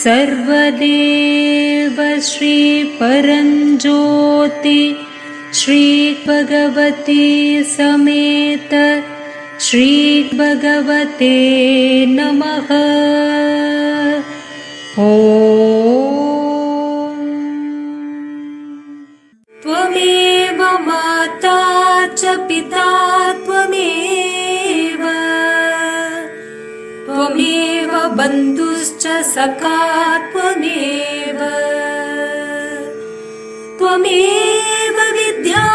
सर्वदेव श्री परंज्योति श्री भगवती समेत श्री भगवते नमः। ओम। त्वमेव माता च पिता त्वमेव, त्वमेव बन्धुश्च सखा त्वमेव, त्वमेव विद्या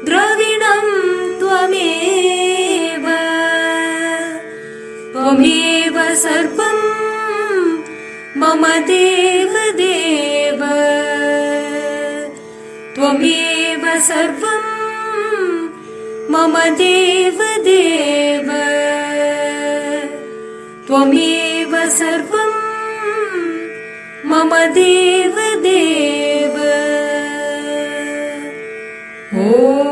द्रविणं त्वमेव, त्वमेव सर्वं मम देव देव, त्वमेव सर्वं मम देव देव, त्वमेव सर्वं मम देव देव। ओम।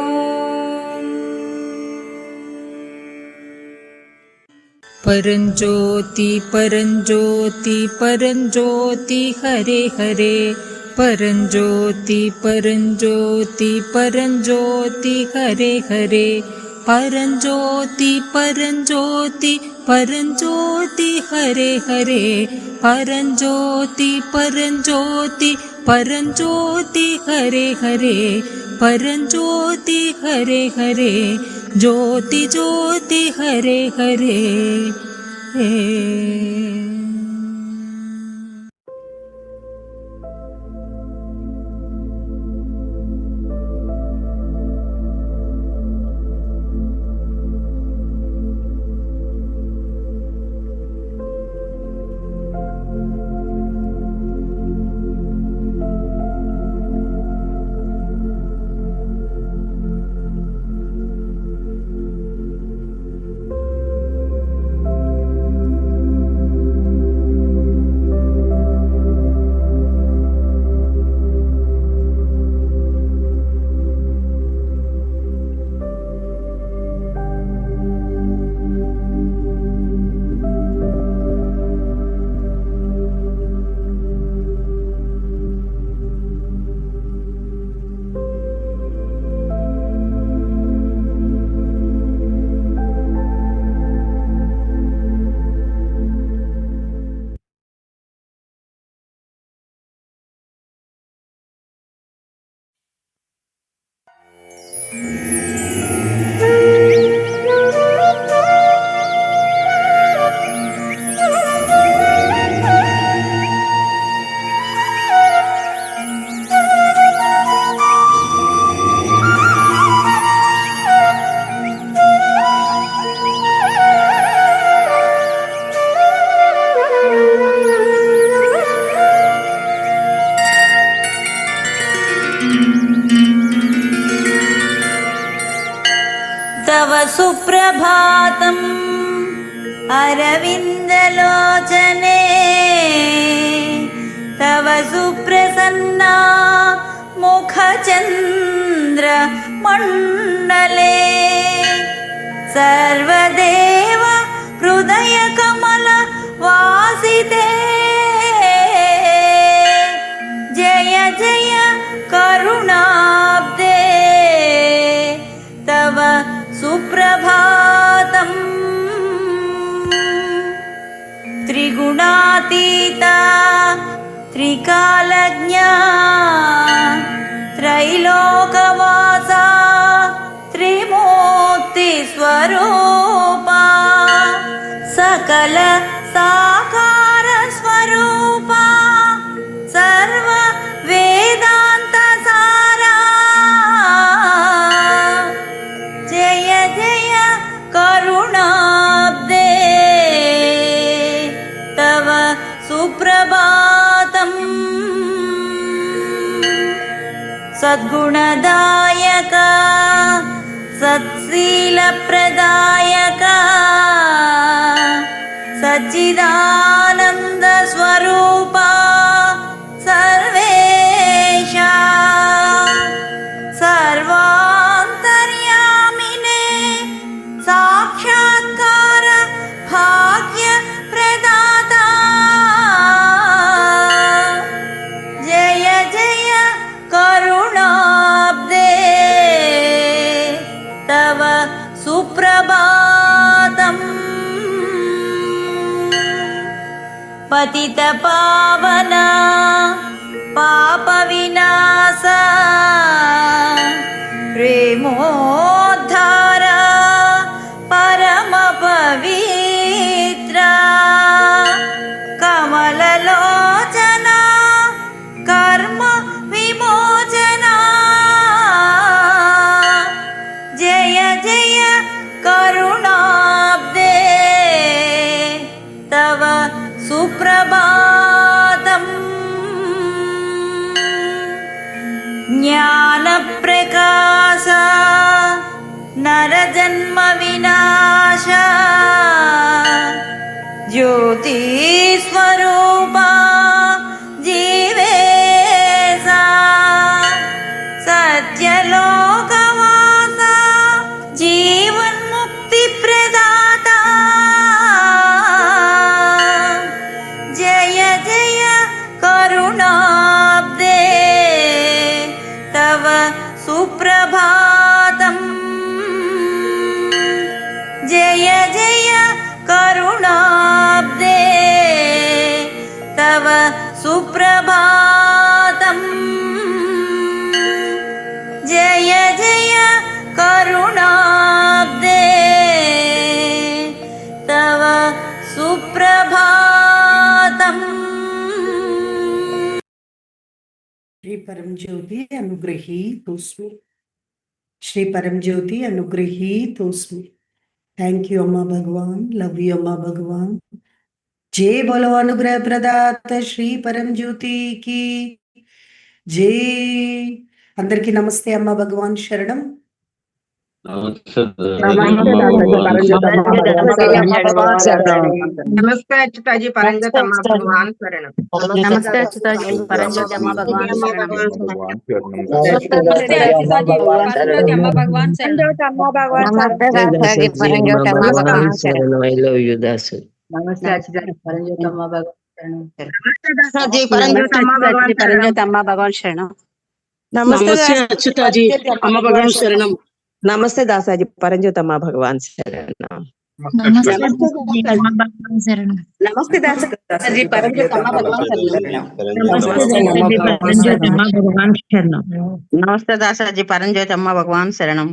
परंज्योति परंज्योति परंज्योति हरे हरे, परंज्योति परंज्योति परंज्योति हरे हरे, परंज्योति परंज्योति परंज्योति हरे हरे, परंज्योति परंज्योति परंज्योति हरे हरे, परंज्योति हरे हरे, ज्योति ज्योति हरे हरे। तव सुप्रभातम् अरविन्दलोचने, तव सुप्रसन्ना मुखचन्द्रमण्डले, सर्वदेव हृदयकमलवासिते, जय जय करुणाब्दे, तव सुप्रभातम्। त्रिगुणातीता त्रिकालज्ञा त्रैलोकवासा त्रिमूर्तिस्वरूपा, सकल साकार स्वरूपा, सर्व वेदांत सारा, जय जय करुणाब्दे, तव सुप्रभातम्। सद्गुणदायक सत्शीलप्रदायक सच्चिदानन्द स्वरूपा, सर्वेशा सर्वान्तर्यामिने, साक्षात्कार भाग्य प्रदाता, పతిత పావన పాప వినాశ ప్రేమోద్ధార పరమ పవిత్ర కమలలోచన కర్మ విమోచన జయ జయ కరుణాబ్దే తవ సుప్రభాతం జ్ఞాన ప్రకాశ నరజన్మ వినాశ జ్యోతి స్వరూప జీవేశ సత్యలోకవాస జీవన్ముక్తి ప్రదాత జయ జయ కరుణాబ్దే తవ సుప్రభాతం జయ జయ కరుణాబ్దే తవ సుప్రభాతం జయ జయ కరుణాబ్దే తవ సుప్రభాతం. श्री परम ज्योति अनुग्रहीतोस्मि श्री परम ज्योति अनुग्रहीतोस्मि थैंक यू अम्मा भगवान लव यू अम्मा भगवान जय बोलो अनुग्रह प्रदाता श्री परम ज्योति की जय अंदरिकी नमस्ते अम्मा भगवान शरणम नमस्ते अच्युताजी परंजोत अम्मा भगवान शरणम नमस्ते अच्युताजी परंजोत अम्मा भगवान शरणम नमस्ते अच्युताजी परंजोत अम्मा भगवान शरणम नमस्ते दासाजी परंजोत अम्मा भगवान शरणम I love you, Dasu. नमस्ते अच्युताजी परंजोत अम्मा भगवान शरणम नमस्ते दासाजी परंजोत अम्मा भगवान शरणम नमस्ते अच्युताजी अम्मा भगवान शरणम नमस्ते दासाजी परंजोत अम्मा भगवान शरणम नमस्ते दासाजी परंजोत अम्मा भगवान शरणम नमस्ते दासाजी परंजोत अम्मा भगवान शरणम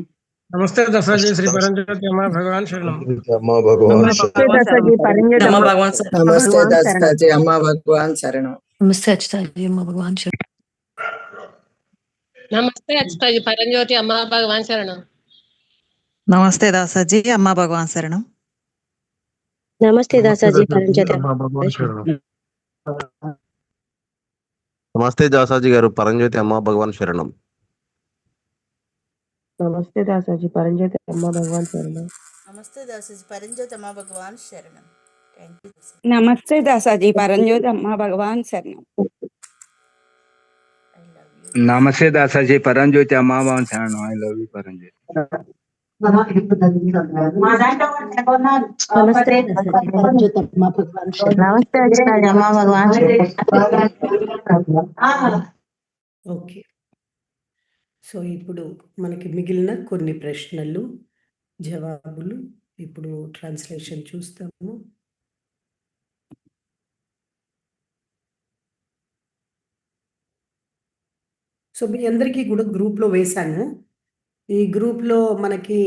नमस्ते दासाजी श्री परंजोत अम्मा भगवान शरणम अम्मा भगवान नमस्ते दासाजी परंजोत अम्मा भगवान नमस्ते दासाजी अम्मा भगवान शरणम नमस्ते अच्युताजी अम्मा भगवान शरण नमस्ते अच्युताजी परंजोति अम्मा भगवान शरणम नमस्ते दासाजी अम्मा भगवान शरणम नमस्ते दासाजी परंजोत अम्मा भगवान शरणम నమస్తే దాసాజీ గారు పరంజ్యోతి అమ్మ భగవాన్ శరణం नमस्ते दासाजी परंजोत अम्मा भगवान शरणम नमस्ते दासाजी परंजोत अम्मा भगवान शरणम थैंक यू नमस्ते दासाजी परंजोत अम्मा भगवान शरणम नमस्ते दासाजी परंजोति अम्मा भगवान शरणम आई लव यू परंजोति नमस्ते दासाजी परंजोत अम्मा भगवान शरणम नमस्ते अच्युताजी अम्मा भगवान ఓకే సో ఇప్పుడు మనకి మిగిలిన కొన్ని ప్రశ్నలు జవాబులు ఇప్పుడు ట్రాన్స్లేషన్ చూస్తాము సో మీ అందరికీ కూడా గ్రూప్లో వేశాను ఈ గ్రూప్లో మనకి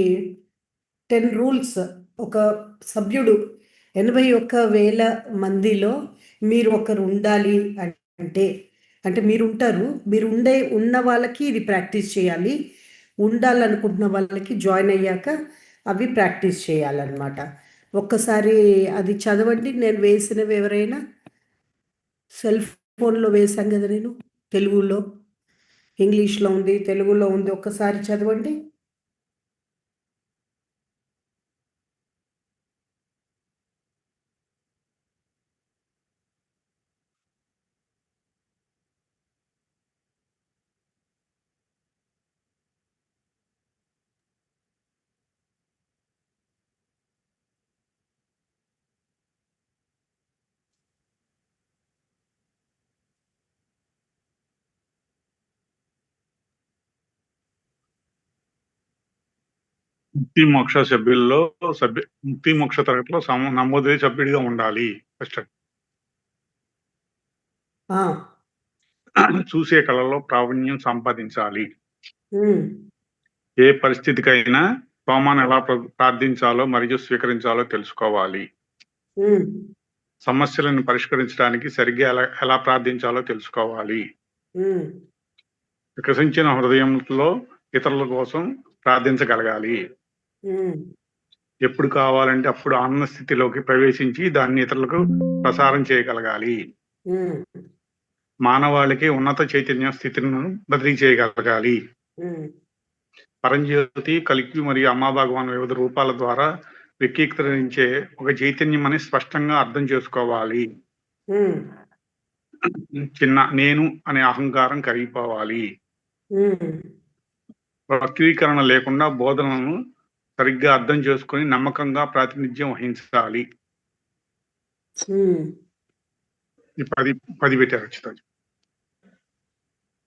10 రూల్స్ ఒక సభ్యుడు 81,000 మందిలో మీరు ఒకరు ఉండాలి అంటే మీరు ఉంటారు మీరు ఉన్న వాళ్ళకి ఇది ప్రాక్టీస్ చేయాలి ఉండాలనుకుంటున్న వాళ్ళకి జాయిన్ అయ్యాక అవి ప్రాక్టీస్ చేయాలన్నమాట ఒక్కసారి అది చదవండి నేను వేసినవి ఎవరైనా సెల్ ఫోన్లో వేశాను కదా నేను తెలుగులో ఇంగ్లీష్లో ఉంది తెలుగులో ఉంది ఒక్కసారి చదవండి ముక్తి మోక్ష సభ్యుల్లో ముక్తి మోక్ష తరగతిలో నమోదయ్యే సభ్యుడిగా ఉండాలి ఫస్ట్ ఆ, చూసే కళలో ప్రావీణ్యం సంపాదించాలి. ఉమ్, ఏ పరిస్థితికైనా సోమాను ఎలా ప్రార్థించాలో మరియు స్వీకరించాలో తెలుసుకోవాలి. ఉమ్, సమస్యలను పరిష్కరించడానికి సరిగ్గా ఎలా ప్రార్థించాలో తెలుసుకోవాలి. ఉమ్, వికసించిన హృదయంలో ఇతరుల కోసం ప్రార్థించగలగాలి. ఉమ్, ఎప్పుడు కావాలంటే అప్పుడు ఆనంద స్థితిలోకి ప్రవేశించి దాన్ని ఇతరులకు ప్రసారం చేయగలగాలి. ఉమ్, మానవాళికి ఉన్నత చైతన్య స్థితిని బదిలీ చేయగలగాలి. ఉమ్, పరంజ్యోతి, కల్కి మరియు అమ్మా భగవాన్ వివిధ రూపాల ద్వారా వ్యక్తీకరించే ఒక చైతన్యం అని స్పష్టంగా అర్థం చేసుకోవాలి. ఉమ్, చిన్న నేను అనే అహంకారం కరిగిపోవాలి. ఉమ్, వక్రీకరణ లేకుండా బోధనలను సరిగ్గా అర్థం చేసుకొని నమ్మకంగా ప్రాతినిధ్యం వహించాలి. ఉమ్, ఈ 10 పెట్టారు అచ్యుతాజీ.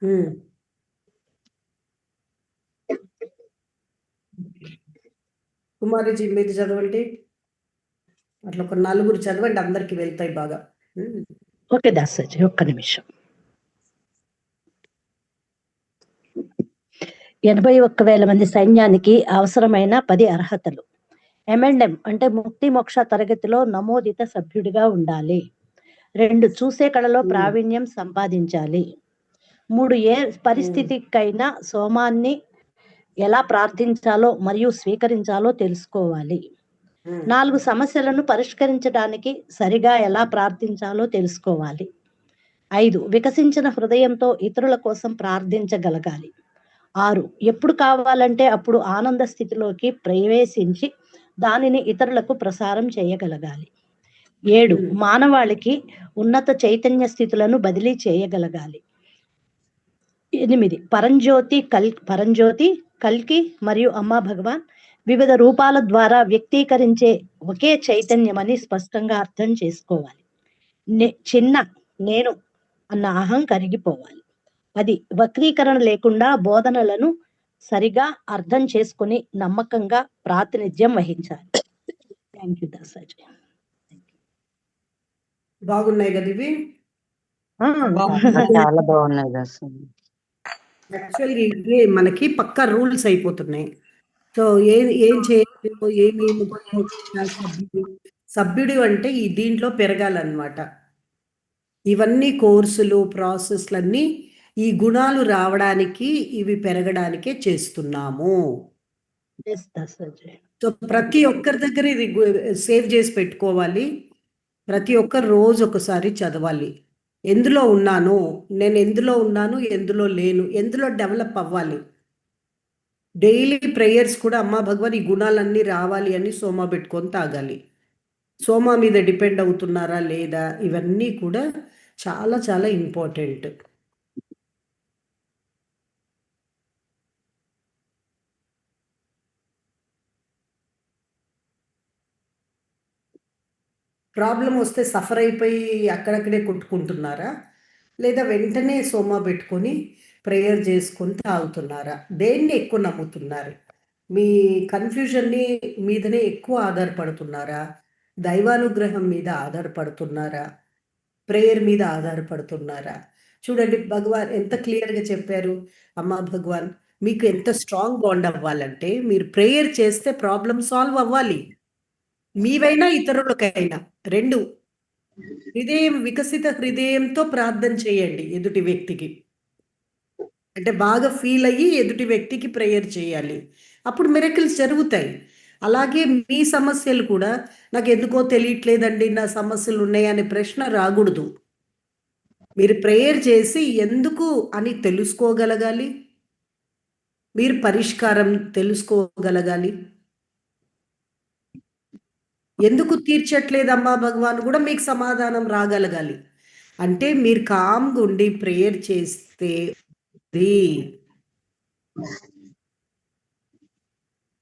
ఉమ్. కుమారిజీ మీరు చదవండి. అట్లా ఒక 4 చదవండి, అందరికి వెళ్తాయి బాగా. ఓకే దాసాజీ, ఒక్క నిమిషం. 81,000 మంది సైన్యానికి అవసరమైన 10 అర్హతలు. M&M అంటే ముక్తి మోక్ష తరగతిలో నమోదిత సభ్యుడిగా ఉండాలి. 2 చూసే కళలో ప్రావీణ్యం సంపాదించాలి. 3 ఏ పరిస్థితికైనా సోమాన్ని ఎలా ప్రార్థించాలో మరియు స్వీకరించాలో తెలుసుకోవాలి. 4 సమస్యలను పరిష్కరించడానికి సరిగా ఎలా ప్రార్థించాలో తెలుసుకోవాలి. 5 వికసించిన హృదయంతో ఇతరుల కోసం ప్రార్థించగలగాలి. 6 ఎప్పుడు కావాలంటే అప్పుడు ఆనంద స్థితిలోకి ప్రవేశించి దానిని ఇతరులకు ప్రసారం చేయగలగాలి. 7 మానవాళికి ఉన్నత చైతన్య స్థితులను బదిలీ చేయగలగాలి. 8 పరంజ్యోతి, కల్కి మరియు అమ్మా భగవాన్ వివిధ రూపాల ద్వారా వ్యక్తీకరించే ఒకే చైతన్యమని స్పష్టంగా అర్థం చేసుకోవాలి. చిన్న నేను అన్న అహం కరిగిపోవాలి. 10 వక్రీకరణ లేకుండా బోధనలను సరిగా అర్థం చేసుకుని నమ్మకంగా ప్రాతినిధ్యం వహించాలి. Thank you Dasaji. బాగున్నాయి కదా ఇవి? చాలా బాగున్నాయి దాసాజీ. యాక్చువల్గా ఇవే మనకి పక్కా రూల్స్ అయిపోతున్నాయి. సో ఏం చేయాలో ఏమి సభ్యుడు అంటే ఈ దీంట్లో పెరగాలన్నమాట. ఇవన్నీ కోర్సులు ప్రాసెస్లన్నీ ఈ గుణాలు రావడానికి, ఇవి పెరగడానికే చేస్తున్నాము. సో ప్రతి ఒక్కరి దగ్గర ఇది సేవ్ చేసి పెట్టుకోవాలి. ప్రతి ఒక్కరు రోజు ఒకసారి చదవాలి. ఎందులో ఉన్నాను నేను, ఎందులో ఉన్నాను, ఎందులో లేను, ఎందులో డెవలప్ అవ్వాలి. డైలీ ప్రేయర్స్ కూడా అమ్మా భగవాన్ ఈ గుణాలన్నీ రావాలి అని సోమా పెట్టుకొని తాగాలి. సోమా మీద డిపెండ్ అవుతున్నారా లేదా, ఇవన్నీ కూడా చాలా చాలా ఇంపార్టెంట్. ప్రాబ్లం వస్తే సఫర్ అయిపోయి అక్కడక్కడే కొట్టుకుంటున్నారా, లేదా వెంటనే సోమా పెట్టుకొని ప్రేయర్ చేసుకొని తాగుతున్నారా? దేన్ని ఎక్కువ నమ్ముతున్నారు? మీ కన్ఫ్యూజన్ని మీదనే ఎక్కువ ఆధారపడుతున్నారా, దైవానుగ్రహం మీద ఆధారపడుతున్నారా, ప్రేయర్ మీద ఆధారపడుతున్నారా? చూడండి భగవాన్ ఎంత క్లియర్గా చెప్పారు. అమ్మా భగవాన్ మీకు ఎంత స్ట్రాంగ్ బాండ్ అవ్వాలంటే మీరు ప్రేయర్ చేస్తే ప్రాబ్లం సాల్వ్ అవ్వాలి. మీవైనా ఇతరులకైనా 2 వికసిత హృదయంతో ప్రార్థన చేయండి ఎదుటి వ్యక్తికి. అంటే బాగా ఫీల్ అయ్యి ఎదుటి వ్యక్తికి ప్రేయర్ చేయాలి. అప్పుడు మిరకిల్స్ జరుగుతాయి. అలాగే మీ సమస్యలు కూడా నాకు ఎందుకో తెలియట్లేదండి, నా సమస్యలు ఉన్నాయి అనే ప్రశ్న రాకూడదు. మీరు ప్రేయర్ చేసి ఎందుకు అని తెలుసుకోగలగాలి. మీరు పరిష్కారం తెలుసుకోగలగాలి. ఎందుకు తీర్చట్లేదమ్మా భగవాన్ కూడా మీకు సమాధానం రాగలగాలి. అంటే మీరు కామ్గా ఉండి ప్రేయర్ చేస్తే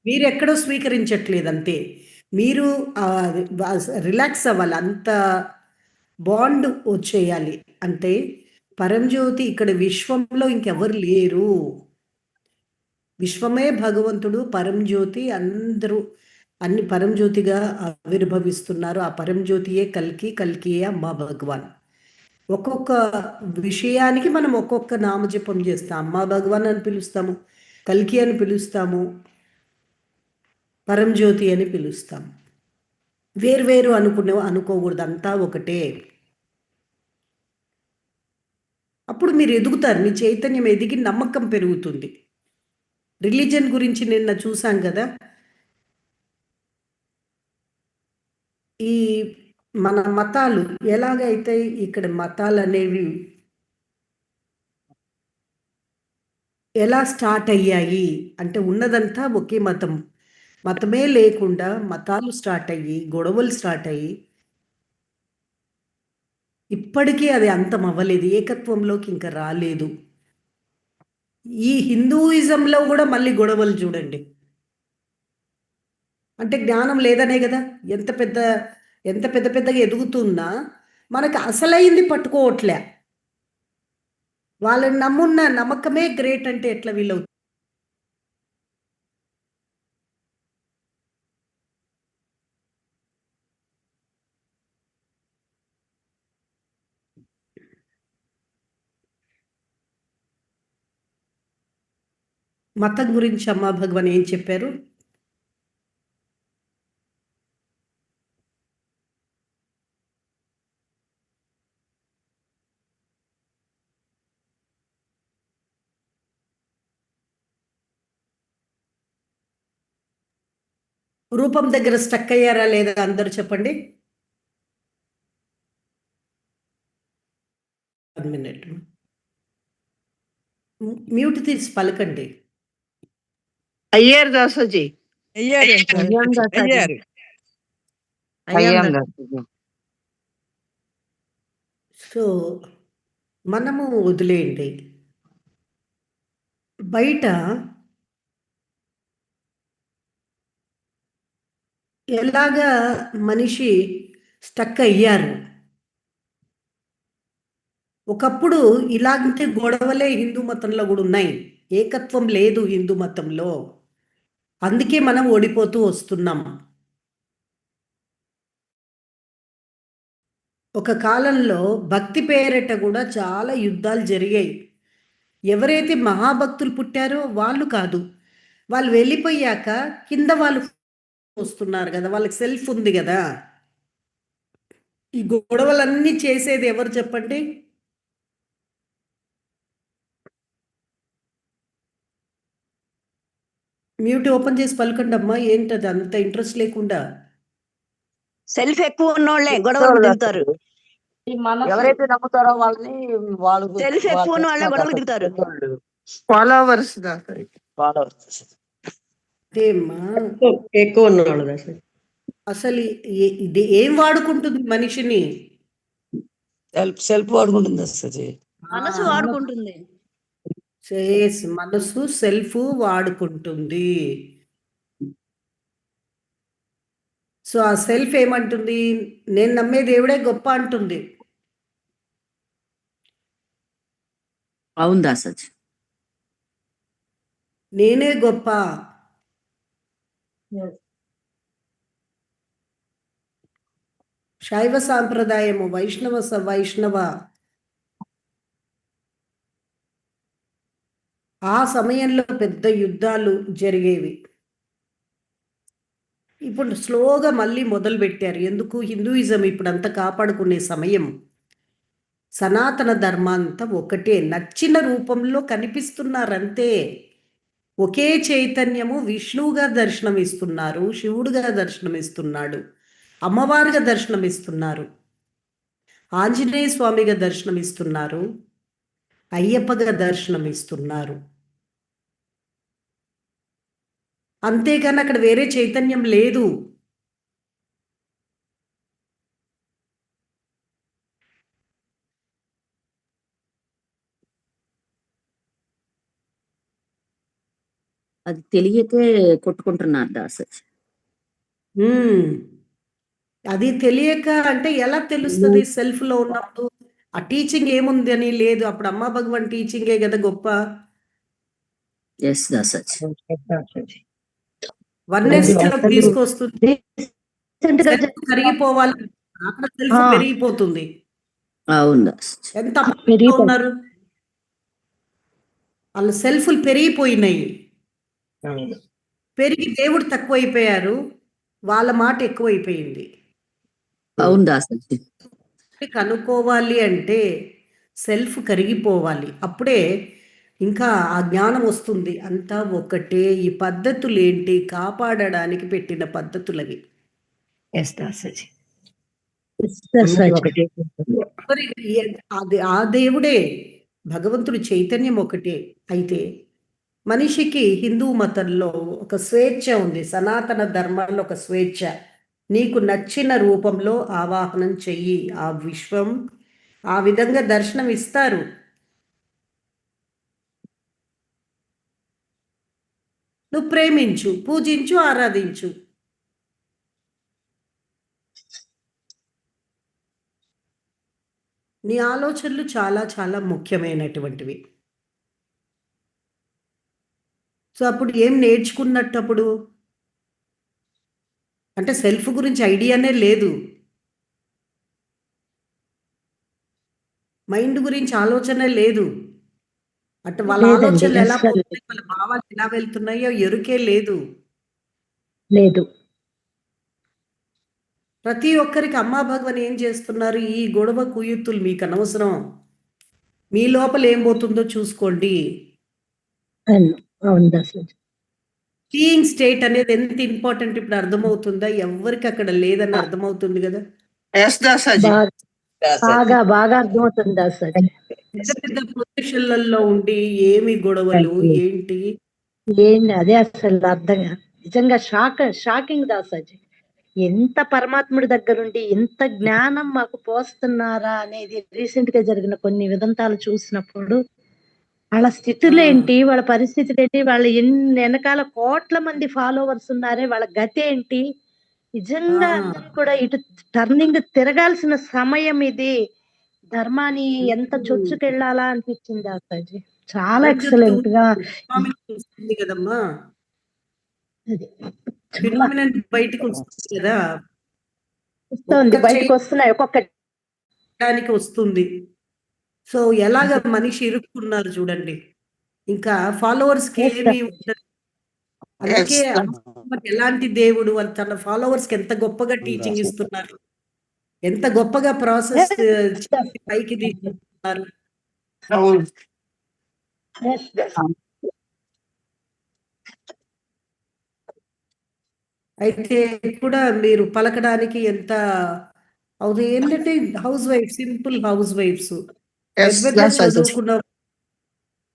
మీరు ఎక్కడో స్వీకరించట్లేదు అంతే. మీరు రిలాక్స్ అవ్వాలి, అంత బాండ్ వచ్చేయాలి. అంటే పరంజ్యోతి ఇక్కడ విశ్వంలో ఇంకెవరు లేరు. విశ్వమే భగవంతుడు, పరంజ్యోతి, అందరూ అన్ని పరంజ్యోతిగా ఆవిర్భవిస్తున్నారు. ఆ పరంజ్యోతియే కల్కియే అమ్మా భగవాన్. ఒక్కొక్క విషయానికి మనం ఒక్కొక్క నామజపం చేస్తాం. అమ్మా భగవాన్ అని పిలుస్తాము, కల్కి అని పిలుస్తాము, పరంజ్యోతి అని పిలుస్తాం. వేర్వేరు అనుకోకూడదు, అంతా ఒకటే. అప్పుడు మీరు ఎదుగుతారు, మీ చైతన్యం ఎదిగి నమ్మకం పెరుగుతుంది. రిలీజన్ గురించి నిన్న చూసాం కదా, ఈ మన మతాలు ఎలాగైతే ఇక్కడ మతాలు అనేవి ఎలా స్టార్ట్ అయ్యాయి అంటే ఉన్నదంతా ఒకే మతం, మతమే లేకుండా మతాలు స్టార్ట్ అయ్యి గొడవలు స్టార్ట్ అయ్యి ఇప్పటికీ అది అంతం అవ్వలేదు, ఏకత్వంలోకి ఇంకా రాలేదు. ఈ హిందూయిజంలో కూడా మళ్ళీ గొడవలు చూడండి, అంటే జ్ఞానం లేదనే కదా. ఎంత పెద్దగా ఎదుగుతున్నా మనకు అసలైంది పట్టుకోవట్లే. వాళ్ళని నమ్మున్న నమ్మకమే గ్రేట్ అంటే ఎట్లా వీలవుతుంది? మతం గురించి అమ్మా భగవాన్ ఏం చెప్పారు? రూపం దగ్గర స్టక్ అయ్యారా లేదా అందరూ చెప్పండి. 1 మినిట్ మ్యూట్ తీసి పలకండి. అయ్యారు దాసాజీ. సో మనము వదిలేయండి. బయట ఎలాగా మనిషి స్టక్ అయ్యారు. ఒకప్పుడు ఇలాంటి గొడవలే హిందూ మతంలో కూడా ఉన్నాయి, ఏకత్వం లేదు హిందూ మతంలో, అందుకే మనం ఓడిపోతూ వస్తున్నాం. ఒక కాలంలో భక్తి పేరిట కూడా చాలా యుద్ధాలు జరిగాయి. ఎవరైతే మహాభక్తులు పుట్టారో వాళ్ళు కాదు, వాళ్ళు వెళ్ళిపోయాక కింద వాళ్ళు వస్తున్నారు కదా, వాళ్ళకి సెల్ఫ్ ఉంది కదా. ఈ గొడవలన్నీ చేసేది ఎవరు చెప్పండి? మ్యూట్ ఓపెన్ చేసి పలకండి అమ్మా. ఏంటది అంత ఇంట్రెస్ట్ లేకుండా? సెల్ఫ్ ఎక్కువ ఉన్నోళ్ళే గొడవలు దిగుతారు. ఎవరైతే నమ్ముతారో వాళ్ళని వాళ్ళు సెల్ఫ్ ఎక్కువ ఉన్న వాళ్ళే గొడవలు దిగుతారు. ఫాలోవర్స్ ఎక్కువ ఉన్నవాళ్ళు. అసలు ఇది ఏం వాడుకుంటుంది మనిషిని? సెల్ఫ్ వాడుకుంటుంది అసలు. మనసు వాడుకుంటుంది. మనసు సెల్ఫ్ వాడుకుంటుంది. సో ఆ సెల్ఫ్ ఏమంటుంది? నేను నమ్మే దేవుడే గొప్ప అంటుంది. అవును దాసజ్, నేనే గొప్ప. శైవ సాంప్రదాయము, వైష్ణవ ఆ సమయంలో పెద్ద యుద్ధాలు జరిగేవి. ఇప్పుడు స్లోగా మళ్ళీ మొదలు పెట్టారు. ఎందుకు? హిందూయిజం ఇప్పుడు అంతా కాపాడుకునే సమయం. సనాతన ధర్మాంతా ఒకటే, నచ్చిన రూపంలో కనిపిస్తున్నారంతే. ఒకే చైతన్యము విష్ణువుగా దర్శనమిస్తున్నారు, శివుడుగా దర్శనమిస్తున్నాడు, అమ్మవారిగా దర్శనమిస్తున్నారు, ఆంజనేయ స్వామిగా దర్శనమిస్తున్నారు, అయ్యప్పగా దర్శనమిస్తున్నారు. అంతేగాని అక్కడ వేరే చైతన్యం లేదు. అది తెలియకే కొట్టుకుంటున్నారు దాసజ్. అది తెలియక అంటే ఎలా తెలుస్తుంది? సెల్ఫ్ లో ఉన్నప్పుడు ఆ టీచింగ్ ఏముంది అని లేదు. అప్పుడు అమ్మా భగవాన్ టీచింగే కదా గొప్ప. ఎస్ దాసజ్. వన్నెస్ తీసుకొస్తుంది. కరిగిపోవాలి, అక్కడ సెల్ఫ్ పెరిగిపోతుంది. అవును దాసాజీ. ఎంత అపవిత్రంగా ఉన్నారు, వాళ్ళ సెల్ఫ్లు పెరిగిపోయినాయి. పెరిగి దేవుడు తక్కువైపోయారు, వాళ్ళ మాట ఎక్కువైపోయింది. అవును దాసాజీ. కనుక్కోవాలి అంటే సెల్ఫ్ కరిగిపోవాలి, అప్పుడే ఇంకా ఆ జ్ఞానం వస్తుంది. అంతా ఒకటే, ఈ పద్ధతులు ఏంటి, కాపాడడానికి పెట్టిన పద్ధతులవి. ఎస్ దాసాజీ. అది ఆ దేవుడే, భగవంతుడి చైతన్యం ఒకటే. అయితే మనిషికి హిందూ మతంలో ఒక స్వేచ్ఛ ఉంది, సనాతన ధర్మంలో ఒక స్వేచ్ఛ. నీకు నచ్చిన రూపంలో ఆవాహనం చెయ్యి, ఆ విశ్వం ఆ విధంగా దర్శనం ఇస్తారు. నువ్వు ప్రేమించు, పూజించు, ఆరాధించు. నీ ఆలోచనలు చాలా చాలా ముఖ్యమైనటువంటివి. సో అప్పుడు ఏం నేర్చుకున్నట్టప్పుడు, అంటే సెల్ఫ్ గురించి ఐడియానే లేదు, మైండ్ గురించి ఆలోచన లేదు. అంటే వాళ్ళ ఆలోచనలు ఎలా పోతున్నాయి, వాళ్ళ భావాలు ఎలా వెళ్తున్నాయో ఎరుకే లేదు. ప్రతి ఒక్కరికి అమ్మా భగవాన్ ఏం చేస్తున్నారు, ఈ గొడవ కుయుత్తులు మీకు అనవసరం, మీ లోపల ఏం పోతుందో చూసుకోండి. సీయింగ్ స్టేట్ అనేది ఎంత ఇంపార్టెంట్ ఇప్పుడు అర్థమవుతుందా? ఎవరికి అక్కడ లేదని అర్థమవుతుంది కదా. బాగా అర్థమవుతుంది దాసాజీ. పెద్ద పెద్ద పొజిషన్లలో ఉండి ఏమి గొడవలు ఏంటి, అదే అసలు అర్థం నిజంగా షాకింగ్ దాసాజీ. ఎంత పరమాత్ముడి దగ్గరుండి ఎంత జ్ఞానం మాకు పోస్తున్నారా అనేది రీసెంట్ గా జరిగిన కొన్ని విదంతాలు చూసినప్పుడు, వాళ్ళ స్థితులు ఏంటి, వాళ్ళ పరిస్థితులు ఏంటి, వాళ్ళ వెనకాల కోట్ల మంది ఫాలోవర్స్ ఉన్నారే, వాళ్ళ గతి ఏంటి, నిజంగా అందరూ కూడా ఇటు టర్నింగ్ తిరగాల్సిన సమయం ఇది, ధర్మాన్ని ఎంత చొచ్చుకెళ్ళాలా అనిపించింది దాసాజీ. చాలా ఎక్సలెంట్ గా కదమ్మా, ఫినామినన్ బయటకు వస్తుంది కదా, బయటకు వస్తున్నాయి ఒక్కొక్కటి వస్తుంది. సో ఎలాగ మనిషి ఇరుక్కున్నారు చూడండి, ఇంకా ఫాలోవర్స్ కి ఏమి ఉండదు. అందుకే ఎలాంటి దేవుడు, వాళ్ళు తన ఫాలోవర్స్ కి ఎంత గొప్పగా టీచింగ్ ఇస్తున్నారు, ఎంత గొప్పగా ప్రాసెస్ పైకి తీసుకుంటున్నారు. అయితే కూడా మీరు పలకడానికి ఎంత అవును, ఏంటంటే house wife, simple house wifes, పెద్ద చదువుకున్న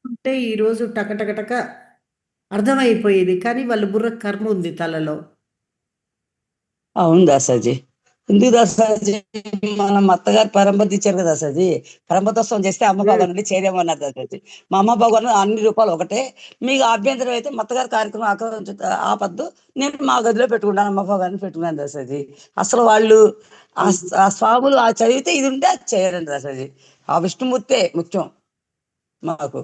ఉంటే ఈరోజు టకటకటక అర్థమైపోయేది, కానీ వాళ్ళ బుర్ర కర్మ ఉంది తలలో. అవును దాసాజీ. ఎందుకు దాసాజీ, మన అత్తగారు పరంపర ఇచ్చారు కదా దాసాజీ, పరంపతోత్సవం చేస్తే అమ్మ భగవాన్ నుండి చేరేమన్నారు దాసాజీ. మా అమ్మ భగవాన్ అన్ని రూపాయలు ఒకటే, మీకు అభ్యంతరం అయితే మత్తగారి కార్యక్రమం ఆపద్దు, నేను మా గదిలో పెట్టుకున్నాను, అమ్మ భగవాన్ పెట్టుకున్నాను దాసాజీ. అసలు వాళ్ళు ఆ స్వాములు ఆ చదివితే ఇది ఉంటే అది చేయరండి దాసాజీ. ఆ విష్ణుమూర్తే ముఖ్యం మాకు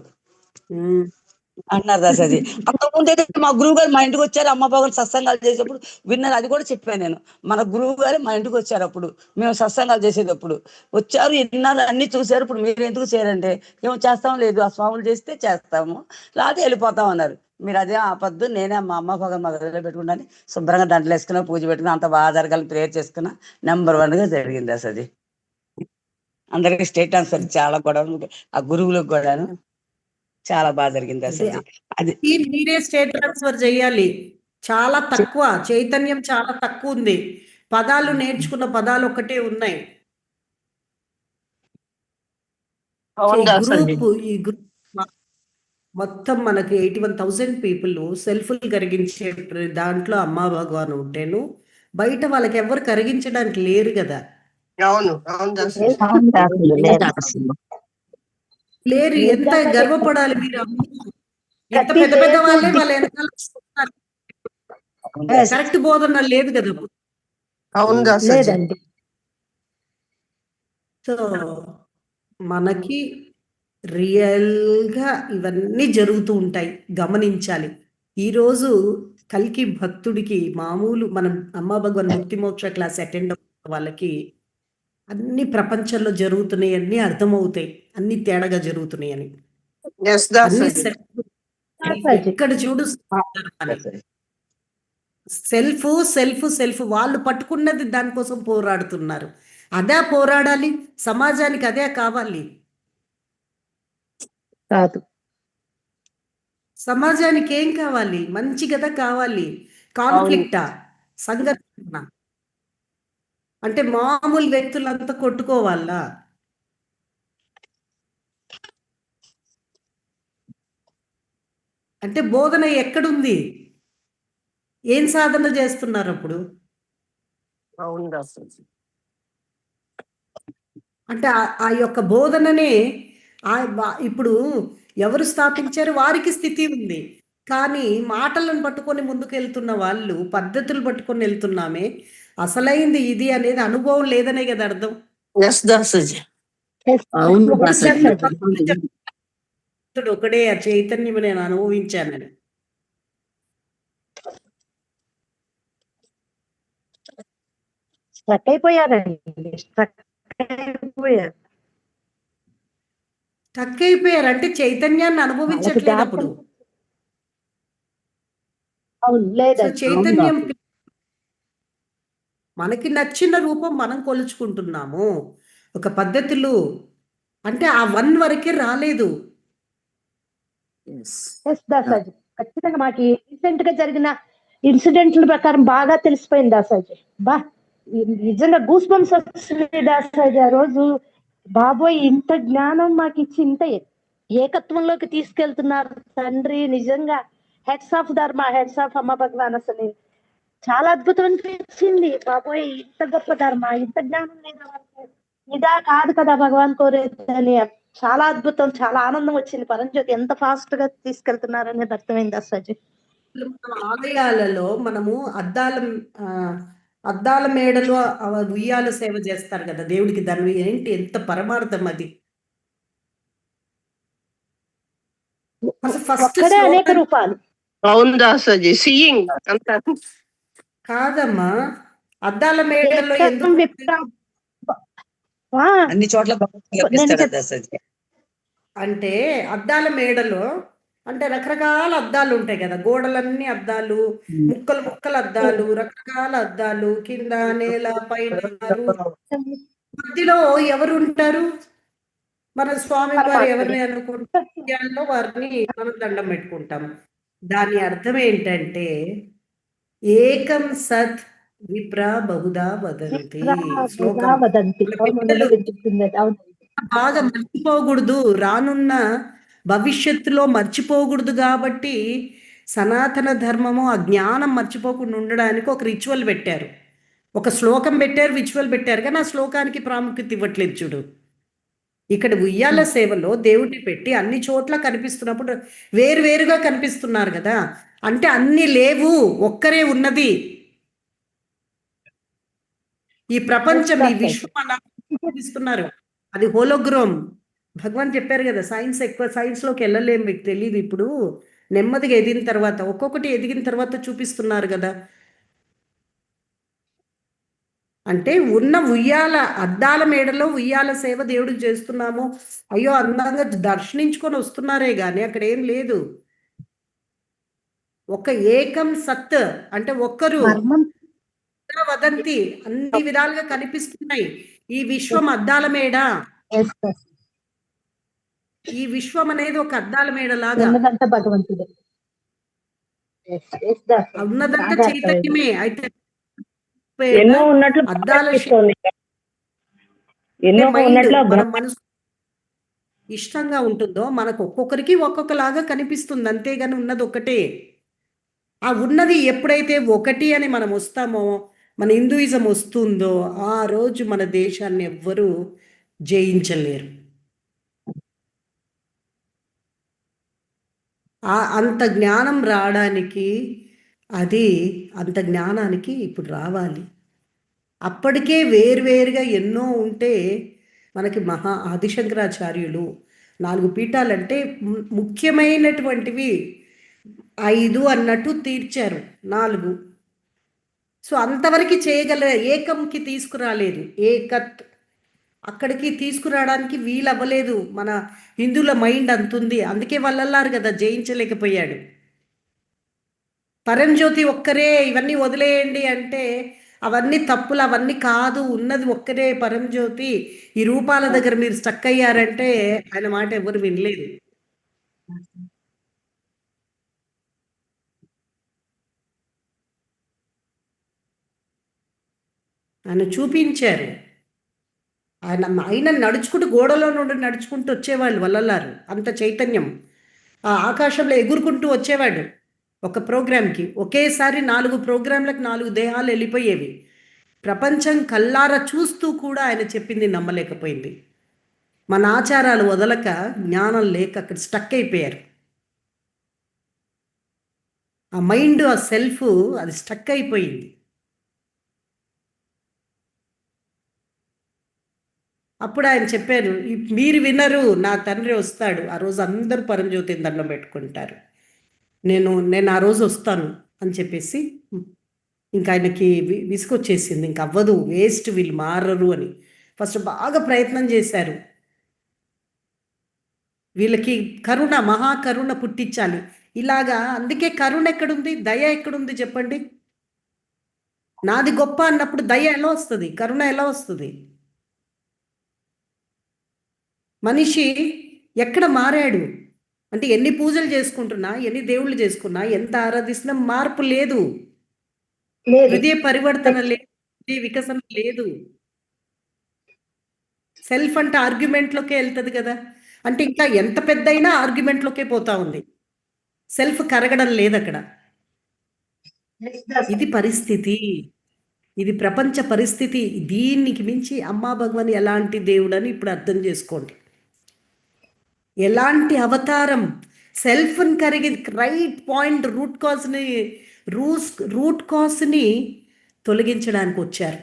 అన్నారు దాసాజీ. అంతకుముందు అయితే మా గురువు గారు మా ఇంటికి వచ్చారు, అమ్మ భగవాన్ సత్సంగాలు చేసేప్పుడు విన్నారు, అది కూడా చెప్పాను నేను. మన గురువు గారు మా ఇంటికి వచ్చారు, అప్పుడు మేము సత్సంగాలు చేసేటప్పుడు వచ్చారు, ఎన్నాళ్ళు అన్ని చూశారు. ఇప్పుడు మీరు ఎందుకు చేయరండి, ఏమో చేస్తాం, లేదు ఆ స్వాములు చేస్తే చేస్తాము, లేకపోతే వెళ్ళిపోతాం అన్నారు. మీరు అదే ఆపద్దు, నేనే మా అమ్మ భగవాన్ మా గదిలో పెట్టుకున్నాను, శుభ్రంగా దండలు వేసుకున్నా, పూజ పెట్టుకున్నా, అంత బాగా జరగాలి, ప్రేయర్ చేసుకున్నా, నెంబర్ 1 గా జరిగింది దాసాజీ. అందరికి స్టేట్ ట్రాన్స్ఫర్ చాలా గొడవలు, ఆ గురువులకు కూడాను చాలా బాగా జరిగింది అసలు. అది మీరే స్టేట్ ట్రాన్స్ఫర్ చేయాలి, చాలా తక్కువ, చైతన్యం చాలా తక్కువ ఉంది, పదాలు నేర్చుకున్న పదాలు ఒకటే ఉన్నాయి. ఈ గ్రూప్ మొత్తం మనకి 81,000 పీపుల్ సెల్ఫ్ కరిగించే దాంట్లో అమ్మా భగవాన్ ఉంటేను, బయట వాళ్ళకి ఎవరు కరిగించడానికి లేరు కదా. లేరు, ఎంత గర్వపడాలి మీరు, ఎంత పెద్ద పెద్ద వాళ్ళే వాళ్ళ వెనకాల కరెక్ట్ బోధన లేదు కదా. లేదండి. సో మనకి రియల్గా ఇవన్నీ జరుగుతూ ఉంటాయి, గమనించాలి. ఈరోజు కల్కి భక్తుడికి మామూలు మనం అమ్మా భగవాన్ ముక్తి మోక్ష క్లాస్ అటెండ్ వాళ్ళకి అన్ని ప్రపంచంలో జరుగుతున్నాయి అన్ని అర్థమవుతాయి, అన్ని తేడాగా జరుగుతున్నాయి అని. అన్ని ఎక్కడ చూడు సెల్ఫ్ సెల్ఫ్ సెల్ఫ్ వాళ్ళు పట్టుకున్నది దానికోసం పోరాడుతున్నారు. అదే పోరాడాలి, సమాజానికి అదే కావాలి. కాదు, సమాజానికి ఏం కావాలి? మంచి కదా కావాలి. కాన్ఫ్లిక్టా, సంఘర్షణ అంటే మామూలు వ్యక్తులంతా కొట్టుకోవాలా? అంటే బోధన ఎక్కడుంది? ఏం సాధన చేస్తున్నారు అప్పుడు? అంటే ఆ యొక్క బోధననే ఇప్పుడు ఎవరు స్థాపించారు? వారికి స్థితి ఉంది. కానీ మాటలను పట్టుకొని ముందుకు వెళ్తున్న వాళ్ళు పద్ధతులు పట్టుకొని వెళ్తున్నామే. అసలైంది ఇది అనేది అనుభవం లేదనే కదా అర్థం. అవును ఒకడే ఆ చైతన్యం నేను అనుభవించానని. స్ట్రక్ అయిపోయారండి, స్ట్రక్ అయిపోయారు. స్ట్రక్ అయిపోయారు అంటే చైతన్యాన్ని అనుభవించట్లేదు అప్పుడు. అవును, సో లేదండి. చైతన్యం మనకి నచ్చిన రూపం మనం కొలుచుకుంటున్నాము. ఒక పద్ధతులు అంటే ఆ 1 వరకే రాలేదు. దాసాజీ ఖచ్చితంగా మాకు రీసెంట్ గా జరిగిన ఇన్సిడెంట్ల ప్రకారం బాగా తెలిసిపోయింది దాసాజీ. నిజంగా గూస్ బంప్స్ వస్తుంది దాసాజీ. ఆ రోజు బాబోయ్, ఇంత జ్ఞానం మాకు ఇచ్చి ఇంత ఏకత్వంలోకి తీసుకెళ్తున్నారు తండ్రి. నిజంగా హెడ్స్ ఆఫ్ ధర్మ, హెడ్స్ ఆఫ్ అమ్మ భగవాన్. అసలు చాలా అద్భుతం అనిపించింది. బాబోయ్, ఇంత గొప్ప ధర్మ, ఇంత జ్ఞానం లేదా ఇదా కాదు కదా భగవాన్ కోరేదని. చాలా అద్భుతం, చాలా ఆనందం వచ్చింది. పరంజ్యోతి ఎంత ఫాస్ట్ గా తీసుకెళ్తున్నారనేది అర్థమైంది అసలు. మన ఆలయాలలో మనము అద్దాల మేడలో ఉయ్యాల సేవ చేస్తారు కదా దేవుడికి. దాని ఏంటి ఎంత పరమార్థం అది. ఫస్ట్ అనేక రూపాలు. అవును దాసాజీ, సీయింగ్ అంతా కాదమ్మా, అద్దాల మేడలో అన్ని చోట్ల అంటే అద్దాల మేడలో అంటే రకరకాల అద్దాలు ఉంటాయి కదా, గోడలన్నీ అద్దాలు, ముక్కలు ముక్కలు అద్దాలు, రకరకాల అద్దాలు, కింద నేల పైన. మధ్యలో ఎవరు ఉంటారు? మన స్వామి వారు ఎవరిని అనుకుంటారో వారిని మనం దండం పెట్టుకుంటాం. దాని అర్థం ఏంటంటే ఏకం సత్ విప్ర బహుదా వదంతి. బాగా మర్చిపోకూడదు, రానున్న భవిష్యత్తులో మర్చిపోకూడదు. కాబట్టి సనాతన ధర్మము ఆ జ్ఞానం మర్చిపోకుండా ఉండడానికి ఒక రిచువల్ పెట్టారు, ఒక శ్లోకం పెట్టారు, రిచువల్ పెట్టారు. కానీ ఆ శ్లోకానికి ప్రాముఖ్యత ఇవ్వట్లేదు చూడు. ఇక్కడ ఉయ్యాల సేవలో దేవుడిని పెట్టి అన్ని చోట్ల కనిపిస్తున్నప్పుడు వేరువేరుగా కనిపిస్తున్నారు కదా. అంటే అన్ని లేవు, ఒక్కరే ఉన్నది. ఈ ప్రపంచం, ఈ విశ్వం కనిపిస్తున్నారు, అది హోలోగ్రామ్. భగవాన్ చెప్పారు కదా, సైన్స్లోకి వెళ్ళలేము, మీకు తెలియదు. ఇప్పుడు నెమ్మదిగా ఎదిగిన తర్వాత ఒక్కొక్కటి ఎదిగిన తర్వాత చూపిస్తున్నారు కదా. అంటే ఉన్న ఉయ్యాల అద్దాల మేడలో ఉయ్యాల సేవ దేవుడికి చేస్తున్నాము. అయ్యో అందంగా దర్శనించుకొని వస్తున్నారే గాని అక్కడ ఏం లేదు. ఒక ఏకం సత్ అంటే ఒక్కరు వదంతి, అన్ని విధాలుగా కనిపిస్తున్నాయి. ఈ విశ్వం అద్దాల మేడ. ఈ విశ్వం అనేది ఒక అద్దాల మేడ లాగా భగవంతుడు ఉన్నదంతా చైతన్యమే. అయితే ఎన్నో ఉన్నట్లు అద్దాల మన మనసు ఇష్టంగా ఉంటుందో మనకు ఒక్కొక్కరికి ఒక్కొక్కలాగా కనిపిస్తుంది, అంతేగాని ఉన్నది ఒకటే. ఆ ఉన్నది ఎప్పుడైతే ఒకటి అని మనం వస్తామో, మన హిందూయిజం వస్తుందో, ఆ రోజు మన దేశాన్ని ఎవ్వరూ జయించలేరు. అంత జ్ఞానం రావడానికి అంత జ్ఞానానికి ఇప్పుడు రావాలి. అప్పటికే వేరువేరుగా ఎన్నో ఉంటే మనకి ఆదిశంకరాచార్యులు 4 పీఠాలంటే ముఖ్యమైనటువంటివి 5 అన్నట్టు తీర్చారు, 4. సో అంతవరకు చేయగల, ఏకంకి తీసుకురాలేదు. ఏకత్ అక్కడికి తీసుకురావడానికి వీలు అవ్వలేదు. మన హిందువుల మైండ్ అంతుంది. అందుకే వాళ్ళన్నారు కదా, జయించలేకపోయాడు. పరంజ్యోతి ఒక్కరే ఇవన్నీ వదిలేయండి అంటే అవన్నీ తప్పులు, అవన్నీ కాదు, ఉన్నది ఒక్కరే పరంజ్యోతి. ఈ రూపాల దగ్గర మీరు స్టక్ అయ్యారంటే ఆయన మాట ఎవరు వినలేదు. ఆయన చూపించారు. ఆయన నడుచుకుంటూ గోడలో నుండి నడుచుకుంటూ వచ్చేవాళ్ళు వల్లలారు. అంత చైతన్యం. ఆ ఆకాశంలో ఎగురుకుంటూ వచ్చేవాడు. ఒక ప్రోగ్రాంకి ఒకేసారి 4 ప్రోగ్రాంలకు 4 దేహాలు వెళ్ళిపోయేవి. ప్రపంచం కల్లారా చూస్తూ కూడా ఆయన చెప్పింది నమ్మలేకపోయింది. మన ఆచారాలు వదలక, జ్ఞానం లేక అక్కడ స్టక్ అయిపోయారు. ఆ మైండ్, ఆ సెల్ఫ్ అది స్టక్ అయిపోయింది. అప్పుడు ఆయన చెప్పారు, మీరు వినరు, నా తండ్రి వస్తాడు. ఆ రోజు అందరూ పరంజ్యోతిని దండం పెట్టుకుంటారు. నేను ఆ రోజు వస్తాను అని చెప్పేసి ఇంకా ఆయనకి విసుకొచ్చేసింది. ఇంక అవ్వదు, వేస్ట్, వీళ్ళు మారరు అని ఫస్ట్ బాగా ప్రయత్నం చేశారు. వీళ్ళకి కరుణ, మహాకరుణ పుట్టించాలి ఇలాగా. అందుకే కరుణ ఎక్కడుంది, దయ ఎక్కడుంది చెప్పండి? నాది గొప్ప అన్నప్పుడు దయ ఎలా వస్తుంది, కరుణ ఎలా వస్తుంది? మనిషి ఎక్కడ మారాడు అంటే ఎన్ని పూజలు చేసుకుంటున్నా, ఎన్ని దేవుళ్ళు చేసుకున్నా, ఎంత ఆరాధిస్తున్నా మార్పు లేదు. హృదయ పరివర్తన లేదు, హృదయ వికసన లేదు. సెల్ఫ్ అంటే ఆర్గ్యుమెంట్లోకే వెళ్తుంది కదా. అంటే ఇంకా ఎంత పెద్దయినా ఆర్గ్యుమెంట్లోకే పోతా ఉంది. సెల్ఫ్ కరగడం లేదు అక్కడ. ఇది పరిస్థితి, ఇది ప్రపంచ పరిస్థితి. దీనికి మించి అమ్మా భగవాన్ ఎలాంటి దేవుడని ఇప్పుడు అర్థం చేసుకోండి. ఎలాంటి అవతారం, సెల్ఫ్ని కరిగి రైట్ పాయింట్, రూట్ కాజ్ని తొలగించడానికి వచ్చారు.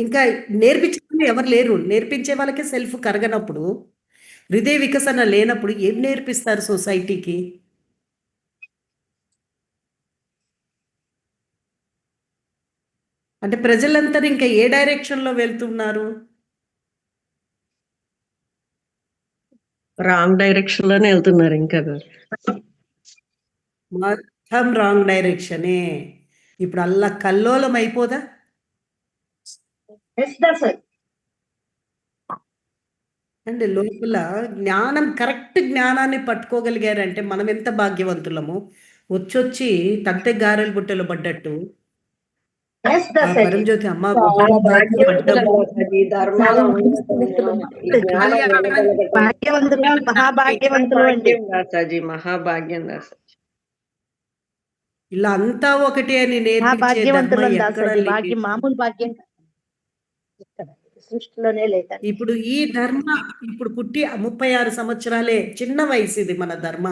ఇంకా నేర్పించే ఎవరు లేరు. నేర్పించే వాళ్ళకే సెల్ఫ్ కరగనప్పుడు, హృదయ వికసన లేనప్పుడు ఏం నేర్పిస్తారు సొసైటీకి? అంటే ప్రజలంతా ఇంకా ఏ డైరెక్షన్లో వెళ్తున్నారు? రాంగ్ డైరెక్షన్ లోనే వెళ్తున్నారు ఇంకా. మొత్తం రాంగ్ డైరెక్షనే. ఇప్పుడు అల్లా కల్లోలం అయిపోదా? అంటే లోపల జ్ఞానం, కరెక్ట్ జ్ఞానాన్ని పట్టుకోగలిగారంటే మనం ఎంత భాగ్యవంతులము. వచ్చి తంతె గారెల బుట్టలో పడ్డట్టు పరంజ్యోతి అమ్మ మహాభాగ్యం. ఇలా అంతా ఒకటి అని నేర్పించే మామూలు భాగ్యం సృష్టిలోనే లేదు. ఇప్పుడు ఈ ధర్మ ఇప్పుడు పుట్టి 36 సంవత్సరాలే, చిన్న వయసు ఇది మన ధర్మ.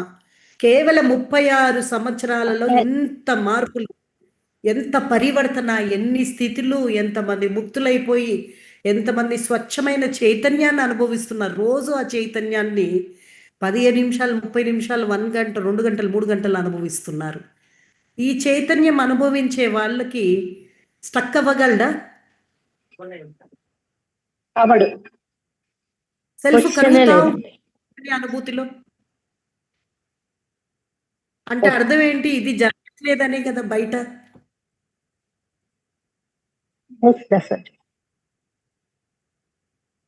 కేవలం 36 సంవత్సరాలలో ఎంత మార్పులు, ఎంత పరివర్తన, ఎన్ని స్థితులు, ఎంతమంది ముక్తులైపోయి, ఎంతమంది స్వచ్ఛమైన చైతన్యాన్ని అనుభవిస్తున్నారు. రోజు ఆ చైతన్యాన్ని 15 నిమిషాలు, 30 నిమిషాలు, 1 గంట, 2 గంటలు, 3 గంటలు అనుభవిస్తున్నారు. ఈ చైతన్యం అనుభవించే వాళ్ళకి స్టక్ అవ్వగలడా? అవడు. సెల్ఫ్ కలుగుతా అనుభూతిలో అంటే అర్థం ఏంటి? ఇది జరగట్లేదనే కదా బయట.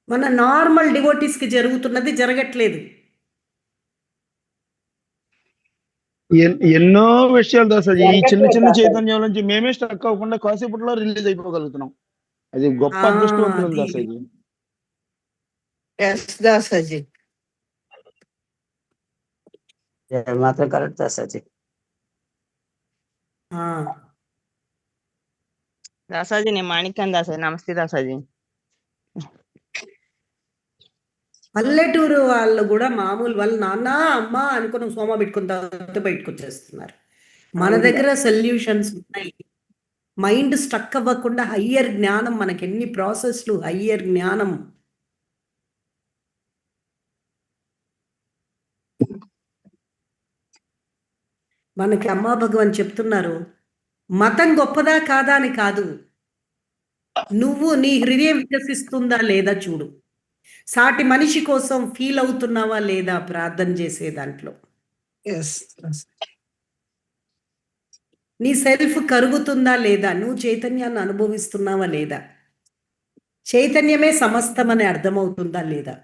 మన నార్మల్ డివోటీస్ కి జరుగుతున్నది జరగట్లేదు. ఎన్నో విషయాలు దాసాజీ ఈ చిన్న చిన్న చైతన్యం నుంచి మేమే స్టక్ అవ్వకుండా కాసేపట్లో రిలీజ్ అయిపోగలుగుతున్నాం. అది గొప్ప అదృష్టవంతులు దాసాజీ. దాసాజీ మాత్రం కరెక్ట్ దాసాజీ. దాసాజీ నేను మాణిక్యం దాసాజీ. నమస్తే దాసాజీ. పల్లెటూరు వాళ్ళు కూడా మామూలు వాళ్ళు నాన్న అమ్మ అనుకుని సోమ పెట్టుకున్న తర్వాత బయటకు వచ్చేస్తున్నారు. మన దగ్గర సొల్యూషన్స్ ఉన్నాయి. మైండ్ స్టక్ అవ్వకుండా హయ్యర్ జ్ఞానం, మనకి ఎన్ని ప్రాసెస్లు, హయ్యర్ జ్ఞానం. మనకి అమ్మా భగవాన్ చెప్తున్నారు, మతం గొప్పదా కాదా అని కాదు, నువ్వు నీ హృదయం వికసిస్తుందా లేదా చూడు. సాటి మనిషి కోసం ఫీల్ అవుతున్నావా లేదా ప్రార్థన చేసే దాంట్లో. నీ సెల్ఫ్ కరుగుతుందా లేదా, నువ్వు చైతన్యాన్ని అనుభవిస్తున్నావా లేదా, చైతన్యమే సమస్తం అని అర్థమవుతుందా లేదా.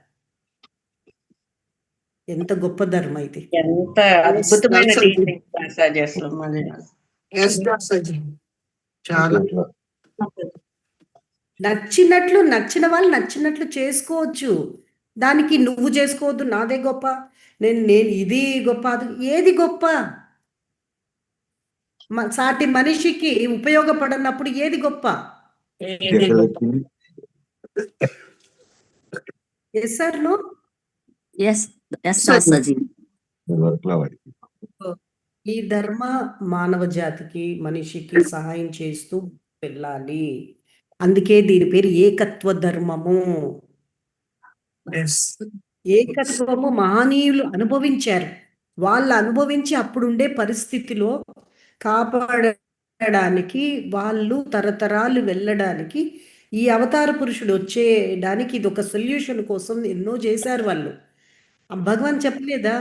ఎంత గొప్ప ధర్మ ఇది. ఎంత అద్భుతమైన టీచింగ్ దాసాజీ అసలు మరి. చాలా నచ్చిన వాళ్ళు నచ్చినట్లు చేసుకోవచ్చు. దానికి నువ్వు చేసుకోవద్దు, నాదే గొప్ప, నేను ఇది గొప్ప, అది ఏది గొప్ప. సాటి మనిషికి ఉపయోగపడనప్పుడు ఏది గొప్ప. Yes sir no. Yes, yes, Dasaji. ఈ ధర్మ మానవ జాతికి మనిషికి సహాయం చేస్తూ వెళ్ళాలి. అందుకే దీని పేరు ఏకత్వ ధర్మము. ఏకత్వము మహనీయులు అనుభవించారు. వాళ్ళు అనుభవించి అప్పుడుండే పరిస్థితిలో కాపాడడానికి, వాళ్ళు తరతరాలు వెళ్ళడానికి, ఈ అవతార పురుషుడు వచ్చేయడానికి ఇది ఒక సొల్యూషన్ కోసం ఎన్నో చేశారు వాళ్ళు. భగవాన్ చెప్పలేదా,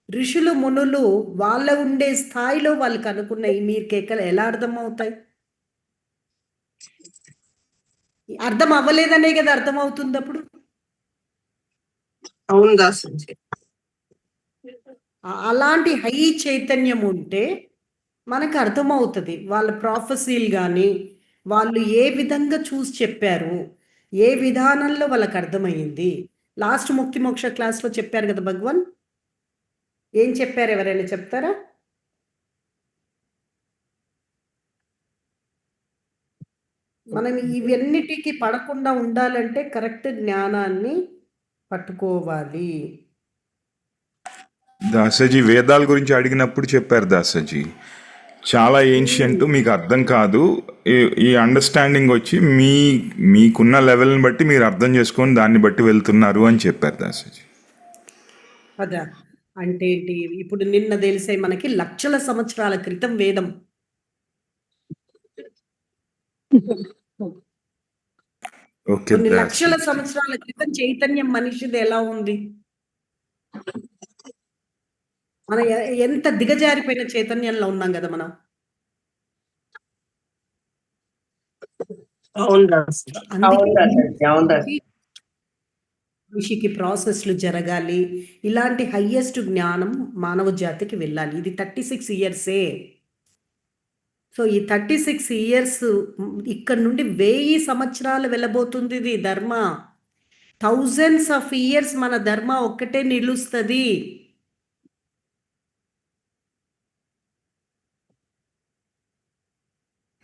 ఋషులు మునులు వాళ్ళ ఉండే స్థాయిలో వాళ్ళకి అనుకున్నాయి. మీరు కేకలు ఎలా అర్థం అవుతాయి? అర్థం అవ్వలేదనే కదా అర్థం అవుతుంది అప్పుడు. అవును దాసాజీ. అలాంటి హై చైతన్యం ఉంటే మనకు అర్థమవుతుంది. వాళ్ళ ప్రాఫెసీలు కానీ వాళ్ళు ఏ విధంగా చూసి చెప్పారు, ఏ విధానంలో వాళ్ళకి అర్థమైంది. లాస్ట్ ముక్తి మోక్ష క్లాస్లో చెప్పారు కదా భగవాన్. ఏం చెప్పారు, ఎవరైనా చెప్తారా? మనం ఇవన్నిటికీ పడకుండా ఉండాలంటే కరెక్ట్ జ్ఞానాన్ని పట్టుకోవాలి. దాసాజీ వేదాల గురించి అడిగినప్పుడు చెప్పారు దాసాజీ, చాలా ఏన్షియంట్, మీకు అర్థం కాదు, ఈ అండర్స్టాండింగ్ వచ్చి మీకున్న లెవెల్ని బట్టి మీరు అర్థం చేసుకొని దాన్ని బట్టి వెళ్తున్నారు అని చెప్పారు దాసాజీ. అదా అంటే ఏంటి? ఇప్పుడు నిన్న తెలిసే మనకి లక్షల సంవత్సరాల క్రితం వేదం. కొన్ని లక్షల సంవత్సరాల క్రితం చైతన్యం మనిషిది ఎలా ఉంది? మనం ఎంత దిగజారిపోయిన చైతన్యంలో ఉన్నాం కదా మనం. మనిషికి ప్రాసెస్లు జరగాలి. ఇలాంటి హయ్యెస్ట్ జ్ఞానం మానవ జాతికి వెళ్ళాలి. ఇది 36 ఇయర్సే. సో ఈ 36 ఇయర్స్ ఇక్కడ నుండి 1000 సంవత్సరాలు వెళ్ళబోతుంది. ఇది ధర్మ. థౌజండ్స్ ఆఫ్ ఇయర్స్ మన ధర్మ ఒక్కటే నిలుస్తుంది.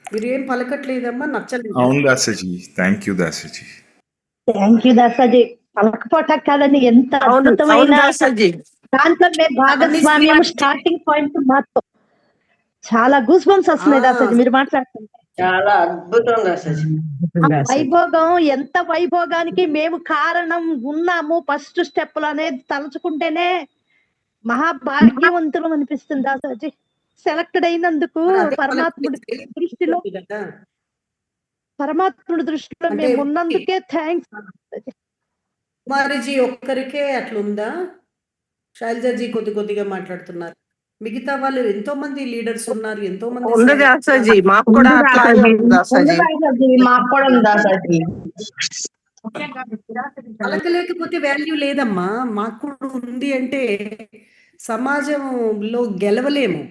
మీరు ఏం పలకట్లేదమ్మా, నచ్చలేదు. అవును Dasaji, thank you Dasaji. Thank you Dasaji. పలకపోవటం కాదని ఎంత అద్భుతమైన దాంట్లో మేము భాగస్వామ్యం. స్టార్టింగ్ పాయింట్ మాత్రం చాలా గూస్ బంప్స్ వస్తున్నాయి దాసాజీ మీరు మాట్లాడుతుంటే. చాలా అద్భుతం దాసాజీ. వైభోగం, ఎంత వైభోగానికి మేము కారణం ఉన్నాము ఫస్ట్ స్టెప్ లో అనేది తలుచుకుంటేనే మహాభాగ్యవంతులు అనిపిస్తుంది దాసాజీ. సెలెక్టెడ్ అయినందుకు పరమాత్ముడి దృష్టిలో మేము ఉన్నందుకే థ్యాంక్స్. కుమారిజీ ఒక్కరికే అట్లుందా? శైలజాజీ కొద్దిగా మాట్లాడుతున్నారు. మిగతా వాళ్ళు ఎంతో మంది లీడర్స్ ఉన్నారు, ఎంతో మంది. పలకలేకపోతే వాల్యూ లేదమ్మా. మాకు కూడా ఉంది అంటే సమాజంలో గెలవలేము.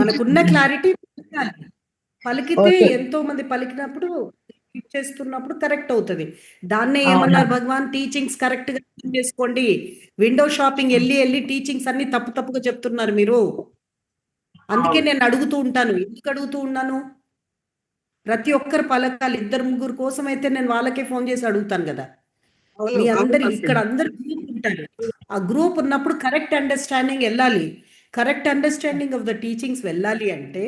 మనకున్న క్లారిటీ పలికితే ఎంతో మంది పలికినప్పుడు చేస్తున్నప్పుడు కరెక్ట్ అవుతుంది. దాన్నే ఏమన్నారు భగవాన్, టీచింగ్స్ కరెక్ట్ గా చేసుకోండి. విండో షాపింగ్ వెళ్ళి టీచింగ్స్ అన్ని తప్పుగా చెప్తున్నారు మీరు. అందుకే నేను అడుగుతూ ఉంటాను. ఎందుకు అడుగుతూ ఉన్నాను? ప్రతి ఒక్కరు పలకాలి. 2-3 కోసం అయితే నేను వాళ్ళకే ఫోన్ చేసి అడుగుతాను కదా. మీ అందరు ఇక్కడ అందరు గ్రూప్ ఉంటారు. ఆ గ్రూప్ ఉన్నప్పుడు కరెక్ట్ అండర్స్టాండింగ్ వెళ్ళాలి. Correct understanding of the teachings వెళ్ళాలి అంటే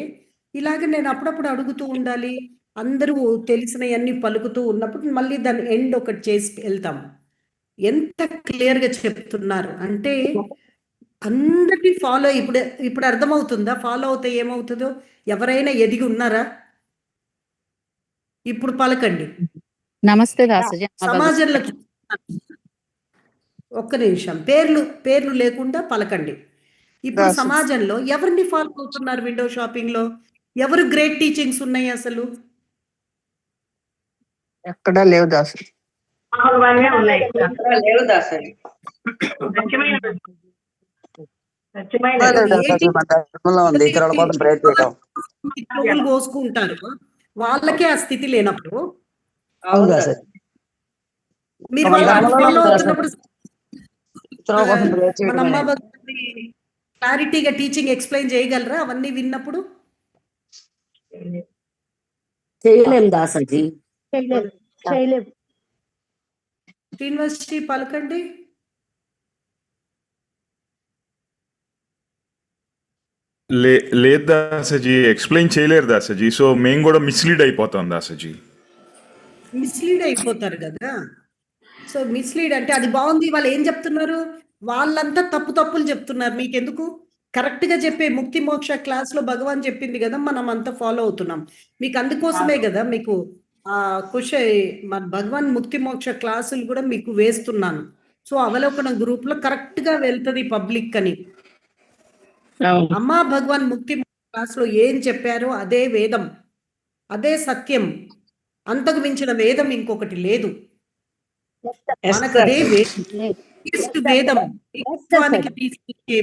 ఇలాగ నేను అప్పుడప్పుడు అడుగుతూ ఉండాలి. అందరూ తెలిసినవన్నీ పలుకుతూ ఉన్నప్పుడు మళ్ళీ దాని ఎండ్ ఒకటి చేసి వెళ్తాం. ఎంత క్లియర్గా చెప్తున్నారు అంటే అందరినీ ఫాలో. ఇప్పుడు అర్థమవుతుందా? ఫాలో అవుతే ఏమవుతుందో? ఎవరైనా ఎదిగి ఉన్నారా? ఇప్పుడు పలకండి. నమస్తే దాసజీ. సమాజంలో ఒక్క నిమిషం, పేర్లు లేకుండా పలకండి. ఇప్పుడు సమాజంలో ఎవరిని ఫాలో అవుతున్నారు విండో షాపింగ్ లో? ఎవరు గ్రేట్ టీచింగ్స్ ఉన్నాయి అసలు? ఎక్కడా లేవు దాసరి. లేవు దాసరి. చెవులు కోసుకుంటారు, వాళ్ళకే ఆ స్థితి లేనప్పుడు మీరు వాళ్ళని ఫాలో అవుతున్నప్పుడు మన అమ్మ క్లారిటీగా టీచింగ్ ఎక్స్ప్లెయిన్ చేయగలరా అవన్నీ విన్నప్పుడు? చేయలేం దాసజీ. చేయలేము. యూనివర్సిటీ పలకండి. లేదు దాసజీ, ఎక్స్ప్లెయిన్ చేయలేరు దాసజీ. సో మేము కూడా మిస్లీడ్ అయిపోతాం దాసజీ. మిస్లీడ్ అయిపోతారు కదా. సో మిస్లీడ్ అంటే అది బాగుంది, వాళ్ళు ఏం చెప్తున్నారు? వాళ్ళంతా తప్పులు చెప్తున్నారు. మీకెందుకు? కరెక్ట్ గా చెప్పే ముక్తి మోక్ష క్లాస్ లో భగవాన్ చెప్పింది కదా, మనం అంతా ఫాలో అవుతున్నాం. మీకు అందుకోసమే కదా మీకు మన భగవాన్ ముక్తి మోక్ష క్లాసులు కూడా మీకు వేస్తున్నాను. సో అవలోకన గ్రూప్ లో కరెక్ట్ గా వెళ్తుంది పబ్లిక్ అని. అమ్మా భగవాన్ ముక్తి క్లాస్ లో ఏం చెప్పారో అదే వేదం, అదే సత్యం. అంతకు మించిన వేదం ఇంకొకటి లేదు. మనకు అదే వేదం, తీసుకొచ్చే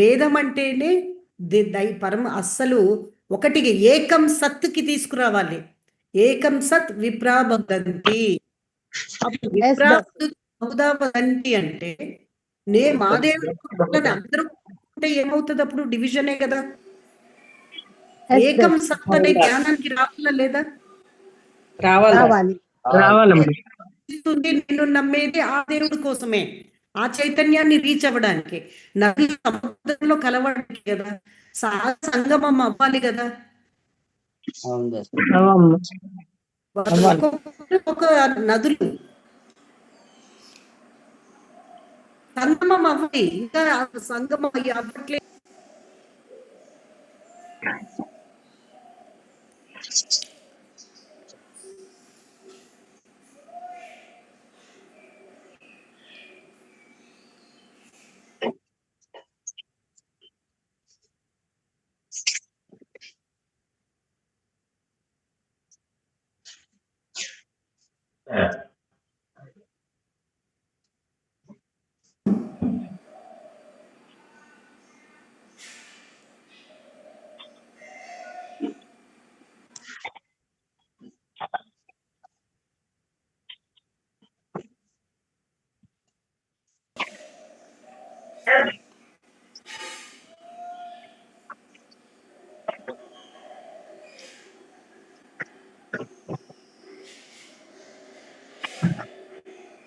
వేదం అంటేనే పరమ అస్సలు ఒకటికి ఏకం సత్తుకి తీసుకురావాలి. ఏకం సత్ విప్రాభగంతి. విప్రాభగంతి అంటే మాదేవుడు అందరూ అంటే ఏమవుతుంది? అప్పుడు డివిజనే కదా. ఏకం సత్ అనే జ్ఞానానికి రావాలా లేదా? రావాలమ్మా. నేను నమ్మేది ఆ దేవుడి కోసమే, ఆ చైతన్యాన్ని రీచ్ అవ్వడానికి, నది సముద్రంలో కలవడానికి కదా, సంగమం అవ్వాలి కదా. ఒక నదులు సంగమం అవ్వాలి, ఇంకా సంగమం అవ్వట్లేదు.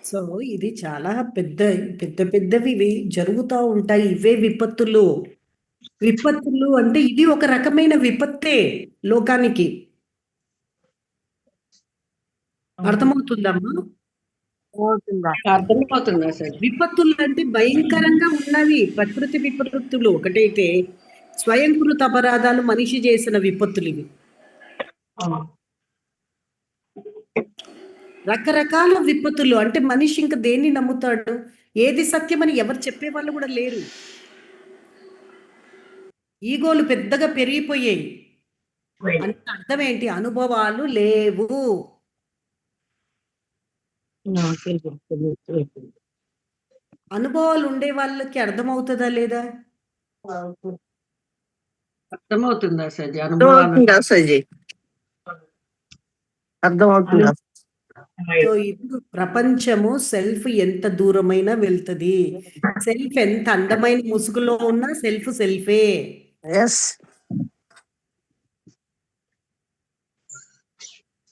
సో ఇది చాలా పెద్దవి జరుగుతూ ఉంటాయి. ఇవే విపత్తులు అంటే ఇది ఒక రకమైన విపత్తే లోకానికి. అర్థమవుతుందమ్మా? అర్థమవుతుందా సార్? విపత్తులు అంటే భయంకరంగా ఉన్నవి. ప్రకృతి విపత్తులు ఒకటైతే, స్వయంకృత అపరాధాలు మనిషి చేసిన విపత్తులు ఇవి. రకరకాల విపత్తులు అంటే మనిషి ఇంకా దేన్ని నమ్ముతాడు? ఏది సత్యమని ఎవరు చెప్పే వాళ్ళు కూడా లేరు. ఈగోలు పెద్దగా పెరిగిపోయాయి. అంటే అర్థం ఏంటి? అనుభవాలు లేవు. అనుభవాలు ఉండే వాళ్ళకి అర్థమవుతుందా లేదా? అర్థమవుతుందా సార్? అర్థమవుతుందా? సో ఇప్పుడు ప్రపంచము సెల్ఫ్ ఎంత దూరమైనా వెళ్తుంది. సెల్ఫ్ ఎంత అందమైన ముసుగులో ఉన్నా సెల్ఫే.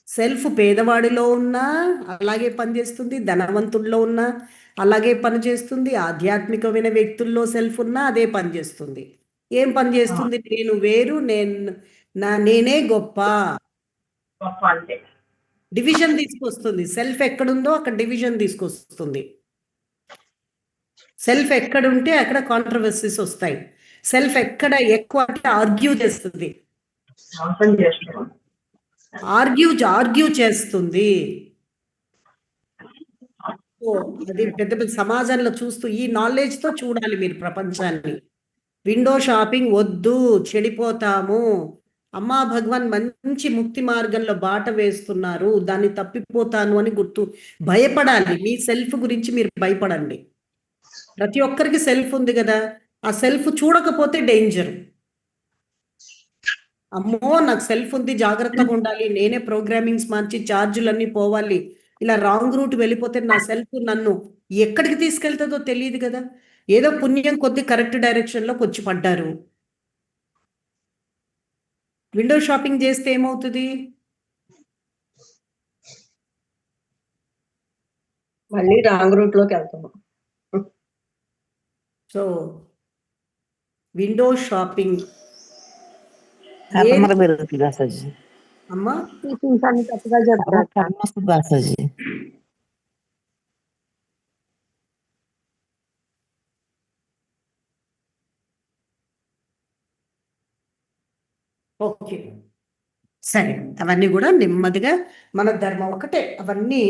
సెల్ఫ్ పేదవాడిలో ఉన్నా అలాగే పనిచేస్తుంది, ధనవంతుల్లో ఉన్నా అలాగే పనిచేస్తుంది, ఆధ్యాత్మికమైన వ్యక్తుల్లో సెల్ఫ్ ఉన్నా అదే పనిచేస్తుంది. ఏం పనిచేస్తుంది? నేను వేరు, నేనే గొప్ప. అంటే డివిజన్ తీసుకొస్తుంది. సెల్ఫ్ ఎక్కడుందో అక్కడ డివిజన్ తీసుకొస్తుంది. సెల్ఫ్ ఎక్కడుంటే అక్కడ కాంట్రవర్సీస్ వస్తాయి. సెల్ఫ్ ఎక్కడ ఎక్కువ అంటే ఆర్గ్యూ చేస్తుంది. ఆర్గ్యూ చేస్తుంది. సో అది పెద్ద పెద్ద సమాజంలో చూస్తూ ఈ నాలెడ్జ్తో చూడాలి మీరు ప్రపంచాన్ని. విండో షాపింగ్ వద్దు, చెడిపోతాము. అమ్మా భగవాన్ మంచి ముక్తి మార్గంలో బాట వేస్తున్నారు, దాన్ని తప్పిపోతాను అని భయపడాలి. మీ సెల్ఫ్ గురించి మీరు భయపడండి. ప్రతి ఒక్కరికి సెల్ఫ్ ఉంది కదా, ఆ సెల్ఫ్ చూడకపోతే డేంజర్. అమ్మో నాకు సెల్ఫ్ ఉంది, జాగ్రత్తగా ఉండాలి, నేనే ప్రోగ్రామింగ్స్ మార్చి ఛార్జీలన్నీ పోవాలి, ఇలా రాంగ్ రూట్ వెళ్ళిపోతే నా సెల్ఫ్ నన్ను ఎక్కడికి తీసుకెళ్తుందో తెలియదు కదా. ఏదో పుణ్యం కొద్ది కరెక్ట్ డైరెక్షన్లోకి వచ్చి పడ్డారు. విండో షాపింగ్ చేస్తే ఏమవుతుంది? మళ్ళీ రాంగ్ రూట్ లోకి వెళ్తాము. సో విండో షాపింగ్ అమ్మా తప్పుగా చెప్తారు దాసాజీ. ఓకే సరే, అవన్నీ కూడా నెమ్మదిగా మన ధర్మం ఒకటే, అవన్నీ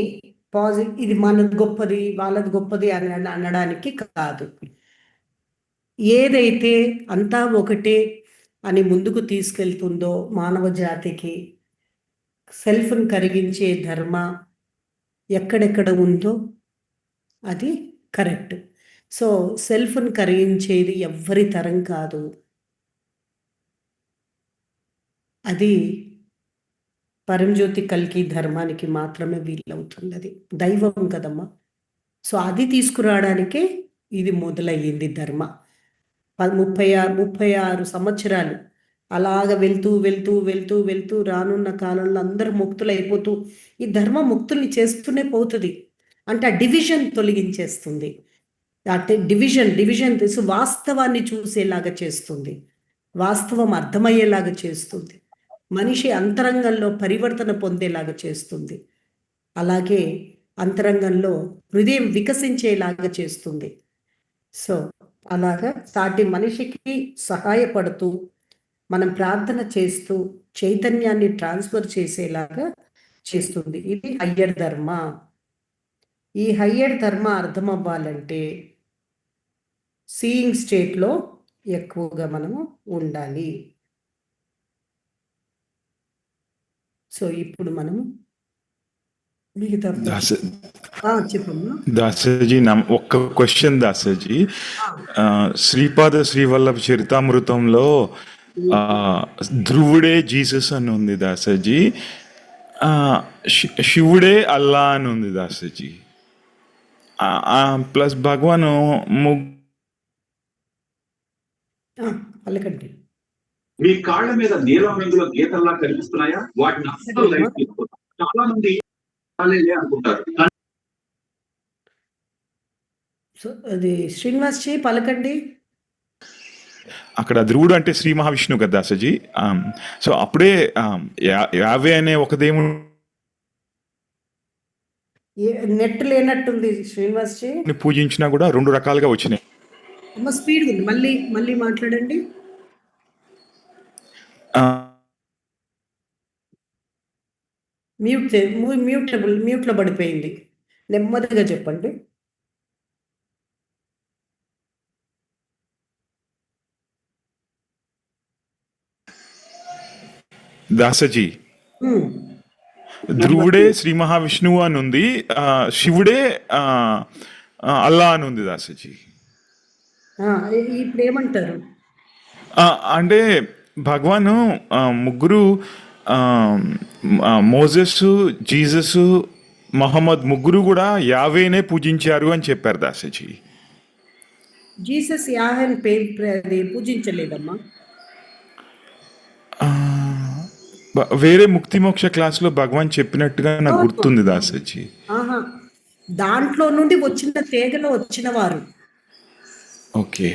ఇది మనది గొప్పది వాళ్ళది గొప్పది అని అనడానికి కాదు. ఏదైతే అంతా ఒకటే అని ముందుకు తీసుకెళ్తుందో మానవ జాతికి, సెల్ఫ్ను కరిగించే ధర్మ ఎక్కడెక్కడ ఉందో అది కరెక్ట్. సో సెల్ఫ్ను కరిగించేది ఎవ్వరి తరం కాదు, అది పరంజ్యోతి కల్కి ధర్మానికి మాత్రమే వీలవుతుంది. అది దైవం కదమ్మా. సో అది తీసుకురావడానికే ఇది మొదలయ్యింది ధర్మ. 36 సంవత్సరాలు అలాగ వెళ్తూ వెళ్తూ వెళ్తూ వెళ్తూ రానున్న కాలంలో అందరూ ముక్తులు అయిపోతూ ఈ ధర్మ ముక్తుల్ని చేస్తూనే పోతుంది. అంటే ఆ డివిజన్ తొలగించేస్తుంది. అంటే డివిజన్ తీసి వాస్తవాన్ని చూసేలాగా చేస్తుంది, వాస్తవం అర్థమయ్యేలాగా చేస్తుంది, మనిషి అంతరంగంలో పరివర్తన పొందేలాగా చేస్తుంది, అలాగే అంతరంగంలో హృదయం వికసించేలాగా చేస్తుంది. సో అలాగా సాటి మనిషికి సహాయపడుతూ మనం ప్రార్థన చేస్తూ చైతన్యాన్ని ట్రాన్స్ఫర్ చేసేలాగా చేస్తుంది. ఇది హయ్యర్ ధర్మ. ఈ హయ్యర్ ధర్మ అర్థం అవ్వాలంటే సీయింగ్ స్టేట్లో ఎక్కువగా మనము ఉండాలి. సో ఇప్పుడు మనము మిగతా చెప్పమ్మా. దాసజీ ఒక్క క్వశ్చన్ దాసజీ, శ్రీపాద శ్రీవల్లభ చరితామృతంలో ధ్రువుడే జీసస్ అని ఉంది దాసజీ, శివుడే అల్లా అని ఉంది దాసజీ, ప్లస్ భగవాను పలకండి. మీ కాళ్ళ మీద నీలం రంగులో గీతల్లా కనిపిస్తున్నాయా? వాటిని అస్సలు లైట్ తీసుకోండి. చాలా మంది అనుకుంటారు. సో అది శ్రీనివాస్ జీ పలకండి. అక్కడ ధ్రువుడు అంటే శ్రీ మహావిష్ణువు కదా దాసజీ. సో అప్పుడే యావే అనే ఒక దేవుడు నెట్ లేనట్టుంది శ్రీనివాస్ జీ. పూజించినా కూడా 2 రకాలుగా వచ్చినాయి. అమ్మ స్పీడ్ ఉంది, మళ్ళీ మాట్లాడండి. మ్యూట్లో పడిపోయింది, నెమ్మదిగా చెప్పండి. దాసజీ ధ్రువుడే శ్రీ మహావిష్ణువు అని ఉంది, శివుడే అల్లా అని ఉంది దాసజీ. ఇప్పుడు ఏమంటారు అంటే భగవాను ముగ్గురు మోజెస్, జీసస్, మహమ్మద్ ముగ్గురు కూడా యావేనే పూజించారు అని చెప్పారు దాసజీ. జీసస్ యాహేని పూజించలేదమ్మా. వేరే ముక్తి మోక్ష క్లాసులో భగవాన్ చెప్పినట్టుగా నాకు గుర్తుంది దాసజీ. దాంట్లో నుండి వచ్చిన తీగలో వచ్చిన వారు. ఓకే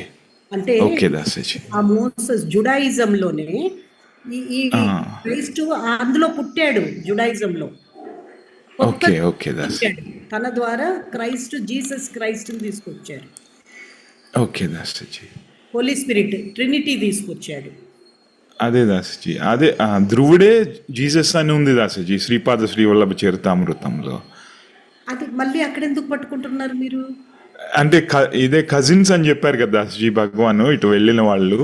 అంటే దాసజీ ఆ మోసెస్ జుడాయిజంలోనే ఈ క్రైస్తు అందులో పుట్టాడు, జుడాయిజంలో తన ద్వారా జీసస్ క్రైస్ట్ తీసుకొచ్చారు. ఓకే దాసజీ. హోలీ స్పిరిట్ ట్రినిటీ తీసుకొచ్చాడు. అదే దాసజీ, అదే ధ్రువుడే జీసస్ అని ఉంది దాసజీ శ్రీపాద శ్రీవల్లభ చరితామృతంలో. అది మళ్ళీ అక్కడ ఎందుకు పట్టుకుంటున్నారు మీరు? అంటే ఇదే కజిన్స్ అని చెప్పారు కదా దాసజీ భగవాన్ ఇటు వెళ్ళిన వాళ్ళు.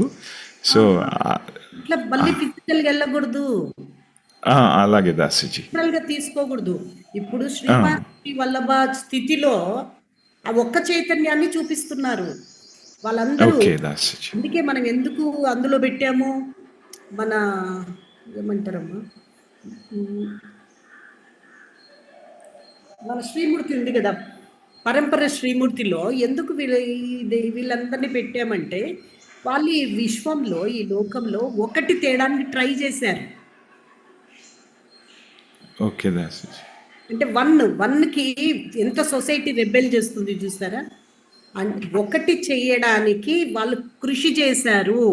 సో ఇట్లా మళ్ళీ ఫిజికల్ గా వెళ్ళకూడదు, అలాగే దాసజీ, గా తీసుకోకూడదు. ఇప్పుడు శ్రీపాద వల్లభ స్థితిలో ఆ ఒక్క చైతన్యాన్ని చూపిస్తున్నారు వాళ్ళందరూ. ఓకే దాసజీ. అందుకే మనం ఎందుకు అందులో పెట్టాము, మన ఏమంటారమ్మా, మన శ్రీమూర్తి ఉంది కదా, పరంపర శ్రీమూర్తిలో ఎందుకు వీళ్ళందరినీ పెట్టామంటే వాళ్ళు ఈ విశ్వంలో ఈ లోకంలో ఒకటి తేడానికి ట్రై చేశారు. ఓకే దాసజీ. అంటే వన్కి ఎంత సొసైటీ రెబెల్ చేస్తుంది చూసారా, ఒకటి చేయడానికి వాళ్ళు కృషి చేశారు.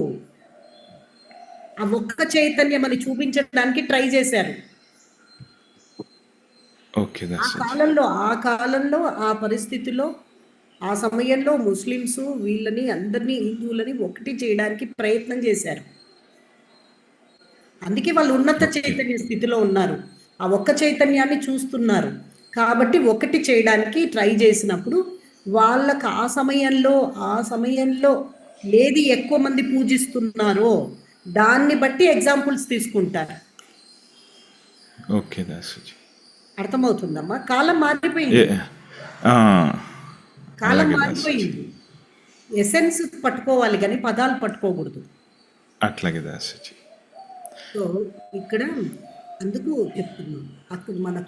ఆ ఒక్క చైతన్యం అని చూపించడానికి ట్రై చేశారు. ఆ కాలంలో ఆ పరిస్థితిలో ఆ సమయంలో ముస్లిమ్స్ వీళ్ళని అందరినీ హిందువులని ఒకటి చేయడానికి ప్రయత్నం చేశారు. అందుకే వాళ్ళు ఉన్నత చైతన్య స్థితిలో ఉన్నారు, ఆ ఒక్క చైతన్యాన్ని చూస్తున్నారు. కాబట్టి ఒకటి చేయడానికి ట్రై చేసినప్పుడు వాళ్ళకు ఆ సమయంలో ఏది ఎక్కువ మంది పూజిస్తున్నారో దాన్ని బట్టి ఎగ్జాంపుల్స్ తీసుకుంటారు. ఓకే దాసజీ, అర్థమవుతుందమ్మా? కాలం మారిపోయింది, ఎసెన్స్ పట్టుకోవాలి కానీ పదాలు పట్టుకోకూడదు. అట్లాగే దాసజీ. సో ఇక్కడ అందుకు చెప్తున్నాం.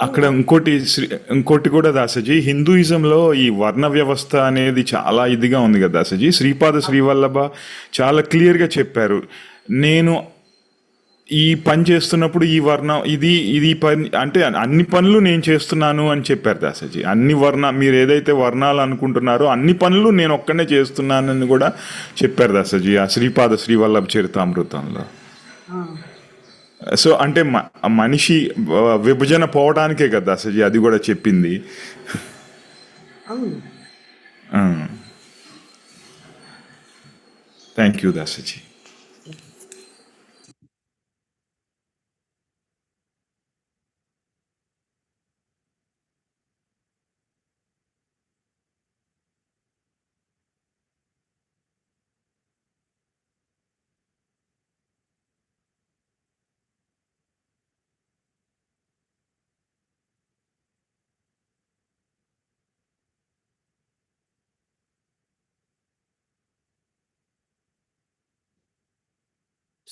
అక్కడ ఇంకోటి కూడా దాసజీ, హిందూయిజంలో ఈ వర్ణ వ్యవస్థ అనేది చాలా ఇదిగా ఉంది కదా దాసజీ. శ్రీపాద శ్రీవల్లభ చాలా క్లియర్గా చెప్పారు, నేను ఈ పని చేస్తున్నప్పుడు ఈ వర్ణం ఇది పని అంటే అన్ని పనులు నేను చేస్తున్నాను అని చెప్పారు దాసజీ. మీరు ఏదైతే వర్ణాలు అనుకుంటున్నారో అన్ని పనులు నేను ఒక్కనే చేస్తున్నానని కూడా చెప్పారు దాసజీ ఆ శ్రీపాద శ్రీవల్లభ చరితామృతంలో. సో అంటే మనిషి విభజన పోవడానికే కదా దాసజీ అది కూడా చెప్పింది. Thank you దాసజీ.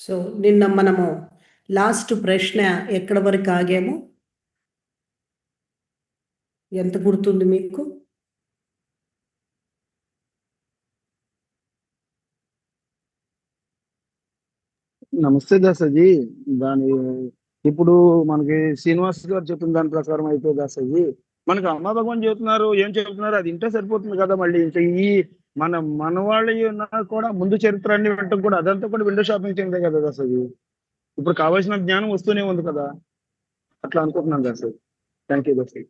సో నిన్న మనము లాస్ట్ ప్రశ్న ఎక్కడ వరకు ఆగాము, ఎంత గుర్తుంది మీకు? నమస్తే దాసజీ. ఇప్పుడు మనకి శ్రీనివాస్ గారు చెప్పిన దాని ప్రకారం అయితే దాసజీ మనకి అమ్మ భగవాన్ చెబుతున్నారు, ఏం చెబుతున్నారు అది ఇంటే సరిపోతుంది కదా. మళ్ళీ ఇంకా ఈ మన వాళ్ళు కూడా ముందు చరిత్ర అన్ని వింటాం కూడా అదంతా కూడా విండో షాపింగ్ చెందే కదా దాసజీ. ఇప్పుడు కావాల్సిన జ్ఞానం వస్తూనే ఉంది కదా, అట్లా అనుకుంటున్నాను Dasaji. Thank you Dasaji.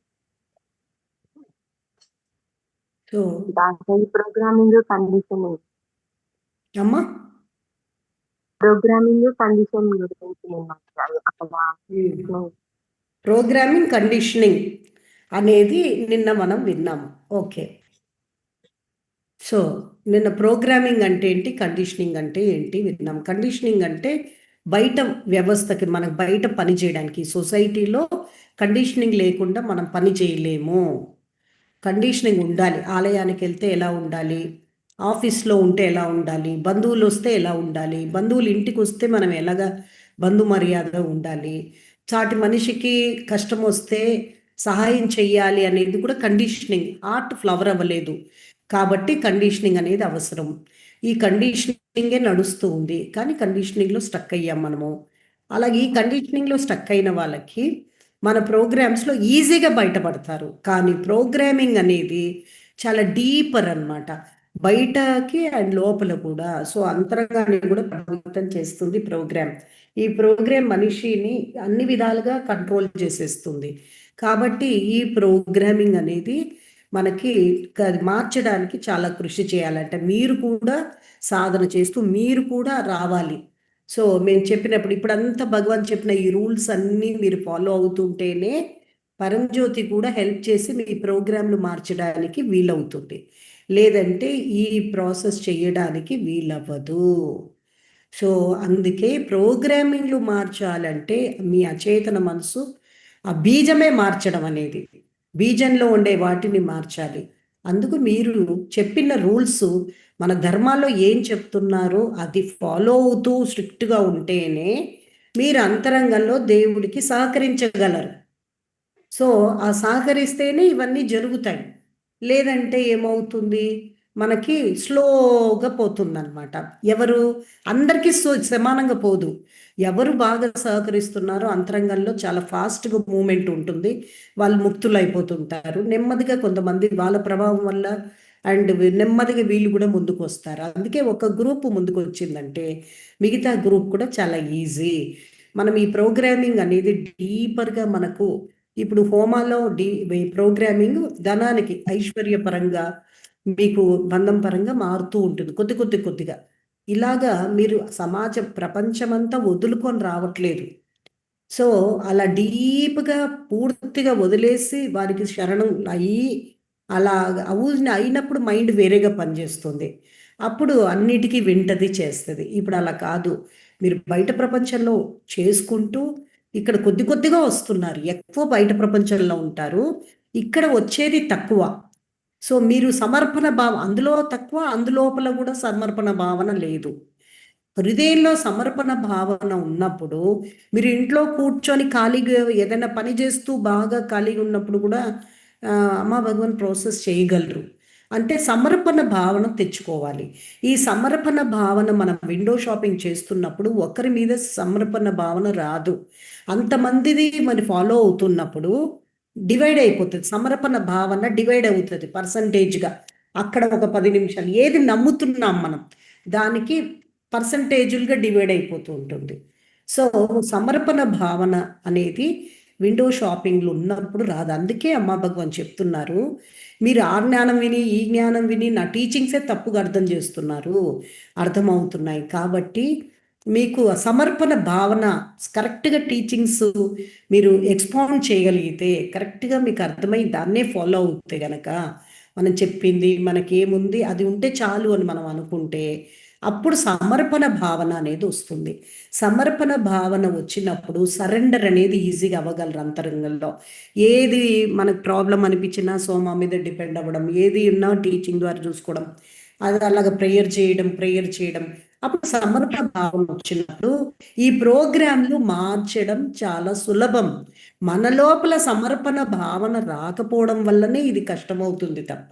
Programming conditioning అమ్మా, ప్రోగ్రామింగ్ కండిషనింగ్ అనేది నిన్న మనం విన్నాము. ఓకే, సో నిన్న ప్రోగ్రామింగ్ అంటే ఏంటి, కండిషనింగ్ అంటే ఏంటి విన్నాం. కండిషనింగ్ అంటే బయట వ్యవస్థకి, మనకు బయట పని చేయడానికి, సొసైటీలో కండిషనింగ్ లేకుండా మనం పని చేయలేము. కండిషనింగ్ ఉండాలి. ఆలయానికి వెళ్తే ఎలా ఉండాలి, ఆఫీస్లో ఉంటే ఎలా ఉండాలి, బంధువులు వస్తే ఎలా ఉండాలి, బంధువులు ఇంటికి వస్తే మనం ఎలాగా బంధు మర్యాద ఉండాలి, చాటి మనిషికి కష్టం వస్తే సహాయం చెయ్యాలి అనేది కూడా కండిషనింగ్. ఆర్ట్ ఫ్లవర్ అవ్వలేదు కాబట్టి కండిషనింగ్ అనేది అవసరం. ఈ కండిషనింగే నడుస్తూ ఉంది కానీ కండిషనింగ్లో స్టక్ అయ్యాం మనము. అలాగే ఈ కండిషనింగ్లో స్టక్ అయిన వాళ్ళకి మన ప్రోగ్రామ్స్లో ఈజీగా బయటపడతారు. కానీ ప్రోగ్రామింగ్ అనేది చాలా డీపర్ అన్నమాట, బయటకి అండ్ లోపల కూడా. సో అంతరంగాన్ని కూడా ప్రభావితం చేస్తుంది ప్రోగ్రామ్. ఈ ప్రోగ్రామ్ మనిషిని అన్ని విధాలుగా కంట్రోల్ చేసేస్తుంది. కాబట్టి ఈ ప్రోగ్రామింగ్ అనేది మనకి మార్చడానికి చాలా కృషి చేయాలంటే మీరు కూడా సాధన చేస్తూ మీరు కూడా రావాలి. సో మేము చెప్పినప్పుడు ఇప్పుడంతా భగవాన్ చెప్పిన ఈ రూల్స్ అన్నీ మీరు ఫాలో అవుతుంటేనే పరంజ్యోతి కూడా హెల్ప్ చేసి మీ ప్రోగ్రాంలు మార్చడానికి వీలవుతుంది. లేదంటే ఈ ప్రాసెస్ చేయడానికి వీలవ్వదు. సో అందుకే ప్రోగ్రామింగ్లు మార్చాలంటే మీ అచేతన మనసు ఆ బీజమే మార్చడం అనేది, బీజంలో ఉండే వాటిని మార్చాలి. అందుకు మీరు చెప్పిన రూల్స్ మన ధర్మాల్లో ఏం చెప్తున్నారో అది ఫాలో అవుతూ స్ట్రిక్ట్గా ఉంటేనే మీరు అంతరంగంలో దేవుడికి సహకరించగలరు. సో ఆ సహకరిస్తేనే ఇవన్నీ జరుగుతాయి. లేదంటే ఏమవుతుంది, మనకి స్లోగా పోతుందన్నమాట. ఎవరు అందరికీ సమానంగా పోదు. ఎవరు బాగా సహకరిస్తున్నారో అంతరంగంలో చాలా ఫాస్ట్గా మూమెంట్ ఉంటుంది. వాళ్ళు ముక్తులు అయిపోతుంటారు. నెమ్మదిగా కొంతమంది వాళ్ళ ప్రభావం వల్ల అండ్ నెమ్మదిగా వీళ్ళు కూడా ముందుకు వస్తారు. అందుకే ఒక గ్రూప్ ముందుకు వచ్చిందంటే మిగతా గ్రూప్ కూడా చాలా ఈజీ. మనం ఈ ప్రోగ్రామింగ్ అనేది డీపర్గా మనకు ఇప్పుడు హోమాలో ప్రోగ్రామింగ్ ధనానికి ఐశ్వర్యపరంగా మీకు బంధం పరంగా మారుతూ ఉంటుంది కొద్దిగా. ఇలాగా మీరు సమాజం ప్రపంచమంతా వదులుకొని రావట్లేదు. సో అలా డీప్గా పూర్తిగా వదిలేసి వారికి శరణం అయ్యి అలా అయినప్పుడు మైండ్ వేరేగా పనిచేస్తుంది. అప్పుడు అన్నిటికీ వింటది చేస్తుంది. ఇప్పుడు అలా కాదు. మీరు బయట ప్రపంచంలో చేసుకుంటూ ఇక్కడ కొద్దిగా వస్తున్నారు. ఎక్కువ బయట ప్రపంచంలో ఉంటారు, ఇక్కడ వచ్చేది తక్కువ. సో మీరు సమర్పణ భావం అందులో తక్కువ, అందులోపల కూడా సమర్పణ భావన లేదు. హృదయంలో సమర్పణ భావన ఉన్నప్పుడు మీరు ఇంట్లో కూర్చొని ఖాళీగా ఏదైనా పని చేస్తూ బాగా ఖాళీగా ఉన్నప్పుడు కూడా అమ్మ భగవాన్ ప్రాసెస్ చేయగలరు. అంటే సమర్పణ భావన తెచ్చుకోవాలి. ఈ సమర్పణ భావన మనం విండో షాపింగ్ చేస్తున్నప్పుడు ఒకరి మీద సమర్పణ భావన రాదు. అంతమందిది మరి ఫాలో అవుతున్నప్పుడు డివైడ్ అయిపోతుంది. సమర్పణ భావన డివైడ్ అవుతుంది పర్సంటేజ్గా. అక్కడ ఒక 10 నిమిషాలు ఏది నమ్ముతున్నాం మనం దానికి పర్సంటేజులుగా డివైడ్ అయిపోతూ ఉంటుంది. సో సమర్పణ భావన అనేది విండో షాపింగ్లు ఉన్నప్పుడు రాదు. అందుకే అమ్మ భగవాన్ చెప్తున్నారు, మీరు ఆ జ్ఞానం విని ఈ జ్ఞానం విని నా టీచింగ్సే తప్పుగా అర్థం చేస్తున్నారు, అర్థమవుతున్నాయి. కాబట్టి మీకు సమర్పణ భావన కరెక్ట్గా టీచింగ్స్ మీరు ఎక్స్పౌండ్ చేయగలిగితే కరెక్ట్గా మీకు అర్థమై దాన్నే ఫాలో అవుతే గనక మనం చెప్పింది మనకేముంది అది ఉంటే చాలు అని మనం అనుకుంటే అప్పుడు సమర్పణ భావన అనేది వస్తుంది. సమర్పణ భావన వచ్చినప్పుడు సరెండర్ అనేది ఈజీగా అవ్వగలరు అంతరంగంలో. ఏది మనకు ప్రాబ్లం అనిపించినా సోమ మీద డిపెండ్ అవ్వడం, ఏది ఉన్నా టీచింగ్ ద్వారా చూసుకోవడం, అది అలాగ ప్రేయర్ చేయడం. అప్పుడు సమర్పణ భావన వచ్చినప్పుడు ఈ ప్రోగ్రాంలు మార్చడం చాలా సులభం. మన లోపల సమర్పణ భావన రాకపోవడం వల్లనే ఇది కష్టమవుతుంది తప్ప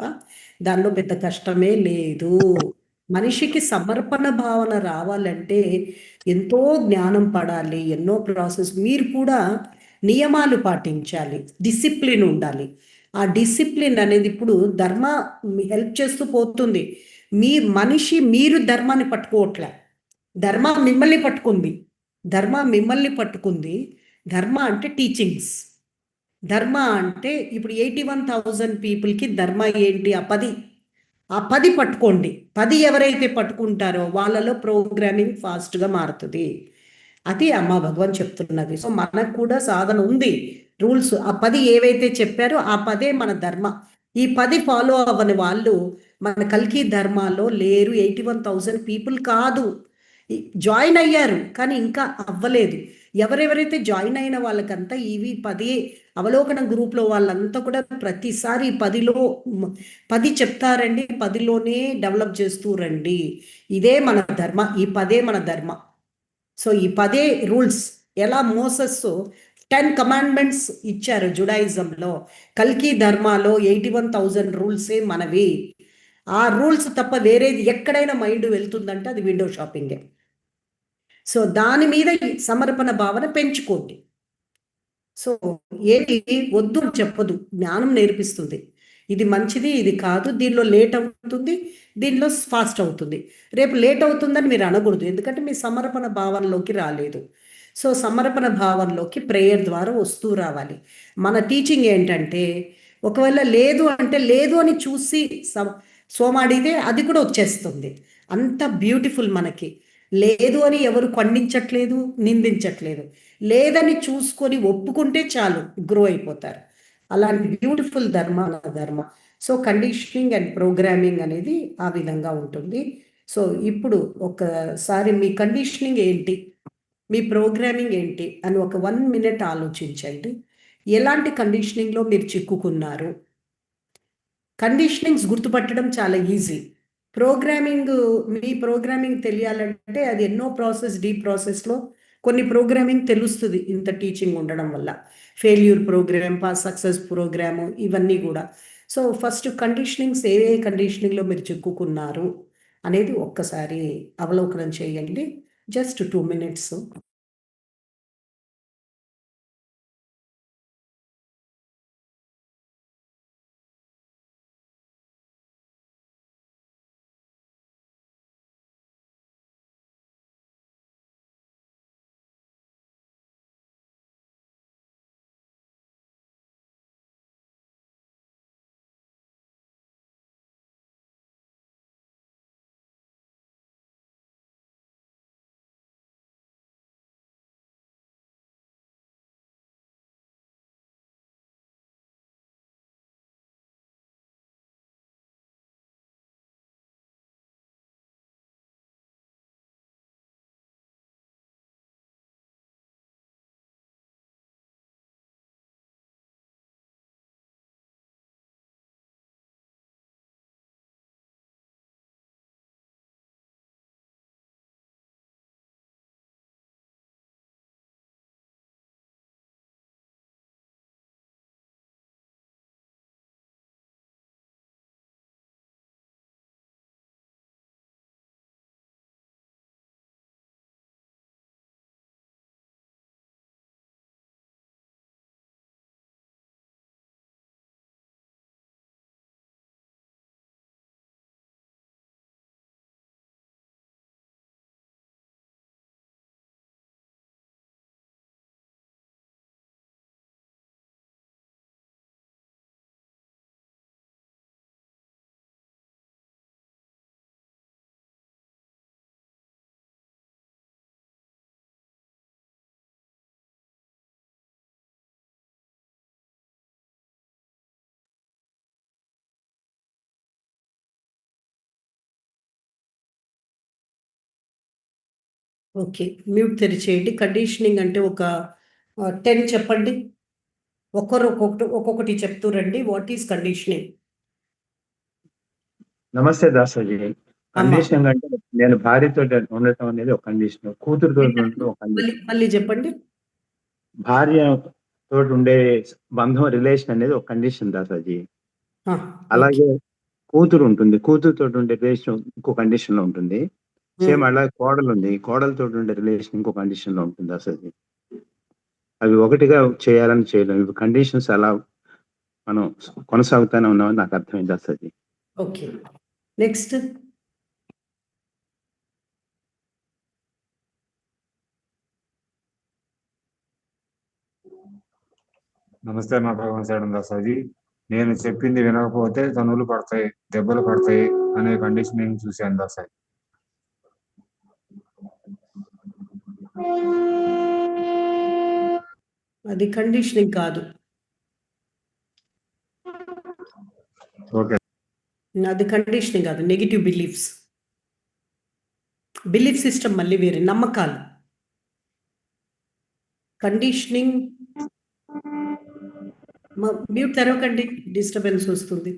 దానిలో పెద్ద కష్టమే లేదు. మనిషికి సమర్పణ భావన రావాలంటే ఎంతో జ్ఞానం పడాలి, ఎన్నో ప్రాసెస్. మీరు కూడా నియమాలు పాటించాలి, డిసిప్లిన్ ఉండాలి. ఆ డిసిప్లిన్ అనేది ఇప్పుడు ధర్మ హెల్ప్ చేస్తూ పోతుంది. మీరు ధర్మాన్ని పట్టుకోవట్లే, ధర్మ మిమ్మల్ని పట్టుకుంది. ధర్మ అంటే టీచింగ్స్. ధర్మ అంటే ఇప్పుడు 81,000 పీపుల్కి ధర్మ ఏంటి? ఆ 10 పట్టుకోండి. 10 ఎవరైతే పట్టుకుంటారో వాళ్ళలో ప్రోగ్రామింగ్ ఫాస్ట్గా మారుతుంది. అది అమ్మ భగవాన్ చెప్తున్నది. సో మనకు కూడా సాధన ఉంది, రూల్స్. ఆ 10 ఏవైతే చెప్పారో ఆ 10 మన ధర్మ. ఈ 10 ఫాలో అవ్వని వాళ్ళు మన కల్కి ధర్మాలో లేరు. 81,000 పీపుల్ కాదు, జాయిన్ అయ్యారు కానీ ఇంకా అవ్వలేదు. ఎవరెవరైతే జాయిన్ అయిన వాళ్ళకంతా ఇవి 10 అవలోకన గ్రూప్లో వాళ్ళంతా కూడా ప్రతిసారి 10లో 10 చెప్తారండి, 10లోనే డెవలప్ చేస్తూ రండి. ఇదే మన ధర్మ, ఈ 10 మన ధర్మ. సో ఈ 10 రూల్స్ ఎలా మోసెస్ 10 కమాండ్మెంట్స్ ఇచ్చారు జుడాయిజంలో, కల్కి ధర్మాలో 81,000 రూల్సే మనవి. ఆ రూల్స్ తప్ప వేరేది ఎక్కడైనా మైండ్ వెళ్తుందంటే అది విండో షాపింగే. సో దాని మీద సమర్పణ భావన పెంచుకోండి. సో ఏది వద్దు చెప్పదు, జ్ఞానం నేర్పిస్తుంది. ఇది మంచిది, ఇది కాదు, దీనిలో లేట్ అవుతుంది, దీనిలో ఫాస్ట్ అవుతుంది. రేపు లేట్ అవుతుందని మీరు అనకూడదు, ఎందుకంటే మీ సమర్పణ భావనలోకి రాలేదు. సో సమర్పణ భావనలోకి ప్రేయర్ ద్వారా వస్తూ రావాలి. మన టీచింగ్ ఏంటంటే ఒకవేళ లేదు అంటే లేదు అని చూసి సోమాడితే అది కూడా వచ్చేస్తుంది. అంత బ్యూటిఫుల్ మనకి. లేదు అని ఎవరు ఖండించట్లేదు, నిందించట్లేదు. లేదని చూసుకొని ఒప్పుకుంటే చాలు, గ్రో అయిపోతారు. అలాంటి బ్యూటిఫుల్ ధర్మ మన ధర్మ. సో కండిషనింగ్ అండ్ ప్రోగ్రామింగ్ అనేది ఆ విధంగా ఉంటుంది. సో ఇప్పుడు ఒకసారి మీ కండిషనింగ్ ఏంటి, మీ ప్రోగ్రామింగ్ ఏంటి అని ఒక 1 minute ఆలోచించండి. ఎలాంటి కండిషనింగ్లో మీరు చిక్కుకున్నారు? కండిషనింగ్స్ గుర్తుపట్టడం చాలా ఈజీ. మీ ప్రోగ్రామింగ్ తెలియాలంటే అది ఎన్నో డీప్ ప్రాసెస్లో కొన్ని ప్రోగ్రామింగ్ తెలుస్తుంది ఇంత టీచింగ్ ఉండడం వల్ల. Failure program, pass success program, ఇవన్నీ కూడా. సో ఫస్ట్ కండిషనింగ్స్ ఏ కండిషనింగ్లో మీరు చిక్కుకున్నారు అనేది ఒక్కసారి అవలోకనం చేయండి. Just 2 minutes. ఓకే, మ్యూట్ తెరిచేయండి. కండిషనింగ్ అంటే ఒక 10 చెప్పండి. ఒక్కొక్కటి చెప్తూ రండి. What is conditioning? నమస్తే దాసాజీ. కండిషనింగ్ అంటే నేను భార్యతో ఉండటం అనేది ఒక కండిషన్, కూతురుతో ఉండటం ఒక కండిషన్. మళ్ళీ చెప్పండి. భార్య తోటి ఉండే బంధం, రిలేషన్ అనేది ఒక కండిషన్ దాసాజీ. అలాగే కూతురు ఉంటుంది, కూతురుతో ఉండే రిలేషన్ ఇంకో కండిషన్ లో ఉంటుంది. సేమ్ అలాగే కోడలు ఉంది, కోడలతో ఉండే రిలేషన్ ఇంకో కండిషన్ లో ఉంటుంది దాసాజీ. అవి ఒకటిగా చేయాలని చేయలేము. ఇవి కండిషన్స్ అలా మనం కొనసాగుతూనే ఉన్నామని నాకు అర్థమైంది దాసాజీ. Okay, next. నమస్తే మా భగవాన్ శరణం దాసాజీ. నేను చెప్పింది వినకపోతే తనులు పడతాయి, దెబ్బలు పడతాయి అనే కండిషనింగ్ చూశాను దాసాజీ. అది కండిషనింగ్ కాదు. ఓకే, అది కండిషనింగ్ కాదు, నెగిటివ్ బిలీఫ్స్. బిలీఫ్ సిస్టమ్ మళ్ళీ వేరే, నమ్మకాలు. కండిషనింగ్ మ్యూట్ తెరవకండి, డిస్టర్బెన్స్ వస్తుంది.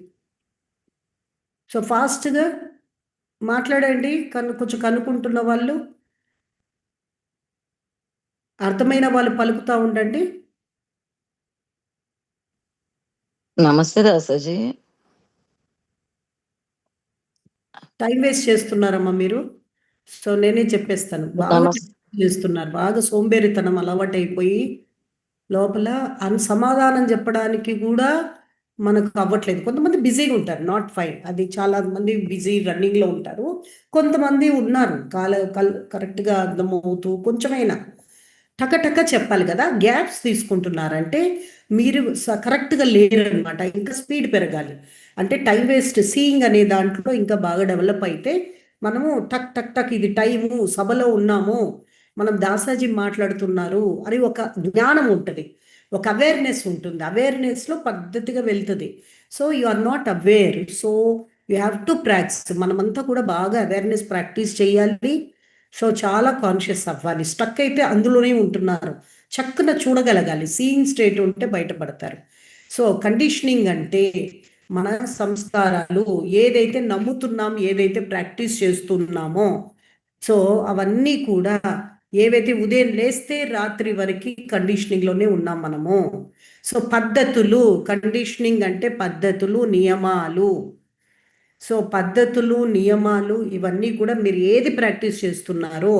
సో ఫాస్ట్గా మాట్లాడండి. కొంచెం కనుక్కుంటున్న వాళ్ళు, అర్థమైన వాళ్ళు పలుకుతూ ఉండండి. నమస్తే దాసాజీ. టైం వేస్ట్ చేస్తున్నారమ్మా మీరు. సో నేనే చెప్పేస్తాను. బాగా చేస్తున్నారు, బాగా సోంబేరితనం అలవాటు అయిపోయి లోపల సమాధానం చెప్పడానికి కూడా మనకు అవ్వట్లేదు. కొంతమంది బిజీగా ఉంటారు, నాట్ ఫైన్, అది చాలా మంది బిజీ రన్నింగ్లో ఉంటారు. కొంతమంది ఉన్నారు కరెక్ట్గా అర్థమవుతూ కొంచెమైనా టక చెప్పాలి కదా, గ్యాప్స్ తీసుకుంటున్నారంటే మీరు కరెక్ట్గా లేరనమాట. ఇంకా స్పీడ్ పెరగాలి అంటే టైం వేస్ట్, సీయింగ్ అనే దాంట్లో ఇంకా బాగా డెవలప్ అయితే మనము టక్ టక్ టక్ ఇది టైము, సభలో ఉన్నాము, మనం దాసాజీ మాట్లాడుతున్నారు అని ఒక జ్ఞానం ఉంటుంది, ఒక అవేర్నెస్ ఉంటుంది. అవేర్నెస్లో పద్ధతిగా వెళ్తుంది. So you are not aware, so you have to practice. మనమంతా కూడా బాగా అవేర్నెస్ ప్రాక్టీస్ చేయాలి. సో చాలా కాన్షియస్ అవ్వాలి. స్టక్ అయితే అందులోనే ఉంటున్నారు, చక్కన చూడగలగాలి. సీయింగ్ స్టేట్ ఉంటే బయటపడతారు. సో కండిషనింగ్ అంటే మన సంస్కారాలు, ఏదైతే నమ్ముతున్నాం, ఏదైతే ప్రాక్టీస్ చేస్తున్నామో, సో అవన్నీ కూడా ఏవైతే ఉదయం లేస్తే రాత్రి వరకు కండిషనింగ్లోనే ఉన్నాం మనము. సో పద్ధతులు, కండిషనింగ్ అంటే పద్ధతులు, నియమాలు. సో పద్ధతులు, నియమాలు ఇవన్నీ కూడా మీరు ఏది ప్రాక్టీస్ చేస్తున్నారో,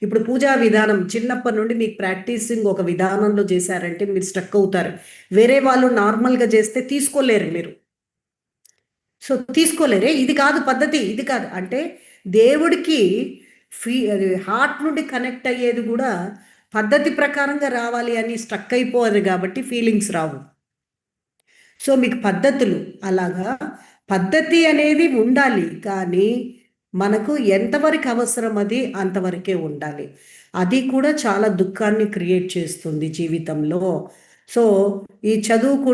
ఇప్పుడు పూజా విధానం చిన్నప్పటి నుండి మీకు ప్రాక్టీసింగ్ ఒక విధానంలో చేశారంటే మీరు స్టక్ అవుతారు. వేరే వాళ్ళు నార్మల్గా చేస్తే తీసుకోలేరు మీరు. సో తీసుకోలేరే, ఇది కాదు పద్ధతి, ఇది కాదు అంటే దేవుడికి హార్ట్ నుండి కనెక్ట్ అయ్యేది కూడా పద్ధతి ప్రకారంగా రావాలి అని స్టక్ అయిపోదు కాబట్టి ఫీలింగ్స్ రావు. సో మీకు పద్ధతులు అలాగా పద్ధతి అనేది ఉండాలి, కానీ మనకు ఎంతవరకు అవసరం అది అంతవరకే ఉండాలి. అది కూడా చాలా దుఃఖాన్ని క్రియేట్ చేస్తుంది జీవితంలో. సో ఈ చదువు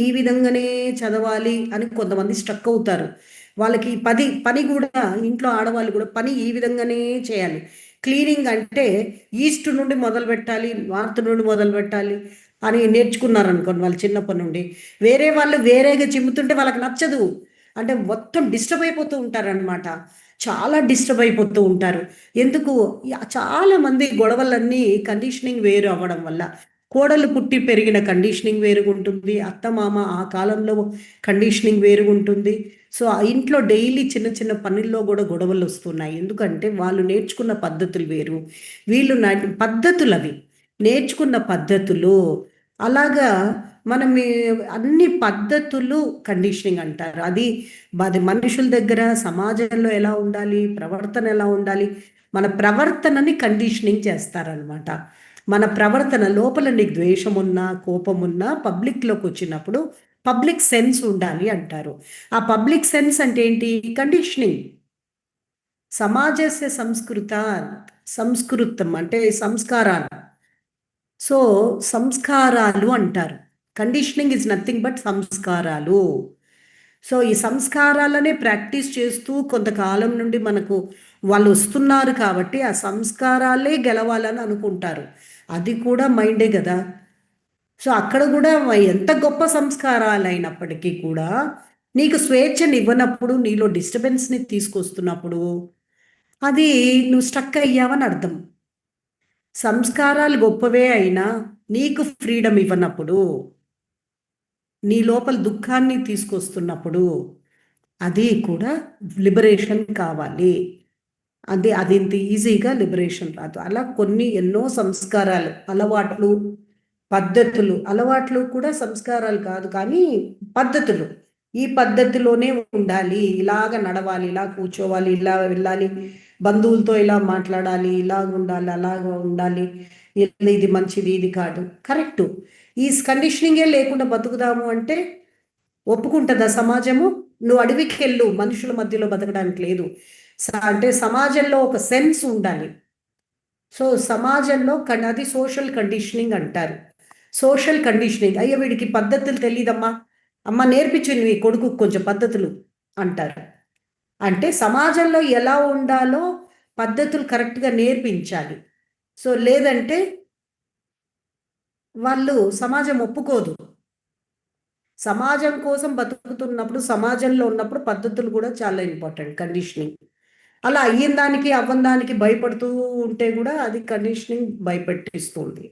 ఈ విధంగానే చదవాలి అని కొంతమంది స్టక్ అవుతారు. వాళ్ళకి పని కూడా, ఇంట్లో ఆడవాళ్ళు కూడా పని ఈ విధంగానే చేయాలి. క్లీనింగ్ అంటే ఈస్ట్ నుండి మొదలు పెట్టాలి, నార్త్ నుండి మొదలు పెట్టాలి అని నేర్చుకున్నారు అనుకోండి వాళ్ళు చిన్నప్పటి నుండి. వేరే వాళ్ళు వేరేగా చిమ్ముతుంటే వాళ్ళకి నచ్చదు, అంటే మొత్తం డిస్టర్బ్ అయిపోతూ ఉంటారనమాట. చాలా డిస్టర్బ్ అయిపోతూ ఉంటారు. ఎందుకు? చాలామంది గొడవలన్నీ కండిషనింగ్ వేరు అవ్వడం వల్ల. కోడలు పుట్టి పెరిగిన కండిషనింగ్ వేరుగుంటుంది, అత్తమామ ఆ కాలంలో కండిషనింగ్ వేరుగుంటుంది. సో ఆ ఇంట్లో డైలీ చిన్న చిన్న పనుల్లో కూడా గొడవలు వస్తున్నాయి. ఎందుకంటే వాళ్ళు నేర్చుకున్న పద్ధతులు వేరు, వీళ్ళు పద్ధతులు అవి నేర్చుకున్న పద్ధతులు. అలాగా మనం అన్ని పద్ధతులు కండిషనింగ్ అంటారు. అది మనుషుల దగ్గర, సమాజంలో ఎలా ఉండాలి, ప్రవర్తన ఎలా ఉండాలి, మన ప్రవర్తనని కండిషనింగ్ చేస్తారనమాట. మన ప్రవర్తన లోపల నీకు ద్వేషం ఉన్నా, కోపం ఉన్నా, పబ్లిక్లోకి వచ్చినప్పుడు పబ్లిక్ సెన్స్ ఉండాలి అంటారు. ఆ పబ్లిక్ సెన్స్ అంటే ఏంటి? కండిషనింగ్. సమాజస్య సంస్కృతం అంటే సంస్కారాలు. సో సంస్కారాలు అంటారు. కండిషనింగ్ ఇస్ నథింగ్ బట్ సంస్కారాలు. సో ఈ సంస్కారాలనే ప్రాక్టీస్ చేస్తూ కొంతకాలం నుండి మనకు వాళ్ళు వస్తున్నారు కాబట్టి ఆ సంస్కారాలే గెలవాలని అనుకుంటారు. అది కూడా మైండే కదా. సో అక్కడ కూడా ఎంత గొప్ప సంస్కారాలు అయినప్పటికీ కూడా నీకు స్వేచ్ఛని ఇవ్వనప్పుడు, నీలో డిస్టర్బెన్స్ని తీసుకొస్తున్నప్పుడు అది నువ్వు స్టక్ అయ్యావని అర్థం. సంస్కారాలు గొప్పవే అయినా నీకు ఫ్రీడమ్ ఇవ్వనప్పుడు, నీ లోపల దుఃఖాన్ని తీసుకొస్తున్నప్పుడు అది కూడా లిబరేషన్ కావాలి. అది ఇంత ఈజీగా లిబరేషన్ రాదు. అలా ఎన్నో సంస్కారాలు, అలవాట్లు, పద్ధతులు. అలవాట్లు కూడా సంస్కారాలు కాదు, కానీ పద్ధతులు. ఈ పద్ధతిలోనే ఉండాలి, ఇలాగ నడవాలి, ఇలా కూర్చోవాలి, ఇలా వెళ్ళాలి, బంధువులతో ఇలా మాట్లాడాలి, ఇలాగ ఉండాలి, అలాగ ఉండాలి, ఇది మంచిది, ఇది కాదు. కరెక్టు. ఈ కండిషనింగే లేకుండా బతుకుదాము అంటే ఒప్పుకుంటుందా సమాజము? నువ్వు అడవికి వెళ్ళు, మనుషుల మధ్యలో బతకడానికి లేదు. అంటే సమాజంలో ఒక సెన్స్ ఉండాలి. సో సమాజంలో అది సోషల్ కండిషనింగ్ అంటారు. Social conditioning. అయ్యో వీడికి పద్ధతులు తెలియదమ్మా, అమ్మ నేర్పించు నీ కొడుకు కొంచెం పద్ధతులు అంటారు. అంటే సమాజంలో ఎలా ఉండాలో పద్ధతులు కరెక్ట్గా నేర్పించాలి. సో లేదంటే వాళ్ళు సమాజం ఒప్పుకోదు. సమాజం కోసం బతుకుతున్నప్పుడు, సమాజంలో ఉన్నప్పుడు పద్ధతులు కూడా చాలా ఇంపార్టెంట్. కండిషనింగ్ అలా అయ్యిన దానికి అవ్వని దానికి భయపడుతూ ఉంటే కూడా అది కండిషనింగ్ భయపెట్టిస్తుంది.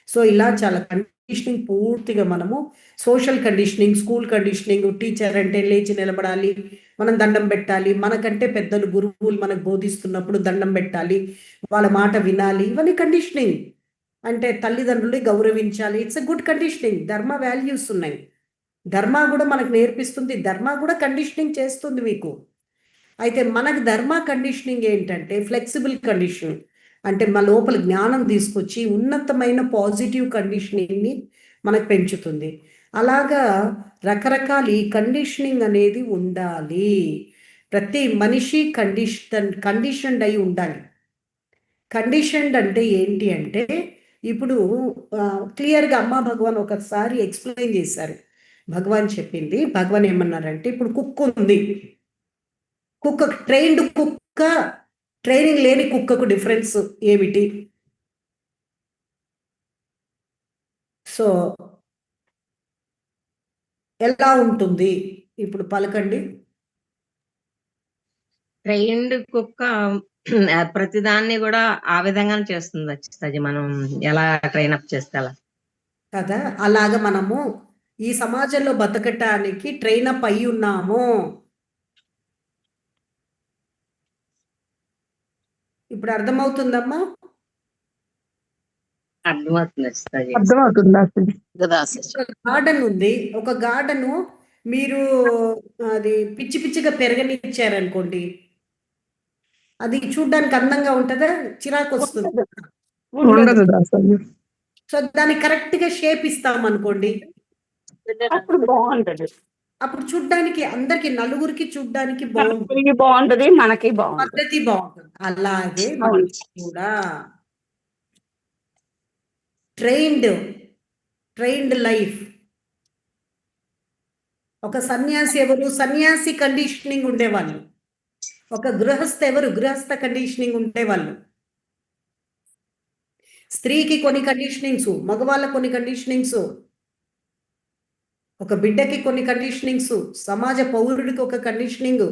సో ఇలా చాలా కండిషనింగ్ పూర్తిగా మనము social conditioning, school conditioning, teacher అంటే లేచి నిలబడాలి, మనం దండం పెట్టాలి, మనకంటే పెద్దలు గురువులు మనకు బోధిస్తున్నప్పుడు దండం పెట్టాలి, వాళ్ళ మాట వినాలి, ఇవన్నీ కండిషనింగ్. అంటే తల్లిదండ్రుల్ని గౌరవించాలి, ఇట్స్ ఎ గుడ్ కండిషనింగ్. ధర్మ వాల్యూస్ ఉన్నాయి, ధర్మ కూడా మనకు నేర్పిస్తుంది, ధర్మ కూడా కండిషనింగ్ చేస్తుంది మీకు. అయితే మనకు ధర్మ కండిషనింగ్ ఏంటంటే ఫ్లెక్సిబుల్ కండిషనింగ్, అంటే మన లోపల జ్ఞానం తీసుకొచ్చి ఉన్నతమైన పాజిటివ్ కండిషనింగ్ని మనకు పెంచుతుంది. అలాగా రకరకాల ఈ కండిషనింగ్ అనేది ఉండాలి. ప్రతి మనిషి కండిషన్డ్ అయి ఉండాలి. కండిషన్డ్ అంటే ఏంటి అంటే ఇప్పుడు క్లియర్గా అమ్మా భగవాన్ ఒకసారి ఎక్స్ప్లెయిన్ చేశారు. భగవాన్ చెప్పింది, భగవాన్ ఏమన్నారంటే ఇప్పుడు కుక్క ఉంది, కుక్క ట్రైన్డ్ కుక్క ట్రైనింగ్ లేని కుక్కకు డిఫరెన్స్ ఏమిటి? సో ఎలా ఉంటుంది ఇప్పుడు పలకండి. ట్రైన్డ్ కుక్క ప్రతిదాన్ని కూడా ఆ విధంగానే చేస్తుంది అది మనం ఎలా ట్రైన్ అప్ చేస్తే అలా కదా, అలాగా మనము ఈ సమాజంలో బతకటానికి ట్రైన్ అప్ అయి ఉన్నాము. ఇప్పుడు అర్థమవుతుందమ్మా? అర్థమవుతుంది. ఒక గార్డెన్ ఉంది, ఒక గార్డెను మీరు అది పిచ్చి పిచ్చిగా పెరగనిచ్చారనుకోండి, అది చూడ్డానికి అందంగా ఉంటుందా, చిరాకు వస్తుంది? సో దానికి కరెక్ట్ గా షేప్ ఇస్తాం అనుకోండి, అప్పుడు బాగుంటది, అప్పుడు చూడ్డానికి అందరికి నలుగురికి చూడ్డానికి బాగుంటది, మనకి బాగుంటది, పద్ధతి బాగుంటుంది. అలాగే మనకి కూడా ట్రైన్డ్ లైఫ్. ఒక సన్యాసి ఎవరు? సన్యాసి కండిషనింగ్ ఉండేవాళ్ళు. ఒక గృహస్థ ఎవరు? గృహస్థ కండిషనింగ్ ఉండేవాళ్ళు. స్త్రీకి కొన్ని కండిషనింగ్స్, మగవాళ్ళ కొన్ని కండిషనింగ్స్, ఒక బిడ్డకి కొన్ని కండిషనింగ్స్, సమాజ పౌరుడికి ఒక కండిషనింగ్,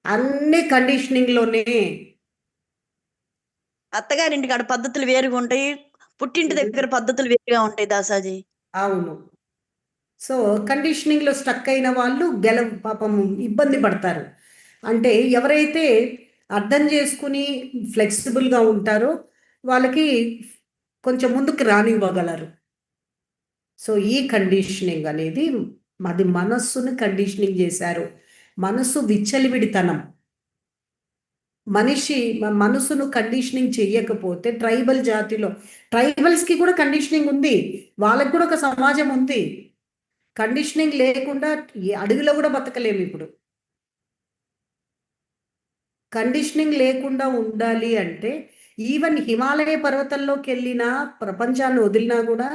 అన్ని కండిషనింగ్ లోనే. అత్తగారింటి కాడ పద్ధతులు వేరుగా ఉంటాయి, పుట్టింటి దగ్గర పద్ధతులు వేరుగా ఉంటాయి దాసాజీ. అవును. సో కండిషనింగ్ లో స్టక్ అయిన వాళ్ళు పాపం ఇబ్బంది పడతారు. అంటే ఎవరైతే అర్థం చేసుకుని ఫ్లెక్సిబుల్గా ఉంటారో వాళ్ళకి కొంచెం ముందుకు రానివ్వగలరు. సో ఈ కండిషనింగ్ అనేది అది మనస్సును కండిషనింగ్ చేశారు. మనస్సు విచ్చలివిడితనం. మనసును కండిషనింగ్ చెయ్యకపోతే ట్రైబల్ జాతిలో ట్రైబల్స్కి కూడా కండిషనింగ్ ఉంది, వాళ్ళకి కూడా ఒక సమాజం ఉంది. కండిషనింగ్ లేకుండా అడవిలో కూడా బతకలేము. ఇప్పుడు కండిషనింగ్ లేకుండా ఉండాలి అంటే ఈవెన్ హిమాలయ పర్వతాల్లోకి వెళ్ళినా, ప్రపంచాన్ని వదిలినా కూడా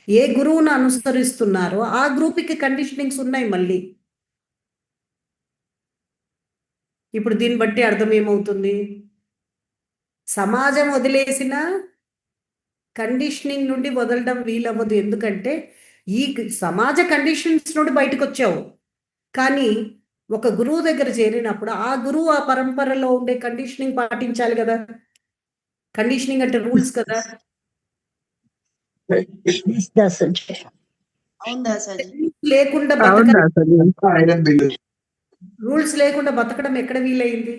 ఏ గురువును అనుసరిస్తున్నారో ఆ గ్రూప్కి కండిషనింగ్స్ ఉన్నాయి. మళ్ళీ ఇప్పుడు దీన్ని బట్టి అర్థం ఏమవుతుంది? సమాజం వదిలేసిన కండిషనింగ్ నుండి వదలడం వీలవ్వదు. ఎందుకంటే ఈ సమాజ కండిషన్స్ నుండి బయటకు వచ్చావు, కానీ ఒక గురువు దగ్గర చేరినప్పుడు ఆ గురువు ఆ పరంపరలో ఉండే కండిషనింగ్ పాటించాలి కదా. కండిషనింగ్ అంటే రూల్స్ కదా. లేకుండా రూల్స్ లేకుండా బతకడం ఎక్కడ వీలైంది?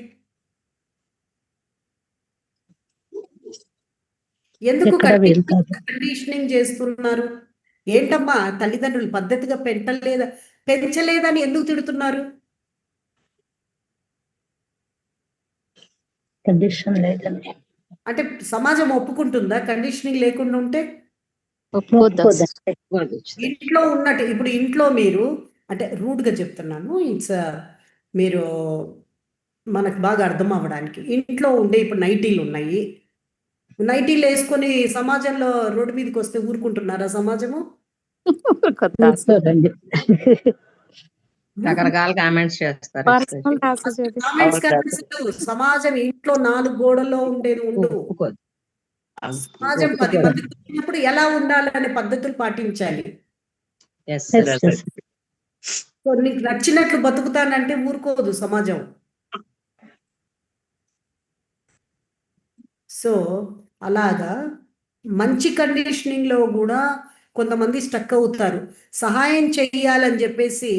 ఎందుకు కండిషనింగ్ చేస్తున్నారు? ఏంటమ్మా తల్లిదండ్రులు పద్ధతిగా పెంచలేదని ఎందుకు తిడుతున్నారు? కండిషన్ లేదని. అంటే సమాజం ఒప్పుకుంటుందా కండిషనింగ్ లేకుండా ఉంటే? ఇంట్లో ఉన్నట్టు ఇప్పుడు ఇంట్లో మీరు అంటే రూడ్గా చెప్తున్నాను, మీరు మనకు బాగా అర్థం అవ్వడానికి. ఇంట్లో ఉండే ఇప్పుడు నైటీలు ఉన్నాయి, నైటీలు వేసుకొని సమాజంలో రోడ్డు మీదకి వస్తే ఊరుకుంటున్నారా సమాజము? రకరకాల కామెంట్స్ చేస్తారు. సమాజం ఇంట్లో 4 గోడల్లో ఉండేది ఉండదు. సమాజం 10 మంది ఉన్నప్పుడు ఎలా ఉండాలనే పద్ధతులు పాటించాలి. సో నీకు నచ్చినట్లు బతుకుతానంటే ఊరుకోదు సమాజం. సో అలాగా మంచి కండిషనింగ్ లో కూడా కొంతమంది స్టక్ అవుతారు. సహాయం చెయ్యాలని చెప్పేసి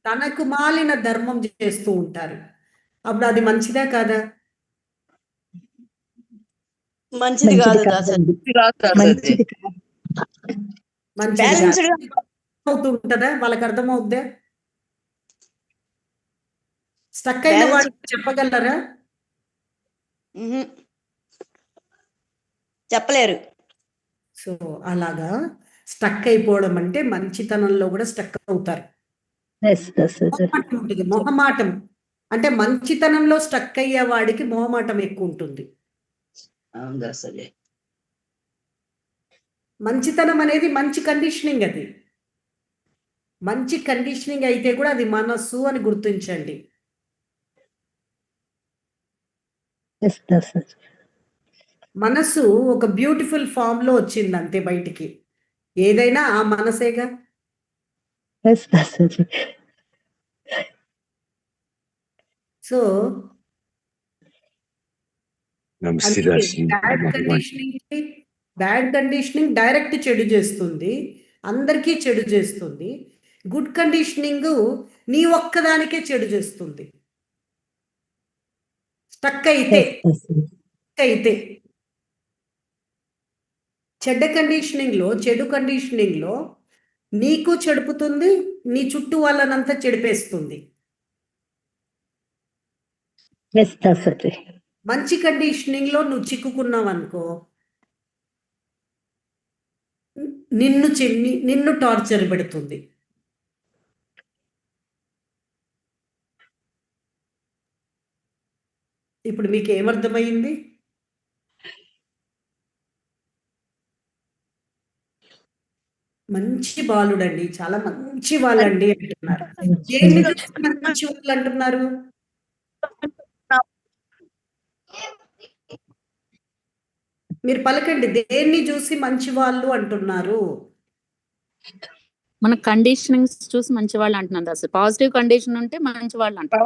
తనకు మాలిన ధర్మం చేస్తూ ఉంటారు. అప్పుడు అది మంచిదా కాదా? మంచిది కాదు. అవుతూ ఉంటుందా? వాళ్ళకి అర్థమవుద్దా? స్టక్ అయిన వాళ్ళు చెప్పగలరా? చెప్పలేరు. సో అలాగా స్టక్ అయిపోవడం అంటే మంచితనంలో కూడా స్టక్ అవుతారు. మొహమాటం ఉంటుంది. మొహమాటం అంటే మంచితనంలో స్టక్ అయ్యే వాడికి మొహమాటం ఎక్కువ ఉంటుంది. అవును దాసరి. మంచితనం అనేది మంచి కండిషనింగ్. అది మంచి కండిషనింగ్ అయితే కూడా అది మనస్సు అని గుర్తించండి. మనస్సు ఒక బ్యూటిఫుల్ ఫామ్ లో వచ్చింది అంతే బయటికి. ఏదైనా ఆ మనసేగా. సో బ్యాడ్ కండిషనింగ్ డైరెక్ట్ చెడు చేస్తుంది, అందరికీ చెడు చేస్తుంది. గుడ్ కండిషనింగ్ నీ ఒక్కదానికే చెడు చేస్తుంది. స్టక్ అయితే చెడు కండిషనింగ్ లో నీకు చెడుపుతుంది, నీ చుట్టూ వాళ్ళనంతా చెడిపేస్తుంది. మంచి కండిషనింగ్ లో నువ్వు చిక్కుకున్నావు అనుకో, నిన్ను టార్చర్ పెడుతుంది. ఇప్పుడు మీకు ఏమర్థమైంది? మంచి బాలుడండి, చాలా మంచి వాళ్ళండి అంటున్నారు. దేన్ని చూసి మంచి వాళ్ళు అంటున్నారు? మీరు పలకండి, దేన్ని చూసి మంచి వాళ్ళు అంటున్నారు? మన కండిషనింగ్స్ చూసి మంచి వాళ్ళు అంటున్నారు అసలు. పాజిటివ్ కండిషన్ ఉంటే మంచి వాళ్ళు అంటారు.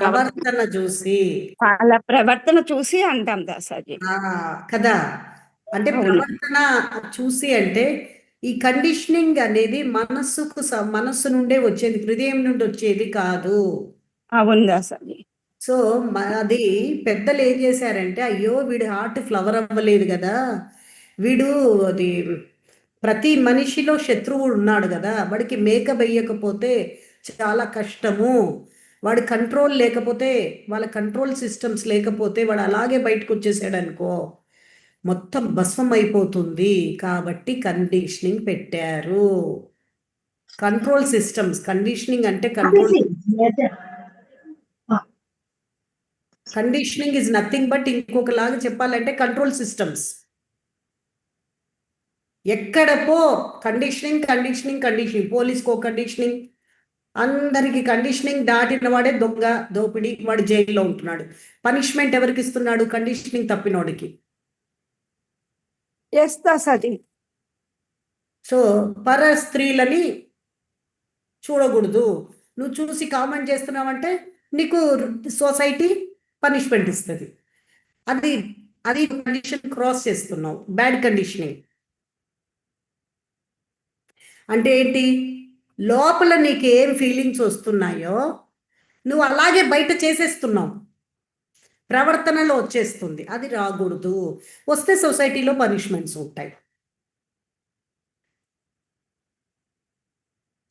ప్రవర్తన చూసి, వాళ్ళ ప్రవర్తన చూసి అంటాం దాసాజీ కదా. అంటే ప్రవర్తన చూసి అంటే ఈ కండిషనింగ్ అనేది మనస్సు నుండే వచ్చేది, హృదయం నుండి వచ్చేది కాదు. అవును దాసాజీ. సో అది పెద్దలు ఏం చేశారంటే, అయ్యో వీడి హార్ట్ ఫ్లవర్ అవ్వలేదు కదా, వీడు అది ప్రతి మనిషిలో శత్రువు ఉన్నాడు కదా, వాడికి మేకప్ వేయకపోతే చాలా కష్టము, వాడి కంట్రోల్ లేకపోతే, వాళ్ళ కంట్రోల్ సిస్టమ్స్ లేకపోతే వాడు అలాగే బయటకు వచ్చేసాడు అనుకో మొత్తం భస్మం అయిపోతుంది. కాబట్టి కండిషనింగ్ పెట్టారు. Control systems. కండిషనింగ్ అంటే కండిషనింగ్ ఇస్ నథింగ్ బట్, ఇంకొకలాగా చెప్పాలంటే కంట్రోల్ సిస్టమ్స్. ఎక్కడపో కండిషనింగ్ కండిషనింగ్ కండిషనింగ్, పోలీస్కో కండిషనింగ్, అందరికి కండిషనింగ్ దాటిన వాడే దొంగ దోపిడి, వాడు జైల్లో ఉంటున్నాడు. పనిష్మెంట్ ఎవరికి ఇస్తున్నాడు? కండిషనింగ్ తప్పినోడికి. సో పర స్త్రీలని చూడకూడదు, నువ్వు చూసి కామెంట్ చేస్తున్నావంటే నీకు సొసైటీ పనిష్మెంట్ ఇస్తుంది. అది కండిషన్ క్రాస్ చేస్తున్నావు. బ్యాడ్ కండిషనింగ్ అంటే ఏంటి? లోపల నీకు ఏం ఫీలింగ్స్ వస్తున్నాయో నువ్వు అలాగే బయట చేసేస్తున్నావు, ప్రవర్తనలో వచ్చేస్తుంది. అది రాకూడదు. వస్తే సొసైటీలో పనిష్మెంట్స్ ఉంటాయి.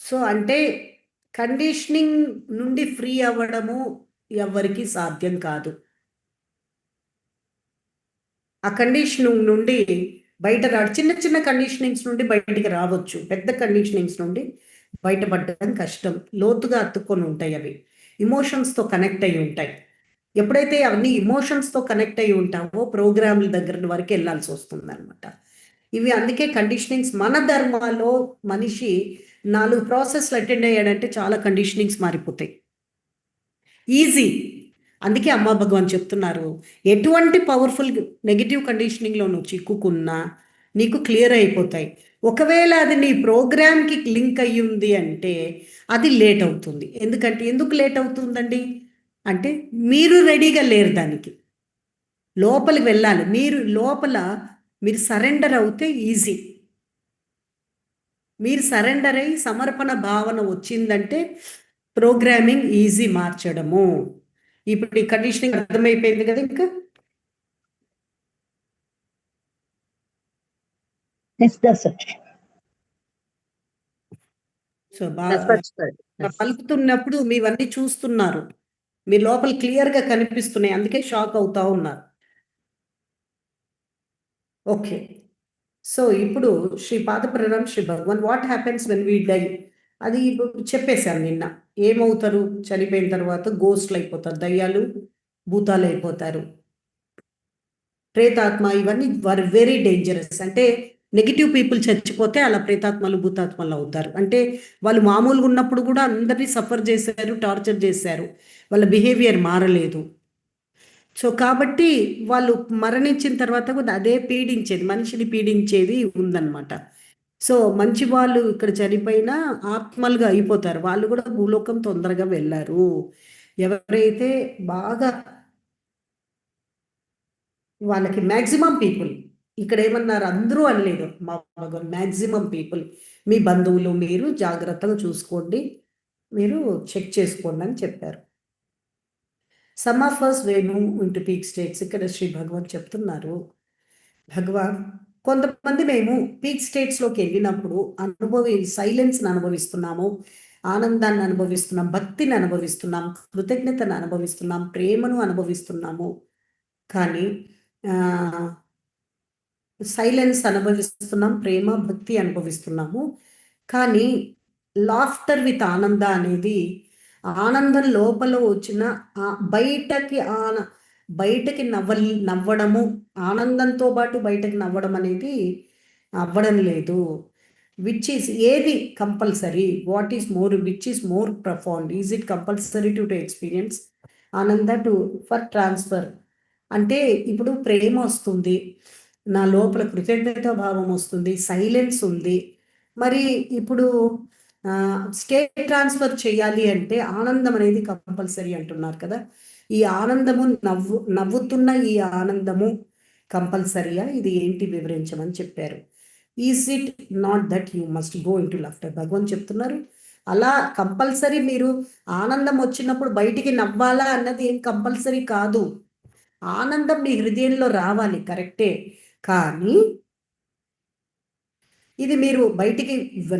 సో అంటే కండిషనింగ్ నుండి ఫ్రీ అవ్వడము ఎవరికి సాధ్యం కాదు. ఆ కండిషనింగ్ నుండి బయట చిన్న చిన్న కండిషనింగ్స్ నుండి బయటికి రావచ్చు, పెద్ద కండిషనింగ్స్ నుండి బయటపడడం కష్టం. లోతుగా అతుక్కొని ఉంటాయి అవి, ఇమోషన్స్తో కనెక్ట్ అయి ఉంటాయి. ఎప్పుడైతే అవన్నీ ఇమోషన్స్తో కనెక్ట్ అయి ఉంటావో ప్రోగ్రాముల దగ్గర వరకు వెళ్ళాల్సి వస్తుంది అనమాట. ఇవి అందుకే కండిషనింగ్స్. మన ధర్మాల్లో మనిషి 4 ప్రాసెస్లు అటెండ్ అయ్యాడంటే చాలా కండిషనింగ్స్ మారిపోతాయి. ఈజీ. అందుకే అమ్మా భగవాన్ చెప్తున్నారు, ఎటువంటి పవర్ఫుల్ నెగిటివ్ కండిషనింగ్లో నువ్వు చిక్కుకున్నా నీకు క్లియర్ అయిపోతాయి. ఒకవేళ అది నీ ప్రోగ్రామ్కి లింక్ అయ్యి ఉంది అంటే అది లేట్ అవుతుంది. ఎందుకు లేట్ అవుతుందండి అంటే మీరు రెడీగా లేరు దానికి. లోపలికి వెళ్ళాలి. మీరు సరెండర్ అవుతే ఈజీ. మీరు సరెండర్ అయ్యి సమర్పణ భావన వచ్చిందంటే ప్రోగ్రామింగ్ ఈజీ మార్చడము. ఇప్పుడు ఈ కండిషనింగ్ అర్థమైపోయింది కదా. ఇంకా సో బాగా పలుకుతున్నప్పుడు మీవన్నీ చూస్తున్నారు, మీ లోపల క్లియర్గా కనిపిస్తున్నాయి, అందుకే షాక్ అవుతా ఉన్నారు. ఓకే. సో ఇప్పుడు శ్రీ పాద ప్రణామ్ Shri Bhagavan, what happens when we die? అది చెప్పేశాను నిన్న. ఏమవుతారు చనిపోయిన తర్వాత? గోస్ట్లు అయిపోతారు, దయ్యాలు భూతాలు అయిపోతారు, ప్రేతాత్మ, ఇవన్నీ వెరీ డేంజరస్. అంటే నెగిటివ్ పీపుల్ చచ్చిపోతే అలా ప్రేతాత్మలు భూతాత్మలు అవుతారు. అంటే వాళ్ళు మామూలుగా ఉన్నప్పుడు కూడా అందరినీ సఫర్ చేశారు, టార్చర్ చేశారు, వాళ్ళ బిహేవియర్ మారలేదు. సో కాబట్టి వాళ్ళు మరణించిన తర్వాత కూడా అదే పీడించేది, మనిషిని పీడించేది ఉందన్నమాట. సో మంచి వాళ్ళు ఇక్కడ చనిపోయినా ఆత్మలుగా అయిపోతారు, వాళ్ళు కూడా భూలోకం తొందరగా వెళ్ళారు. ఎవరైతే బాగా వాళ్ళకి మ్యాక్సిమం పీపుల్, ఇక్కడ ఏమన్నారు అందరూ అనలేదు, మా మ్యాక్సిమం పీపుల్, మీ బంధువులు మీరు జాగ్రత్తగా చూసుకోండి, మీరు చెక్ చేసుకోండి అని చెప్పారు. Some of us we move into peak states. ఇక్కడ శ్రీ భగవాన్ చెప్తున్నారు, భగవాన్ కొంతమంది మేము పీక్ స్టేట్స్లోకి వెళ్ళినప్పుడు సైలెన్స్ని అనుభవిస్తున్నాము, ఆనందాన్ని అనుభవిస్తున్నాం, భక్తిని అనుభవిస్తున్నాం, కృతజ్ఞతను అనుభవిస్తున్నాం, ప్రేమను అనుభవిస్తున్నాము. కానీ సైలెన్స్ అనుభవిస్తున్నాం, ప్రేమ భక్తి అనుభవిస్తున్నాము. కానీ లాఫ్టర్ విత్ ఆనంద అనేది, ఆనందం లోపల వచ్చిన బయటకి నవ్వడము, ఆనందంతో పాటు బయటకి నవ్వడం అనేది అవ్వడం లేదు. విచ్ ఈస్ ఏది compulsory? What is more, which is more profound? Is it compulsory to experience ఆనంద ఫర్ ట్రాన్స్ఫర్? అంటే ఇప్పుడు ప్రేమ వస్తుంది, నా లోపల కృతజ్ఞత భావం వస్తుంది, సైలెన్స్ ఉంది. మరి ఇప్పుడు స్టేట్ ట్రాన్స్ఫర్ చేయాలి అంటే ఆనందం అనేది కంపల్సరీ అంటున్నారు కదా. ఈ ఆనందము నవ్వుతున్న ఈ ఆనందము కంపల్సరీయా? ఇది ఏంటి వివరించమని చెప్పారు. Is it not that you must go in to laughter? Bhagavan చెప్తున్నారు అలా కంపల్సరీ మీరు ఆనందం వచ్చినప్పుడు బయటికి నవ్వాలా అన్నది ఏం కంపల్సరీ కాదు. ఆనందం మీ హృదయంలో రావాలి, కరెక్టే. కానీ ఇది మీరు బయటికి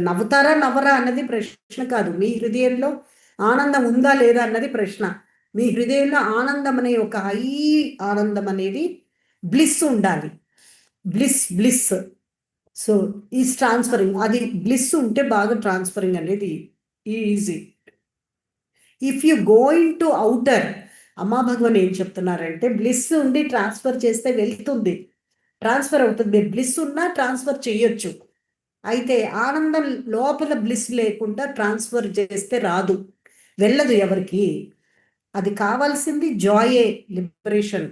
నవ్వుతారా నవ్వరా అన్నది ప్రశ్న కాదు. మీ హృదయంలో ఆనందం ఉందా లేదా అన్నది ప్రశ్న. మీ హృదయంలో ఆనందం అనే ఒక హై ఆనందం అనేది బ్లిస్ ఉండాలి. బ్లిస్. So is transferring. అది బ్లిస్ ఉంటే బాగా ట్రాన్స్ఫరింగ్ అనేది easy. If you going to outer, అమ్మా భగవాన్ ఏం చెప్తున్నారంటే బ్లిస్ ఉండి ట్రాన్స్ఫర్ చేస్తే వెళ్తుంది, ట్రాన్స్ఫర్ అవుతుంది. మీరు బ్లిస్ ఉన్నా ట్రాన్స్ఫర్ చేయొచ్చు. అయితే ఆనందం లోపల బ్లిస్ లేకుండా ట్రాన్స్ఫర్ చేస్తే రాదు, వెళ్ళదు ఎవరికి. అది కావాల్సింది జాయే, లిబరేషన్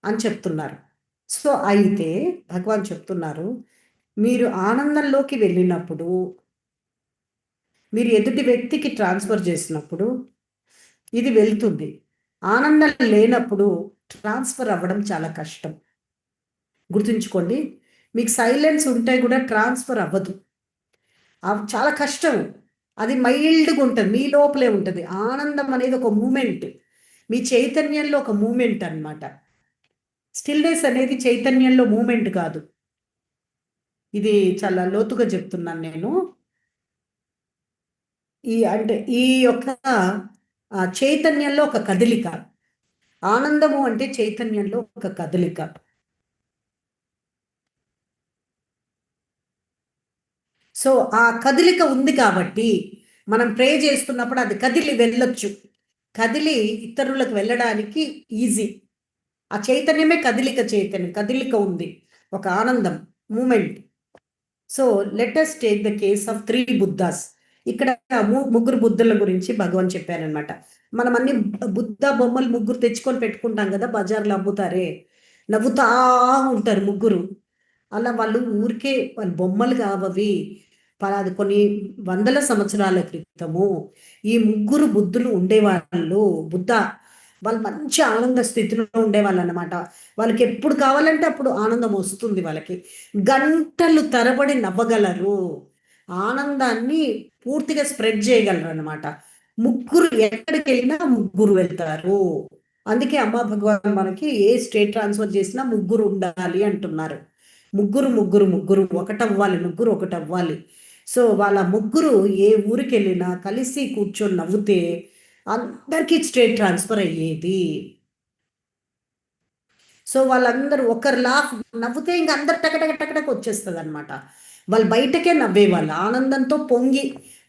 అని చెప్తున్నారు. సో అయితే భగవాన్ చెప్తున్నారు, మీరు ఆనందంలోకి వెళ్ళినప్పుడు, మీరు ఎదుటి వ్యక్తికి ట్రాన్స్ఫర్ చేసినప్పుడు ఇది వెళ్తుంది. ఆనందం లేనప్పుడు ట్రాన్స్ఫర్ అవ్వడం చాలా కష్టం. గుర్తుంచుకోండి, మీకు సైలెన్స్ ఉంటే కూడా ట్రాన్స్ఫర్ అవ్వదు, చాలా కష్టం. అది మైల్డ్గా ఉంటుంది, మీ లోపలే ఉంటుంది. ఆనందం అనేది ఒక మూమెంట్, మీ చైతన్యంలో ఒక మూమెంట్ అన్నమాట. స్టిల్నెస్ అనేది చైతన్యంలో మూమెంట్ కాదు. ఇది చాలా లోతుగా చెప్తున్నాను నేను. ఈ యొక్క చైతన్యంలో ఒక కదలిక, ఆనందము అంటే చైతన్యంలో ఒక కదలిక. సో ఆ కదలిక ఉంది కాబట్టి మనం ప్రే చేస్తున్నప్పుడు అది కదిలి వెళ్ళొచ్చు, కదిలి ఇతరులకు వెళ్ళడానికి ఈజీ. ఆ చైతన్యమే కదలిక ఉంది, ఒక ఆనందం, moment. So let us take the case of 3 Buddhas. ఇక్కడ ముగ్గురు బుద్ధుల గురించి భగవాన్ చెప్పారనమాట. మనం అన్ని బుద్ధ బొమ్మలు ముగ్గురు తెచ్చుకొని పెట్టుకుంటాం కదా, బజార్లో అమ్ముతారే, నవ్వుతా ఉంటారు ముగ్గురు. అలా వాళ్ళు ఊరికే వాళ్ళు బొమ్మలు కావవి. అది కొన్ని వందల సంవత్సరాల క్రితము ఈ ముగ్గురు బుద్ధులు ఉండేవాళ్ళు. వాళ్ళు మంచి ఆనంద స్థితిలో ఉండేవాళ్ళు అన్నమాట. వాళ్ళకి ఎప్పుడు కావాలంటే అప్పుడు ఆనందం వస్తుంది, వాళ్ళకి గంటలు తరబడి నవ్వగలరు, ఆనందాన్ని పూర్తిగా స్ప్రెడ్ చేయగలరు అన్నమాట. ముగ్గురు ఎక్కడికి వెళ్ళినా ముగ్గురు వెళ్తారు. అందుకే అమ్మా భగవాన్ మనకి ఏ స్టేట్ ట్రాన్స్ఫర్ చేసినా ముగ్గురు ఉండాలి అంటున్నారు. ముగ్గురు ఒకటవ్వాలి, ముగ్గురు ఒకటవ్వాలి. సో వాళ్ళ ముగ్గురు ఏ ఊరికి వెళ్ళినా కలిసి కూర్చొని నవ్వుతే అందరికీ స్టేట్ ట్రాన్స్ఫర్ అయ్యేది. సో వాళ్ళందరూ ఒకరు నవ్వుతే ఇంకా అందరు టకటక వచ్చేస్తుంది అనమాట. వాళ్ళు బయటకే నవ్వేవాళ్ళు, ఆనందంతో పొంగి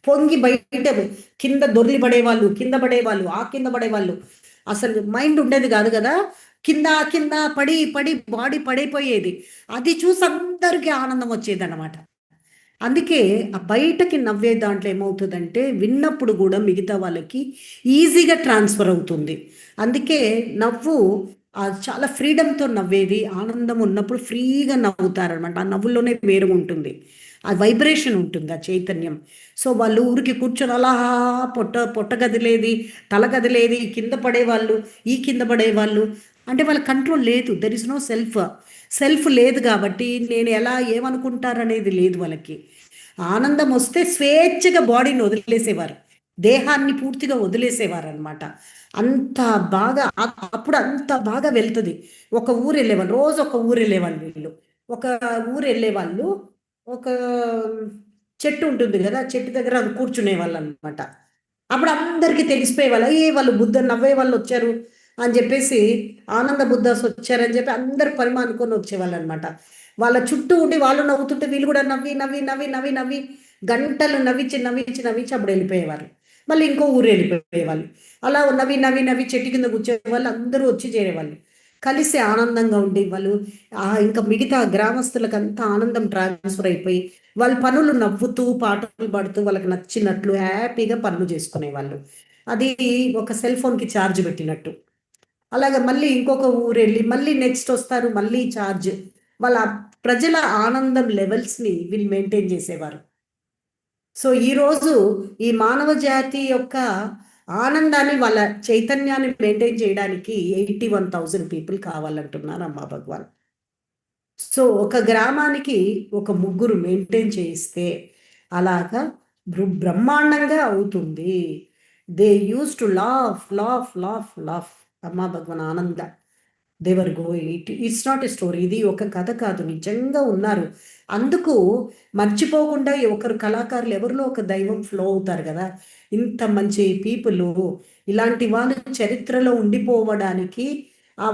పొంగి బయట కింద దొర్లి పడేవాళ్ళు, కింద పడేవాళ్ళు, కింద పడేవాళ్ళు. అసలు మైండ్ ఉండేది కాదు కదా, కింద కింద పడి పడి బాడీ పడిపోయేది. అది చూసి అందరికీ ఆనందం వచ్చేది అనమాట. అందుకే ఆ బయటకి నవ్వే దాంట్లో ఏమవుతుందంటే విన్నప్పుడు కూడా మిగతా వాళ్ళకి ఈజీగా ట్రాన్స్ఫర్ అవుతుంది. అందుకే నవ్వు చాలా ఫ్రీడమ్తో నవ్వేది, ఆనందం ఉన్నప్పుడు ఫ్రీగా నవ్వుతారనమాట. ఆ నవ్వుల్లోనే వేరు ఉంటుంది, ఆ వైబ్రేషన్ ఉంటుంది, ఆ చైతన్యం. సో వాళ్ళు ఊరికి కూర్చొని అలా పొట్ట కదిలేది, తల కదిలేది, కింద పడేవాళ్ళు, కింద పడేవాళ్ళు. అంటే వాళ్ళ కంట్రోల్ లేదు, దెర్ ఇస్ నో సెల్ఫ్ లేదు కాబట్టి నేను ఎలా ఏమనుకుంటారనేది లేదు వాళ్ళకి. ఆనందం వస్తే స్వేచ్ఛగా బాడీని వదిలేసేవారు, దేహాన్ని పూర్తిగా వదిలేసేవారు అనమాట. అంత బాగా అప్పుడు అంత బాగా వెళ్తుంది. ఒక ఊరు వెళ్ళేవాళ్ళు, రోజు ఒక ఊరు వెళ్ళేవాళ్ళు వీళ్ళు. ఒక ఊరు వెళ్ళేవాళ్ళు, ఒక చెట్టు ఉంటుంది కదా, చెట్టు దగ్గర అది కూర్చునే వాళ్ళు అనమాట. అప్పుడు అందరికీ తెలిసిపోయేవాళ్ళు, వాళ్ళు బుద్ధ నవ్వే వాళ్ళు వచ్చారు అని చెప్పేసి, ఆనంద బుద్ధాస్ వచ్చారని చెప్పి అందరు పరిమ అనుకొని వచ్చేవాళ్ళు అనమాట. వాళ్ళ చుట్టూ ఉండి వాళ్ళు నవ్వుతుంటే వీళ్ళు కూడా నవ్వి నవ్వి నవ్వి నవ్వి నవ్వి గంటలు నవ్వించి అప్పుడు వెళ్ళిపోయేవారు. మళ్ళీ ఇంకో ఊరు వెళ్ళిపోయేవాళ్ళు. అలా నవ్వి నవ్వి నవ్వి చెట్టు కింద కూర్చే వాళ్ళు అందరూ వచ్చి చేరేవాళ్ళు, కలిసి ఆనందంగా ఉండేవాళ్ళు. ఇంకా మిగతా గ్రామస్తులకు అంతా ఆనందం ట్రాన్స్ఫర్ అయిపోయి వాళ్ళ పనులు నవ్వుతూ పాటలు పాడుతూ వాళ్ళకి నచ్చినట్లు హ్యాపీగా పనులు చేసుకునేవాళ్ళు. అది ఒక సెల్ ఫోన్కి ఛార్జ్ పెట్టినట్టు. అలాగే మళ్ళీ ఇంకొక ఊరు వెళ్ళి మళ్ళీ నెక్స్ట్ వస్తారు, మళ్ళీ ఛార్జ్. వాళ్ళ ప్రజల ఆనందం లెవెల్స్ని వీళ్ళు మెయింటైన్ చేసేవారు. సో ఈరోజు ఈ మానవ జాతి యొక్క ఆనందాన్ని, వాళ్ళ చైతన్యాన్ని మెయింటైన్ చేయడానికి 81,000 పీపుల్ కావాలంటున్నారు అమ్మా భగవాన్. సో ఒక గ్రామానికి ఒక ముగ్గురు మెయింటైన్ చేయిస్తే అలాగా బ్రహ్మాండంగా అవుతుంది. They use to laugh laugh laugh laugh అమ్మా Bhagavan Ananda. They were going, it's not a story, ఇది ఒక కథ కాదు, నిజంగా ఉన్నారు. అందుకు మర్చిపోకుండా ఒకరు కళాకారులు ఎవరిలో ఒక దైవం ఫ్లో అవుతారు కదా. ఇంత మంచి పీపుల్, ఇలాంటి వాళ్ళు చరిత్రలో ఉండిపోవడానికి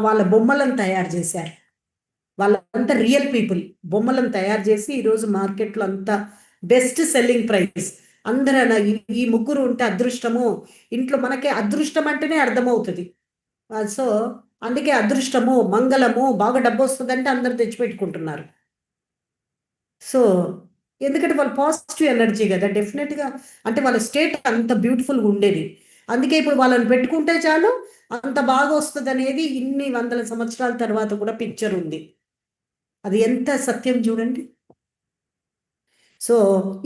వాళ్ళ బొమ్మలను తయారు చేశారు. వాళ్ళంతా రియల్ పీపుల్ బొమ్మలను తయారు చేసి ఈరోజు మార్కెట్లో అంతా బెస్ట్ సెల్లింగ్ ప్రైస్. అందరూ ఈ ముగ్గురు ఉంటే అదృష్టము, ఇంట్లో మనకే అదృష్టం అంటేనే అర్థమవుతుంది. సో అందుకే అదృష్టము, మంగళము, బాగా డబ్బు వస్తుందంటే అందరు తెచ్చిపెట్టుకుంటున్నారు. సో ఎందుకంటే వాళ్ళ పాజిటివ్ ఎనర్జీ కదా, డెఫినెట్గా అంటే వాళ్ళ స్టేట్ అంత బ్యూటిఫుల్గా ఉండేది. అందుకే ఇప్పుడు వాళ్ళని పెట్టుకుంటే చాలు అంత బాగా వస్తుంది అనేది ఇన్ని వందల సంవత్సరాల తర్వాత కూడా పిక్చర్ ఉంది. అది ఎంత సత్యం చూడండి. సో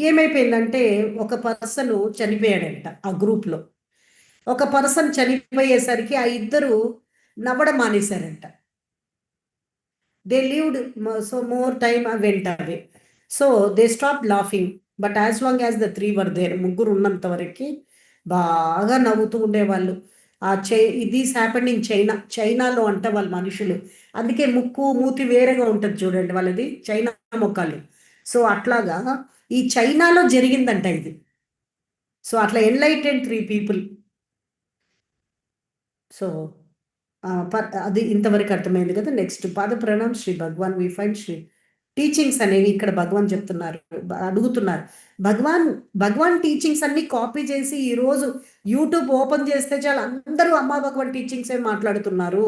ఏమైపోయిందంటే ఒక పర్సన్ చనిపోయాడంట ఆ గ్రూప్లో. ఒక పర్సన్ చనిపోయేసరికి ఆ ఇద్దరు నవ్వడం మానేశారంట. They lived so more time went away. So they stop laughing, but as long as the 3 were there, ముగ్గురు ఉన్నంత వరకు బాగా నవ్వుతూ ఉండేవాళ్ళు. దిస్ హ్యాపెండ్ ఇన్ చైనాలో అంట వాళ్ళ మనుషులు. అందుకే ముక్కు మూతి వేరేగా ఉంటుంది చూడండి వాళ్ళది, చైనా మొక్కలు. సో అట్లాగా ఈ చైనాలో జరిగిందంట ఇది. సో అట్లా ఎన్లైటెడ్ 3 పీపుల్. సో అది ఇంతవరకు అర్థమైంది కదా. నెక్స్ట్ పాద ప్రణామ్ శ్రీ భగవాన్. వి ఫైండ్ శ్రీ టీచింగ్స్ అనేవి ఇక్కడ భగవాన్ చెప్తున్నారు, అడుగుతున్నారు. భగవాన్ టీచింగ్స్ అన్ని కాపీ చేసి ఈరోజు యూట్యూబ్ ఓపెన్ చేస్తే చాలా అందరూ అమ్మా భగవాన్ టీచింగ్సే మాట్లాడుతున్నారు.